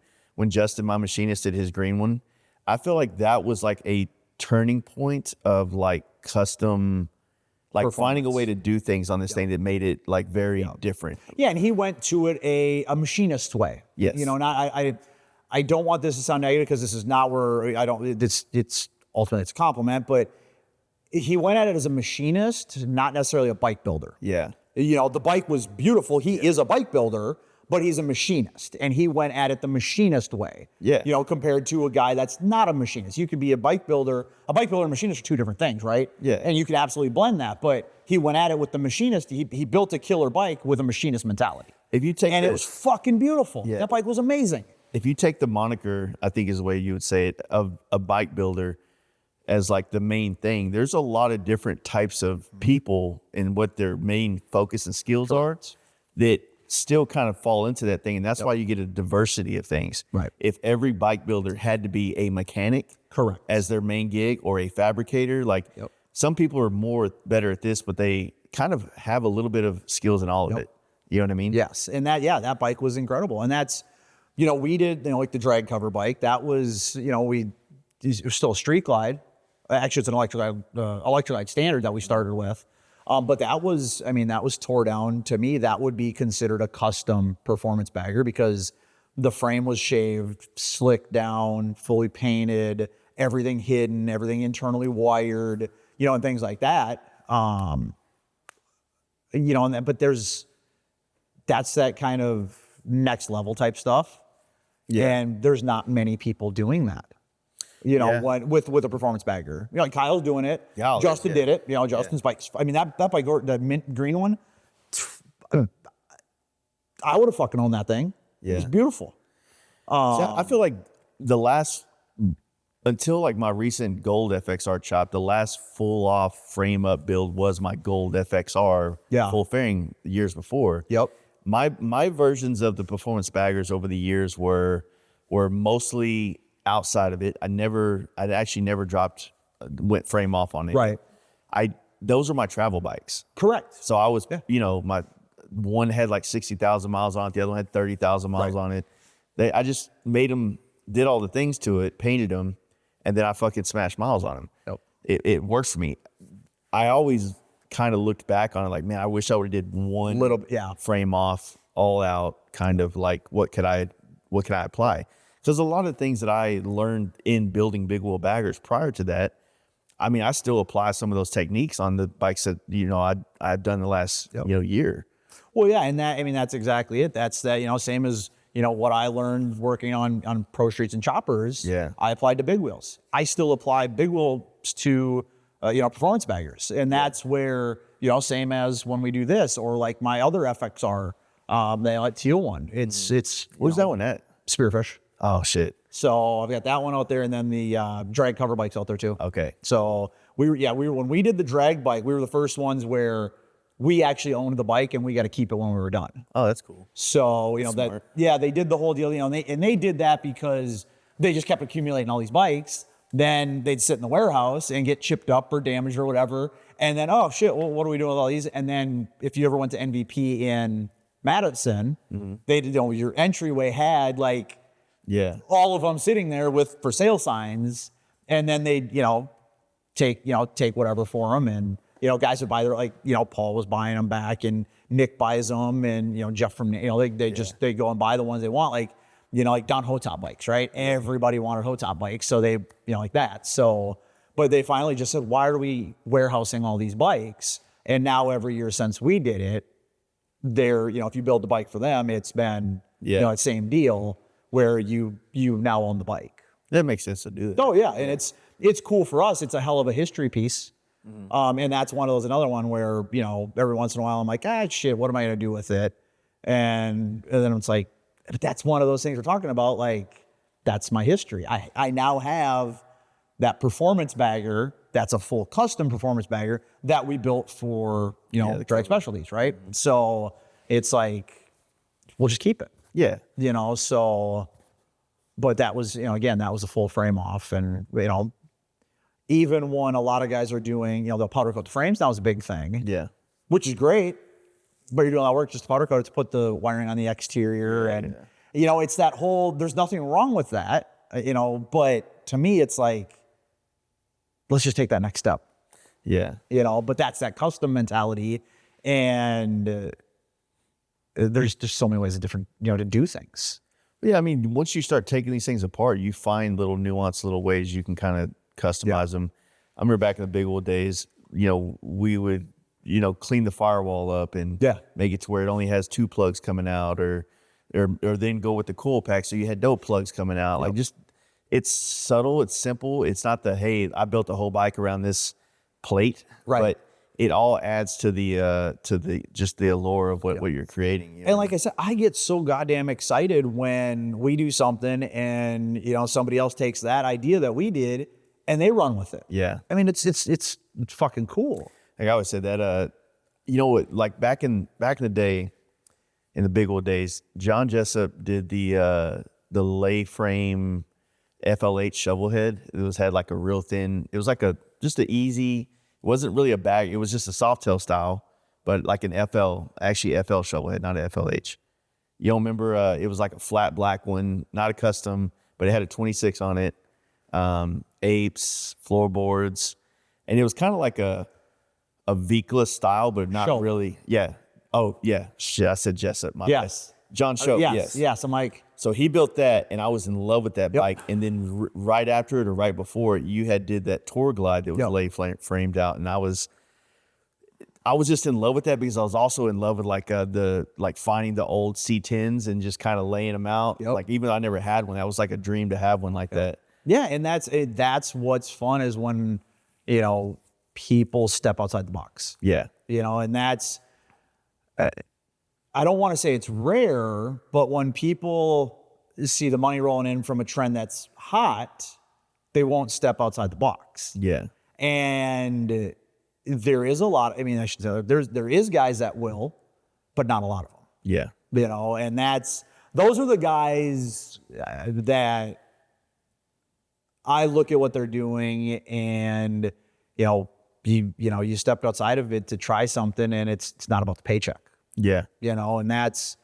Justin, my machinist, did his green one, I feel like that was like a turning point of like custom, like finding a way to do things on this thing that made it like very different. Yeah, and he went to it a machinist way. Yes. You know, not I don't want this to sound negative, because this is not where I don't. It's ultimately it's a compliment, but he went at it as a machinist, not necessarily a bike builder. Yeah. You know, the bike was beautiful. He is a bike builder, but he's a machinist, and he went at it the machinist way. Yeah. You know, compared to a guy that's not a machinist. You could be a bike builder. A bike builder and machinist are two different things, right? Yeah. And you could absolutely blend that. But he went at it with the machinist. He built a killer bike with a machinist mentality. If you take it was fucking beautiful. Yeah. That bike was amazing. If you take the moniker, I think is the way you would say it, of a bike builder as like the main thing, there's a lot of different types of people and what their main focus and skills are that still kind of fall into that thing. And that's why you get a diversity of things. Right. If every bike builder had to be a mechanic as their main gig, or a fabricator, like some people are better at this, but they kind of have a little bit of skills in all of it. You know what I mean? Yes. And that bike was incredible. And that's, you know, we did, you know, like the drag cover bike, that was, you know, it was still a street glide. Actually, it's an electroglide standard that we started with. But that was, I mean, that was tore down. To me, that would be considered a custom performance bagger, because the frame was shaved, slicked down, fully painted, everything hidden, everything internally wired, you know, and things like that. You know, but that's that kind of next level type stuff. Yeah. And there's not many people doing that. You know, with a performance bagger. You know, like Kyle's doing it. Yeah, Justin did it. You know, Justin's bike. I mean, that bike, the mint green one, I would have fucking owned that thing. Yeah. It was beautiful. I feel like until like my recent gold FXR chop, the last full off frame up build was my gold FXR full fairing years before. Yep. My versions of the performance baggers over the years were mostly outside of it. I'd actually never went frame off on it. Right. Those are my travel bikes. Correct. So I was, you know, my one had like 60,000 miles on it. The other one had 30,000 miles on it. I just made them, did all the things to it, painted them, and then I fucking smashed miles on them. Yep. It works for me. I always kind of looked back on it like, man, I wish I would have did one little frame off, all out, kind of like what could I apply? Because a lot of things that I learned in building big wheel baggers prior to that, I mean, I still apply some of those techniques on the bikes that, you know, I've done the last year. Well, yeah, and that's exactly it. That's that, you know, same as, you know, what I learned working on pro streets and choppers. Yeah, I applied to big wheels. I still apply big wheels to you know, performance baggers, and that's where, you know, same as when we do this, or like my other FXR, the teal one. It's where's that one at? Spearfish. Oh shit. So I've got that one out there, and then the drag cover bike's out there too. Okay. So we were when we did the drag bike, we were the first ones where we actually owned the bike, and we got to keep it when we were done. Oh, that's cool. So, you know, Smart. they did the whole deal, you know, and they did that because they just kept accumulating all these bikes. Then they'd sit in the warehouse and get chipped up or damaged or whatever. And then, oh shit, well, what are we doing with all these? And then if you ever went to NVP in Madison, they did, your entryway had like all of them sitting there with for sale signs, and then they take whatever for them, and guys would buy their, like Paul was buying them back, and Nick buys them, and Jeff from they go and buy the ones they want, like like Don Hotop bikes, right? Everybody wanted Hotop bikes, so they like that. So, but they finally just said, why are we warehousing all these bikes? And now every year since we did it, they're if you build the bike for them, it's been the same deal where you now own the bike. That makes sense to do that. Oh yeah, and it's cool for us. It's a hell of a history piece. And that's another one where every once in a while I'm like, shit, what am I gonna do with it? And then it's like, but that's one of those things we're talking about. Like, that's my history. I now have that performance bagger. That's a full custom performance bagger that we built for drag specialties, right? So it's like, we'll just keep it. Yeah. So, but that was, again, that was a full frame off. And, even when a lot of guys are doing, they'll powder coat the frames, that was a big thing. Yeah. Which is great, but you're doing a lot of work just to powder coat it, to put the wiring on the exterior. And, it's that whole, there's nothing wrong with that, but to me, it's like, let's just take that next step. Yeah. But that's that custom mentality. And there's just so many ways of different, to do things. Yeah. I mean, once you start taking these things apart, you find little nuanced little ways you can kind of customize them. I remember back in the big old days, we would, clean the firewall up and make it to where it only has 2 plugs coming out, or then go with the coil pack so you had no plugs coming out. Like, just, it's subtle, it's simple. It's not the, hey, I built a whole bike around this plate, right? But it all adds to the just the allure of what you're creating. And like I said, I get so goddamn excited when we do something and somebody else takes that idea that we did and they run with it. Yeah. I mean, it's fucking cool. Like I always said that, like back in the day, in the big old days, John Jessup did the lay frame FLH shovel head. It had like a real thin, it was like just an easy, it wasn't really a bag. It was just a soft tail style, but like an FL shovel head, not an FLH. You don't remember, it was like a flat black one, not a custom, but it had a 26 on it. Apes, floorboards, and it was kind of like a Vikla style, but not really. Yeah. Oh yeah. Shit, I said Jessup. My bad. John Shope. Yes. I'm like, so he built that, and I was in love with that bike. And then right after it, or right before it, you did that Tour Glide that was lay framed out, and I was just in love with that because I was also in love with like finding the old C10s and just kind of laying them out. Like, even though I never had one, that was like a dream to have one like that. Yeah, and that's what's fun, is when people step outside the box. Yeah. And that's, I don't want to say it's rare, but when people see the money rolling in from a trend that's hot, they won't step outside the box. Yeah. And there is a lot, I should say there is guys that will, but not a lot of them. Yeah. And those are the guys that I look at what they're doing, and you stepped outside of it to try something, and it's not about the paycheck. Yeah. And that's,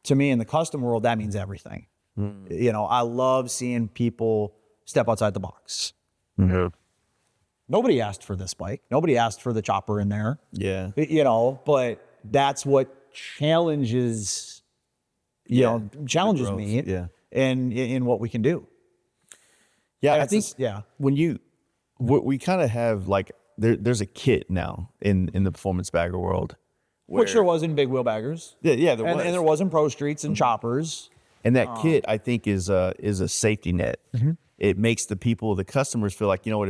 to me, in the custom world, that means everything. I love seeing people step outside the box. Mm-hmm. Nobody asked for this bike. Nobody asked for the chopper in there. Yeah. But that's what challenges challenges me in what we can do. Yeah, And I think when we kind of have like, there's a kit now in the performance bagger world. Which there was in big wheel baggers. Yeah, there was. And there was in Pro Streets and choppers. And that kit, I think, is a safety net. Mm-hmm. It makes the customers feel like, what,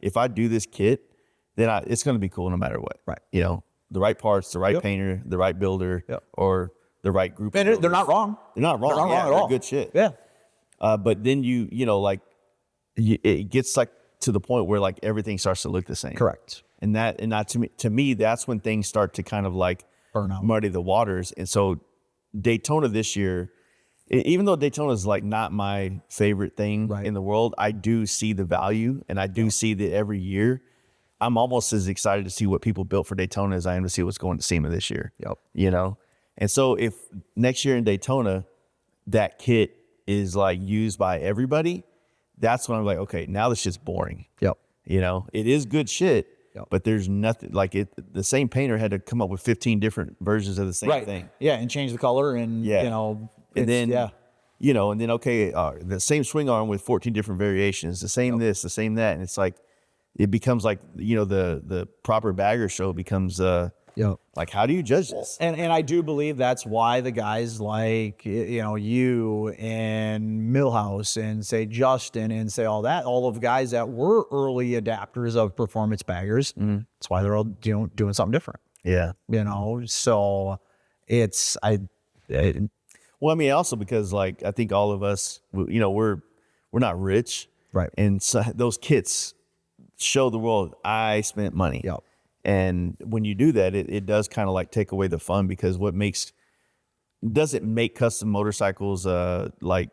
if I do this kit, then it's going to be cool no matter what. Right. The right parts, the right painter, the right builder, or the right group. And they're not wrong. They're not wrong. They're not wrong at all. Good shit. Yeah. But then it gets like to the point where like everything starts to look the same. Correct. And to me, that's when things start to kind of like burn out, muddy the waters. And so Daytona this year, even though Daytona is like not my favorite thing in the world, I do see the value, and I do see that every year I'm almost as excited to see what people built for Daytona as I am to see what's going to SEMA this year. Yep. You know? And so if next year in Daytona, that kit is like used by everybody, that's when I'm like, okay, now this shit's boring. Yep. You know, it is good shit, but there's nothing like it. The same painter had to come up with 15 different versions of the same thing. Yeah. And change the color and, you know, and then, you know, and then, okay, the same swing arm with 14 different variations, the same this, the same that. And it's like, it becomes like, you know, the proper bagger show becomes, like, how do you judge this? And I do believe that's why the guys like, you know, you and Millhouse and say Justin and say all of guys that were early adapters of performance baggers. That's why they're all doing something different. Yeah. You know, so it's, well, I mean, also because like, I think all of us, you know, we're not rich. Right. And so those kits show the world I spent money. Yep. And when you do that, it does kind of like take away the fun, because doesn't make custom motorcycles like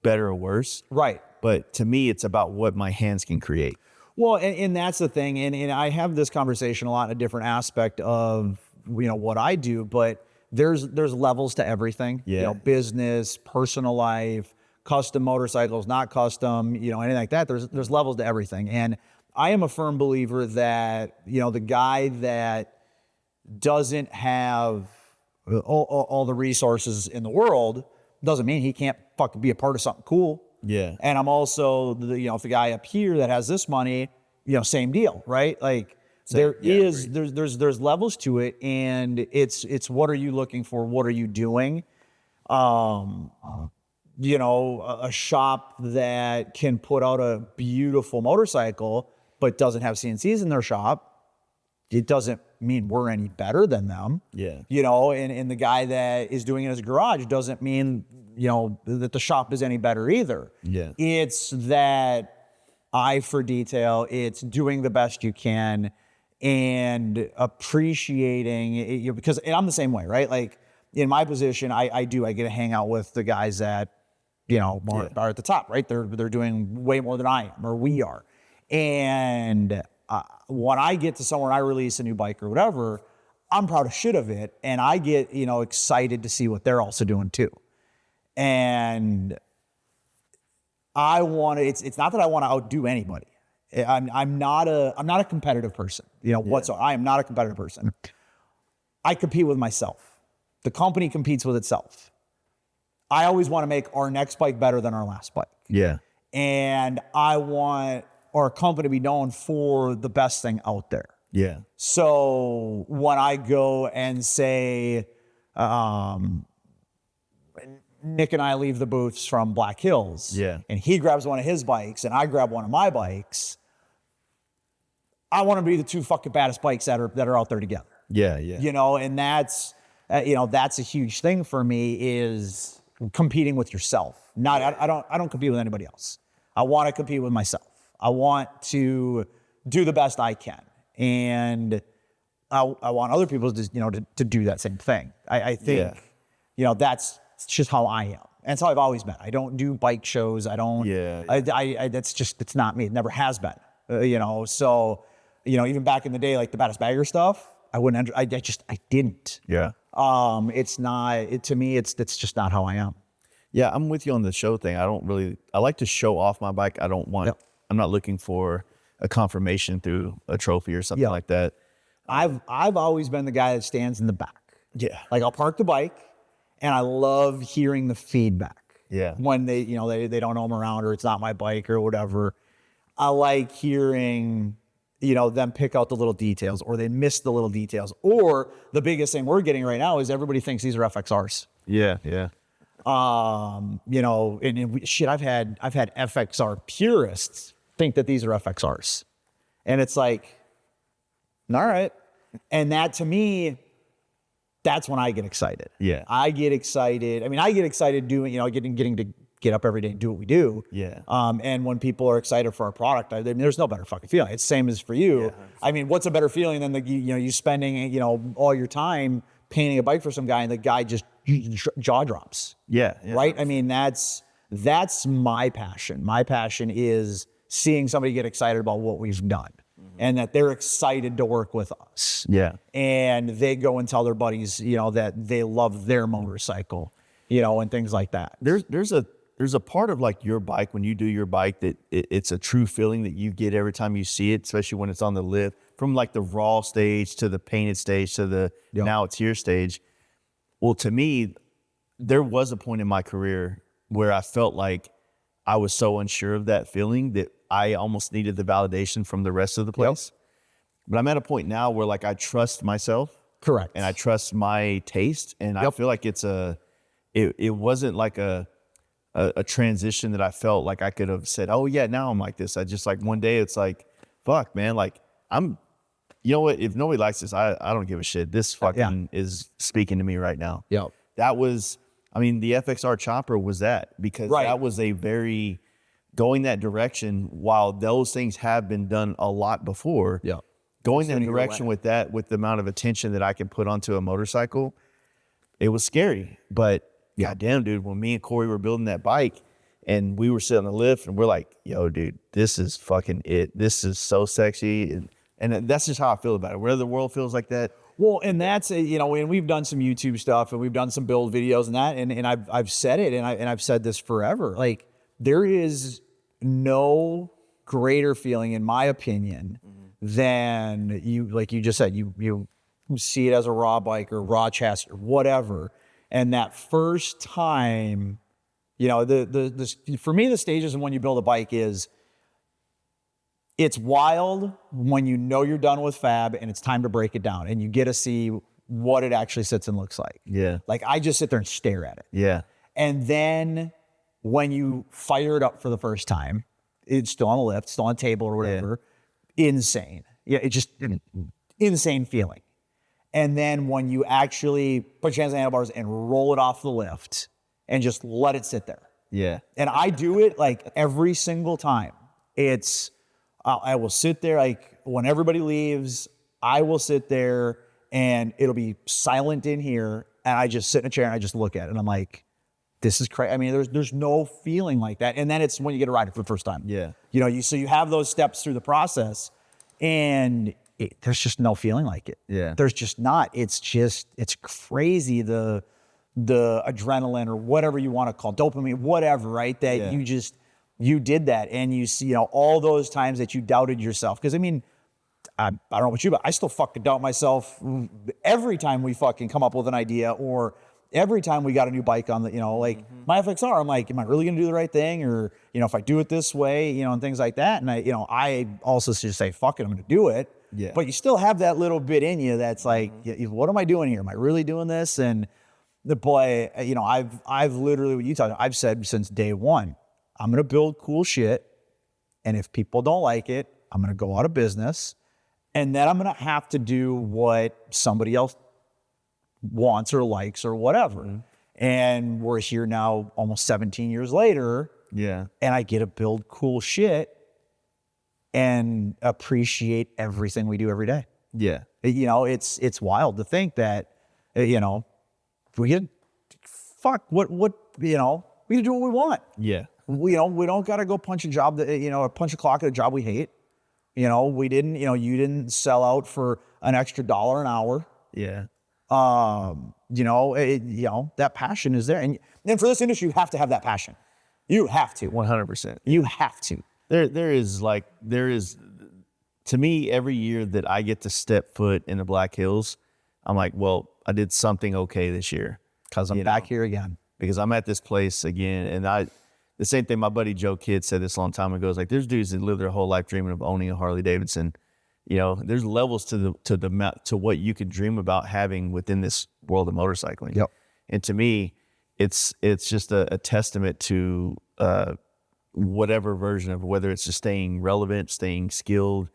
better or worse. Right. But to me, it's about what my hands can create. Well, and that's the thing. And I have this conversation a lot in a different aspect of, you know, what I do, but there's levels to everything. Yeah. You know, business, personal life, custom motorcycles, not custom, you know, anything like that. There's levels to everything. And I am a firm believer that, you know, the guy that doesn't have all the resources in the world doesn't mean he can't fucking be a part of something cool. Yeah. And I'm also, you know, if the guy up here that has this money, you know, same deal, right? like there's levels to it, and it's what are you looking for? What are you doing? You know, a shop that can put out a beautiful motorcycle but doesn't have CNCs in their shop, it doesn't mean we're any better than them. Yeah. You know, and the guy that is doing it in his garage doesn't mean, you know, that the shop is any better either. Yeah. It's that eye for detail. It's doing the best you can and appreciating it, because and I'm the same way, right? Like in my position, I get to hang out with the guys that, you know, are at the top, right? They're doing way more than I am, or we are. And when I get to somewhere and I release a new bike or whatever, I'm proud of shit of it. And I get, you know, excited to see what they're also doing too. And I want to, it's not that I want to outdo anybody. I'm not a competitive person, you know, whatsoever. I am not a competitive person. I compete with myself. The company competes with itself. I always want to make our next bike better than our last bike. Yeah. And I want our company to be known for the best thing out there. Yeah. So when I go and say, Nick and I leave the booths from Black Hills, and he grabs one of his bikes and I grab one of my bikes, I want to be the two fucking baddest bikes that are out there together. Yeah. Yeah. You know, and that's, you know, that's a huge thing for me, is competing with yourself. I don't compete with anybody else. I want to compete with myself. I want to do the best I can. And I want other people to, you know, to do that same thing. I think, you know, that's just how I am. And that's how I've always been. I don't do bike shows. I don't, that's just, it's not me. It never has been, you know? So, you know, even back in the day, like the baddest bagger stuff, I wouldn't, I didn't. Yeah. It's not, to me, it's just not how I am. Yeah, I'm with you on the show thing. I like to show off my bike. I'm not looking for a confirmation through a trophy or something like that. I've always been the guy that stands in the back. Yeah. Like I'll park the bike and I love hearing the feedback. Yeah. When they, you know, they don't know I'm around, or it's not my bike or whatever. I like hearing, you know, them pick out the little details, or they miss the little details. Or the biggest thing we're getting right now is everybody thinks these are FXRs. Yeah. Yeah. You know, shit, I've had FXR purists think that these are FXRs. And it's like, all right. And that, to me, that's when I get excited. Yeah. I get excited. I mean, I get excited doing, you know, getting to get up every day and do what we do. Yeah. And when people are excited for our product, I mean, there's no better fucking feeling. It's the same as for you. Yeah. I mean, what's a better feeling than you spending, you know, all your time painting a bike for some guy and the guy just jaw drops. Yeah. Yeah. Right. I mean, that's my passion. My passion is seeing somebody get excited about what we've done. and that they're excited to work with us. Yeah. And they go and tell their buddies, that they love their motorcycle, and things like that. There's a part of like your bike when you do your bike that it's a true feeling that you get every time you see it, especially when it's on the lift, from like the raw stage to the painted stage to the now it's here stage. Well, to me, there was a point in my career where I felt like I was so unsure of that feeling that I almost needed the validation from the rest of the place. But I'm at a point now where like I trust myself. Correct. And I trust my taste. And I feel like it wasn't like a transition that I felt like I could have said, oh yeah, now I'm like this. I just like one day it's like, fuck man, like you know what? If nobody likes this, I don't give a shit. This fucking is speaking to me right now. Yep. That was, I mean, the FXR chopper was that, because that was a very going that direction. While those things have been done a lot before, going that direction with that, with the amount of attention that I can put onto a motorcycle, it was scary. But goddamn, dude, when me and Corey were building that bike and we were sitting on the lift and we're like, yo, dude, this is fucking it. This is so sexy. And that's just how I feel about it. Whether the world feels like that. Well, and that's, and we've done some YouTube stuff and we've done some build videos and that, and I've said it, and I've said this forever. Like, there is no greater feeling, in my opinion, than you, like you just said, you see it as a raw bike or raw chassis or whatever. And that first time, for me, the stages of when you build a bike is, it's wild when you know you're done with fab and it's time to break it down and you get to see what it actually sits and looks like. Yeah. Like, I just sit there and stare at it. Yeah. And then when you fire it up for the first time, it's still on the lift, still on a table or whatever. Insane. Yeah. It's just an insane feeling. And then when you actually put your hands on the handlebars and roll it off the lift and just let it sit there. Yeah. And I do it like every single time. I will sit there, like when everybody leaves, I will sit there and it'll be silent in here. And I just sit in a chair and I just look at it and I'm like, this is crazy. I mean, there's no feeling like that. And then it's when you get to ride it for the first time. Yeah. So you have those steps through the process and there's just no feeling like it. Yeah. There's just not. It's crazy. The adrenaline or whatever you want to call it, dopamine, whatever, right? That you did that and you see, all those times that you doubted yourself. Because I mean, I don't know about you, but I still fucking doubt myself every time we fucking come up with an idea or every time we got a new bike on the, my FXR, I'm like, am I really going to do the right thing? Or, if I do it this way, and things like that. And I also just say, fuck it, I'm going to do it. Yeah. But you still have that little bit in you that's like, what am I doing here? Am I really doing this? And the boy, I've literally, what you talking, I've said since day one, I'm going to build cool shit. And if people don't like it, I'm going to go out of business. And then I'm going to have to do what somebody else wants or likes or whatever. Mm-hmm. And we're here now almost 17 years later. Yeah. And I get to build cool shit and appreciate everything we do every day. Yeah. It's wild to think that, we can we can do what we want. Yeah. We don't got to go punch a job that, punch a clock at a job we hate. We didn't, you didn't sell out for an extra $1 an hour. Yeah. That passion is there. And for this industry, you have to have that passion. You have to. 100%. You have to. There is, to me, every year that I get to step foot in the Black Hills, I'm like, well, I did something okay this year. Because I'm back here again. Because I'm at this place again. And the same thing my buddy Joe Kidd said this a long time ago. Is like, there's dudes that live their whole life dreaming of owning a Harley Davidson. There's levels to what you could dream about having within this world of motorcycling. Yep. And to me, it's just a testament to whatever version of, whether it's just staying relevant, staying skilled,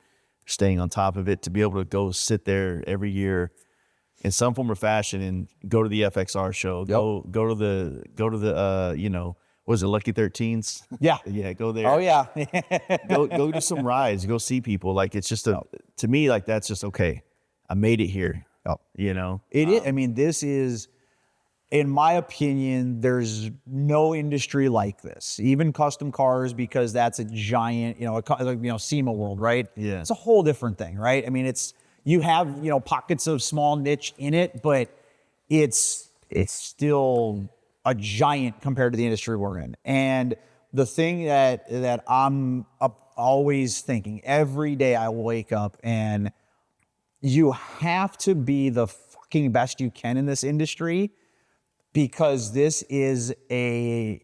staying on top of it, to be able to go sit there every year in some form or fashion and go to the FXR show, go to the was it Lucky 13s? Yeah. Yeah, go there. Oh yeah. go do some rides, go see people. Like, it's just to me, like, that's just okay. I made it here. It is. I mean, this is in my opinion, there's no industry like this. Even custom cars, because that's a giant, SEMA world, right? Yeah. It's a whole different thing, right? I mean, you have, pockets of small niche in it, but it's still a giant compared to the industry we're in. And the thing that I'm always thinking every day, I wake up and you have to be the fucking best you can in this industry, because this is a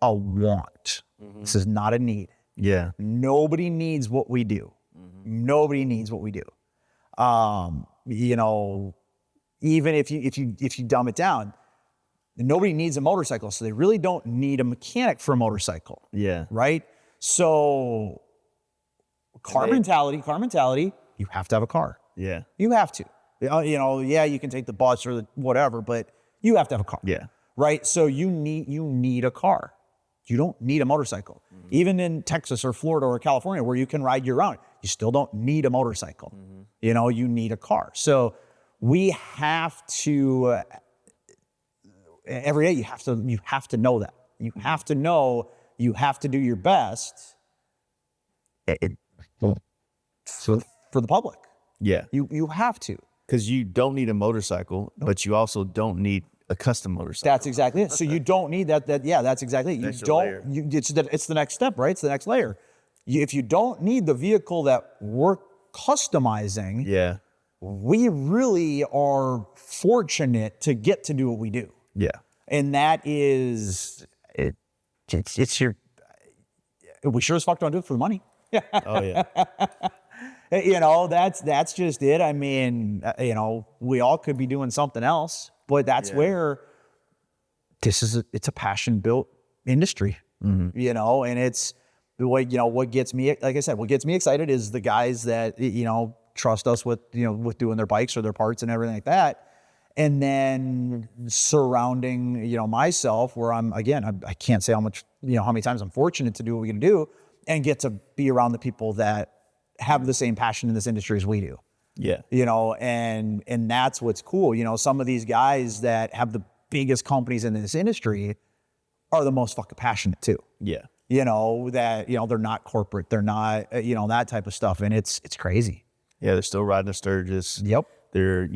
want. This is not a need. Yeah. Nobody needs what we do. Nobody needs what we do. Even if you dumb it down, nobody needs a motorcycle, so they really don't need a mechanic for a motorcycle. Yeah. Right? So car mentality, you have to have a car. Yeah. You have to. You can take the bus or the whatever, but you have to have a car. Yeah. Right? So you need a car. You don't need a motorcycle. Even in Texas or Florida or California, where you can ride year-round, you still don't need a motorcycle. You need a car. So we have to, every day you have to know that. You have to know you have to do your best for the public. Yeah. You have to. Because you don't need a motorcycle, but you also don't need a custom motorcycle. That's exactly it. So you don't need that. That's exactly it. You Extra don't. layer. It's the next step, right? It's the next layer. If you don't need the vehicle that we're customizing, Yeah. we really are fortunate to get to do what we do, Yeah. and that is it's your. We sure as fuck don't do it for the money. Oh yeah. That's just it. I mean, we all could be doing something else, but that's where it's a passion built industry, and it's the way, what gets me, like I said, what gets me excited is the guys that, trust us with doing their bikes or their parts and everything like that. And then surrounding, myself, where I can't say how many times I'm fortunate to do what we can do and get to be around the people that have the same passion in this industry as we do. Yeah. And that's what's cool. Some of these guys that have the biggest companies in this industry are the most fucking passionate too. Yeah. They're not corporate. They're not, that type of stuff. And it's crazy. Yeah. They're still riding a Sturgis. Yep. They're,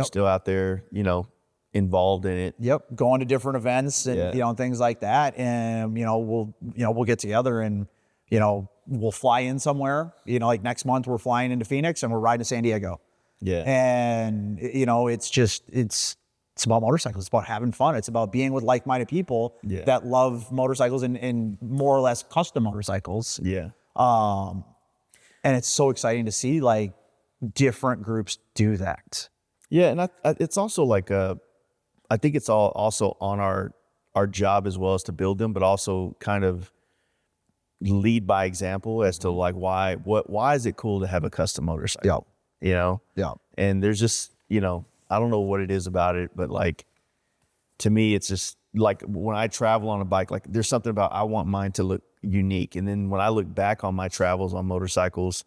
still out there, involved in it. Yep. Going to different events and, things like that. And, we'll get together and, we'll fly in somewhere, like next month we're flying into Phoenix and we're riding to San Diego. Yeah. And, it's about motorcycles. It's about having fun. It's about being with like-minded people that love motorcycles and more or less custom motorcycles. Yeah. And it's so exciting to see like different groups do that. Yeah. And it's also like, I think it's all also on our job as well as to build them, but also kind of lead by example as to like why is it cool to have a custom motorcycle? Yeah. And there's just, I don't know what it is about it, but like to me, it's just like when I travel on a bike, like there's something about I want mine to look unique. And then when I look back on my travels on motorcycles,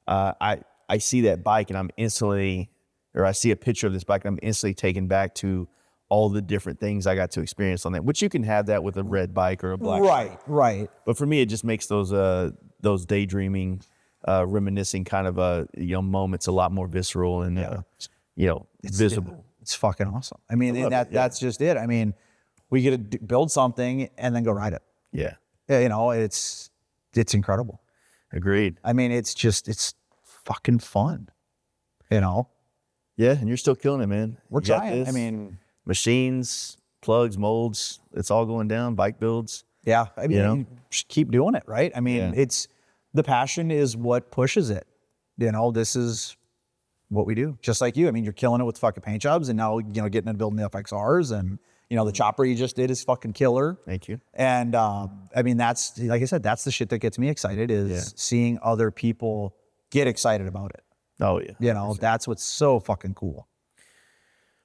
I see that bike and I see a picture of this bike and I'm instantly taken back to all the different things I got to experience on that, which you can have that with a red bike or a black bike. Right. But for me, it just makes those daydreaming, reminiscing kind of moments a lot more visceral and visible. It's fucking awesome. I mean, that's just it. I mean, we get to build something and then go ride it. Yeah. It's incredible. Agreed. I mean, it's fucking fun. Yeah, and you're still killing it, man. We're trying. I mean, machines, plugs, molds, it's all going down, bike builds. Yeah. I mean, you just keep doing it, right? I mean, it's the passion is what pushes it. This is what we do. Just like you. I mean, you're killing it with fucking paint jobs and now, getting into building the FXRs and, the chopper you just did is fucking killer. Thank you. And I mean, that's, like I said, that's the shit that gets me excited is seeing other people get excited about it. Oh yeah. That's what's so fucking cool.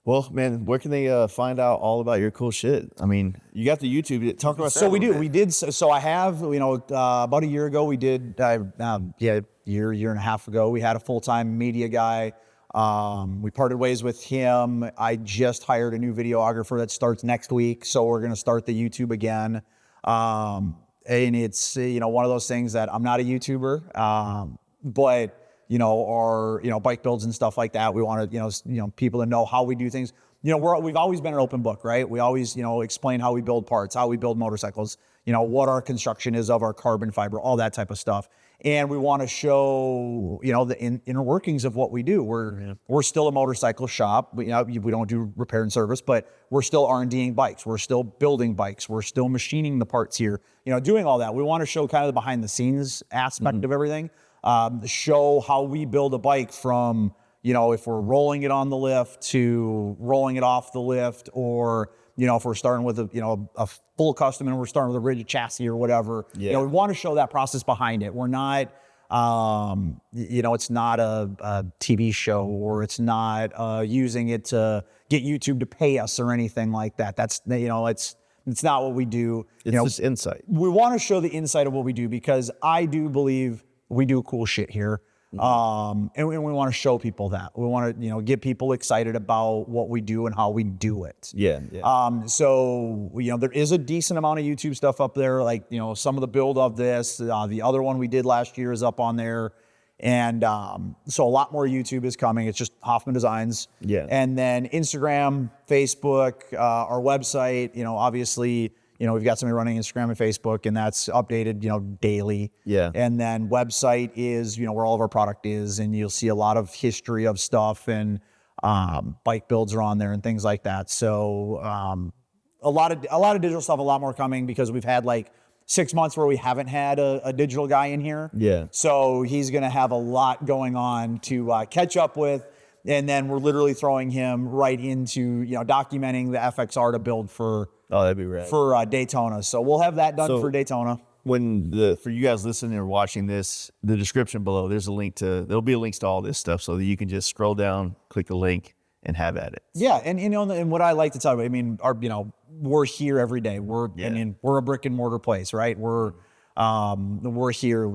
Well, man, where can they find out all about your cool shit? I mean, you got the YouTube. Talk about that. So we do. We did. So I have, about a year ago, we did, year and a half ago, we had a full-time media guy. We parted ways with him. I just hired a new videographer that starts next week. So we're going to start the YouTube again. And it's, one of those things that I'm not a YouTuber, but, our, bike builds and stuff like that. We want to, people to know how we do things. We've always been an open book, right? We always, explain how we build parts, how we build motorcycles, what our construction is of our carbon fiber, all that type of stuff. And we want to show, the inner workings of what we do. We're still a motorcycle shop. We don't do repair and service, but we're still R&Ding bikes. We're still building bikes. We're still machining the parts here, doing all that. We want to show kind of the behind the scenes aspect of everything, show how we build a bike from, if we're rolling it on the lift to rolling it off the lift, or, if we're starting with a full custom and we're starting with a rigid chassis or whatever, we want to show that process behind it. We're not, it's not a TV show, or it's not using it to get YouTube to pay us or anything like that. That's, it's not what we do. It's just insight. We want to show the insight of what we do, because I do believe we do cool shit here. And we want to show people that. We want to, get people excited about what we do and how we do it. Yeah. So, there is a decent amount of YouTube stuff up there. Like, some of the build of this, the other one we did last year is up on there. And so a lot more YouTube is coming. It's just Hofmann Designs. Yeah. And then Instagram, Facebook, our website, obviously, we've got somebody running Instagram and Facebook, and that's updated, daily. Yeah. And then website is, where all of our product is, and you'll see a lot of history of stuff, and bike builds are on there and things like that. So a lot of digital stuff, a lot more coming, because we've had like 6 months where we haven't had a digital guy in here. Yeah. So he's going to have a lot going on to catch up with. And then we're literally throwing him right into, documenting the FXR to build for that'd be rad. For Daytona. So we'll have that done for Daytona. For you guys listening or watching this, the description below, there'll be links to all this stuff, so that you can just scroll down, click the link, and have at it. Yeah, and what I like to talk about, I mean, we're here every day. We're a brick and mortar place, right? We're here.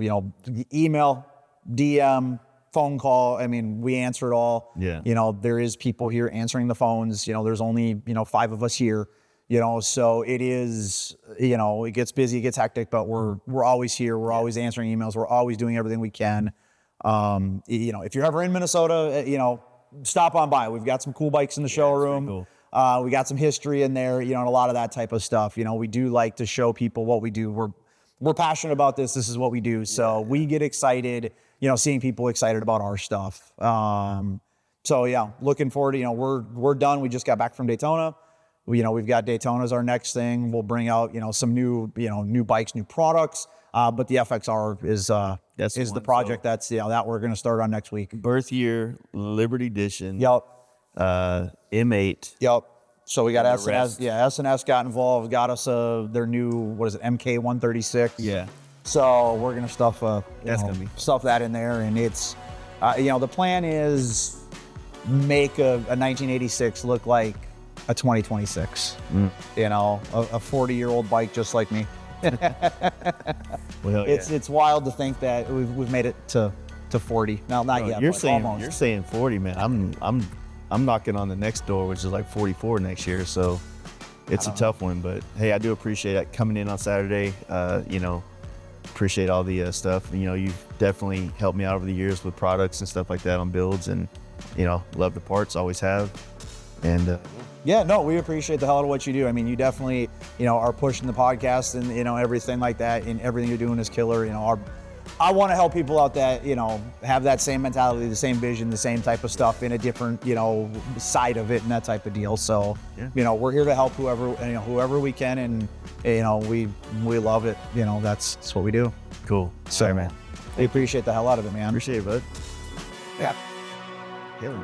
Email, DM, phone call. I mean, we answer it all. Yeah. There is people here answering the phones. There's only 5 of us here. So it is, it gets busy, it gets hectic, but we're always here. We're always answering emails. We're always doing everything we can. If you're ever in Minnesota, stop on by. We've got some cool bikes in the showroom. Cool. We got some history in there, and a lot of that type of stuff. We do like to show people what we do. We're passionate about this. This is what we do. So we get excited, seeing people excited about our stuff. So yeah, looking forward to, we're done. We just got back from Daytona. We've got Daytona as our next thing. We'll bring out, some new bikes, new products. But the FXR is the project that we're going to start on next week. Birth year, Liberty Edition. Yep. M8. Yep. So we got S&S got involved, got us their new, MK 136. Yeah. So we're going to stuff stuff that in there, and it's the plan is make a 1986 look like a 2026. A 40-year-old bike just like me. Well, it's wild to think that we've made it to 40. No, not yet. You're almost. saying 40, man. I'm knocking on the next door, which is like 44 next year. So it's a tough one, but hey, I do appreciate it coming in on Saturday. Appreciate all the stuff. You've definitely helped me out over the years with products and stuff like that on builds, and love the parts, always have. And we appreciate the hell out of what you do. I mean, you definitely, are pushing the podcast and, everything like that, and everything you're doing is killer. I want to help people out that, have that same mentality, the same vision, the same type of stuff in a different, side of it and that type of deal. So, we're here to help whoever we can, and, we love it. That's what we do. Cool. So, man, we appreciate the hell out of it, man. Appreciate it, bud. Yeah. Yeah.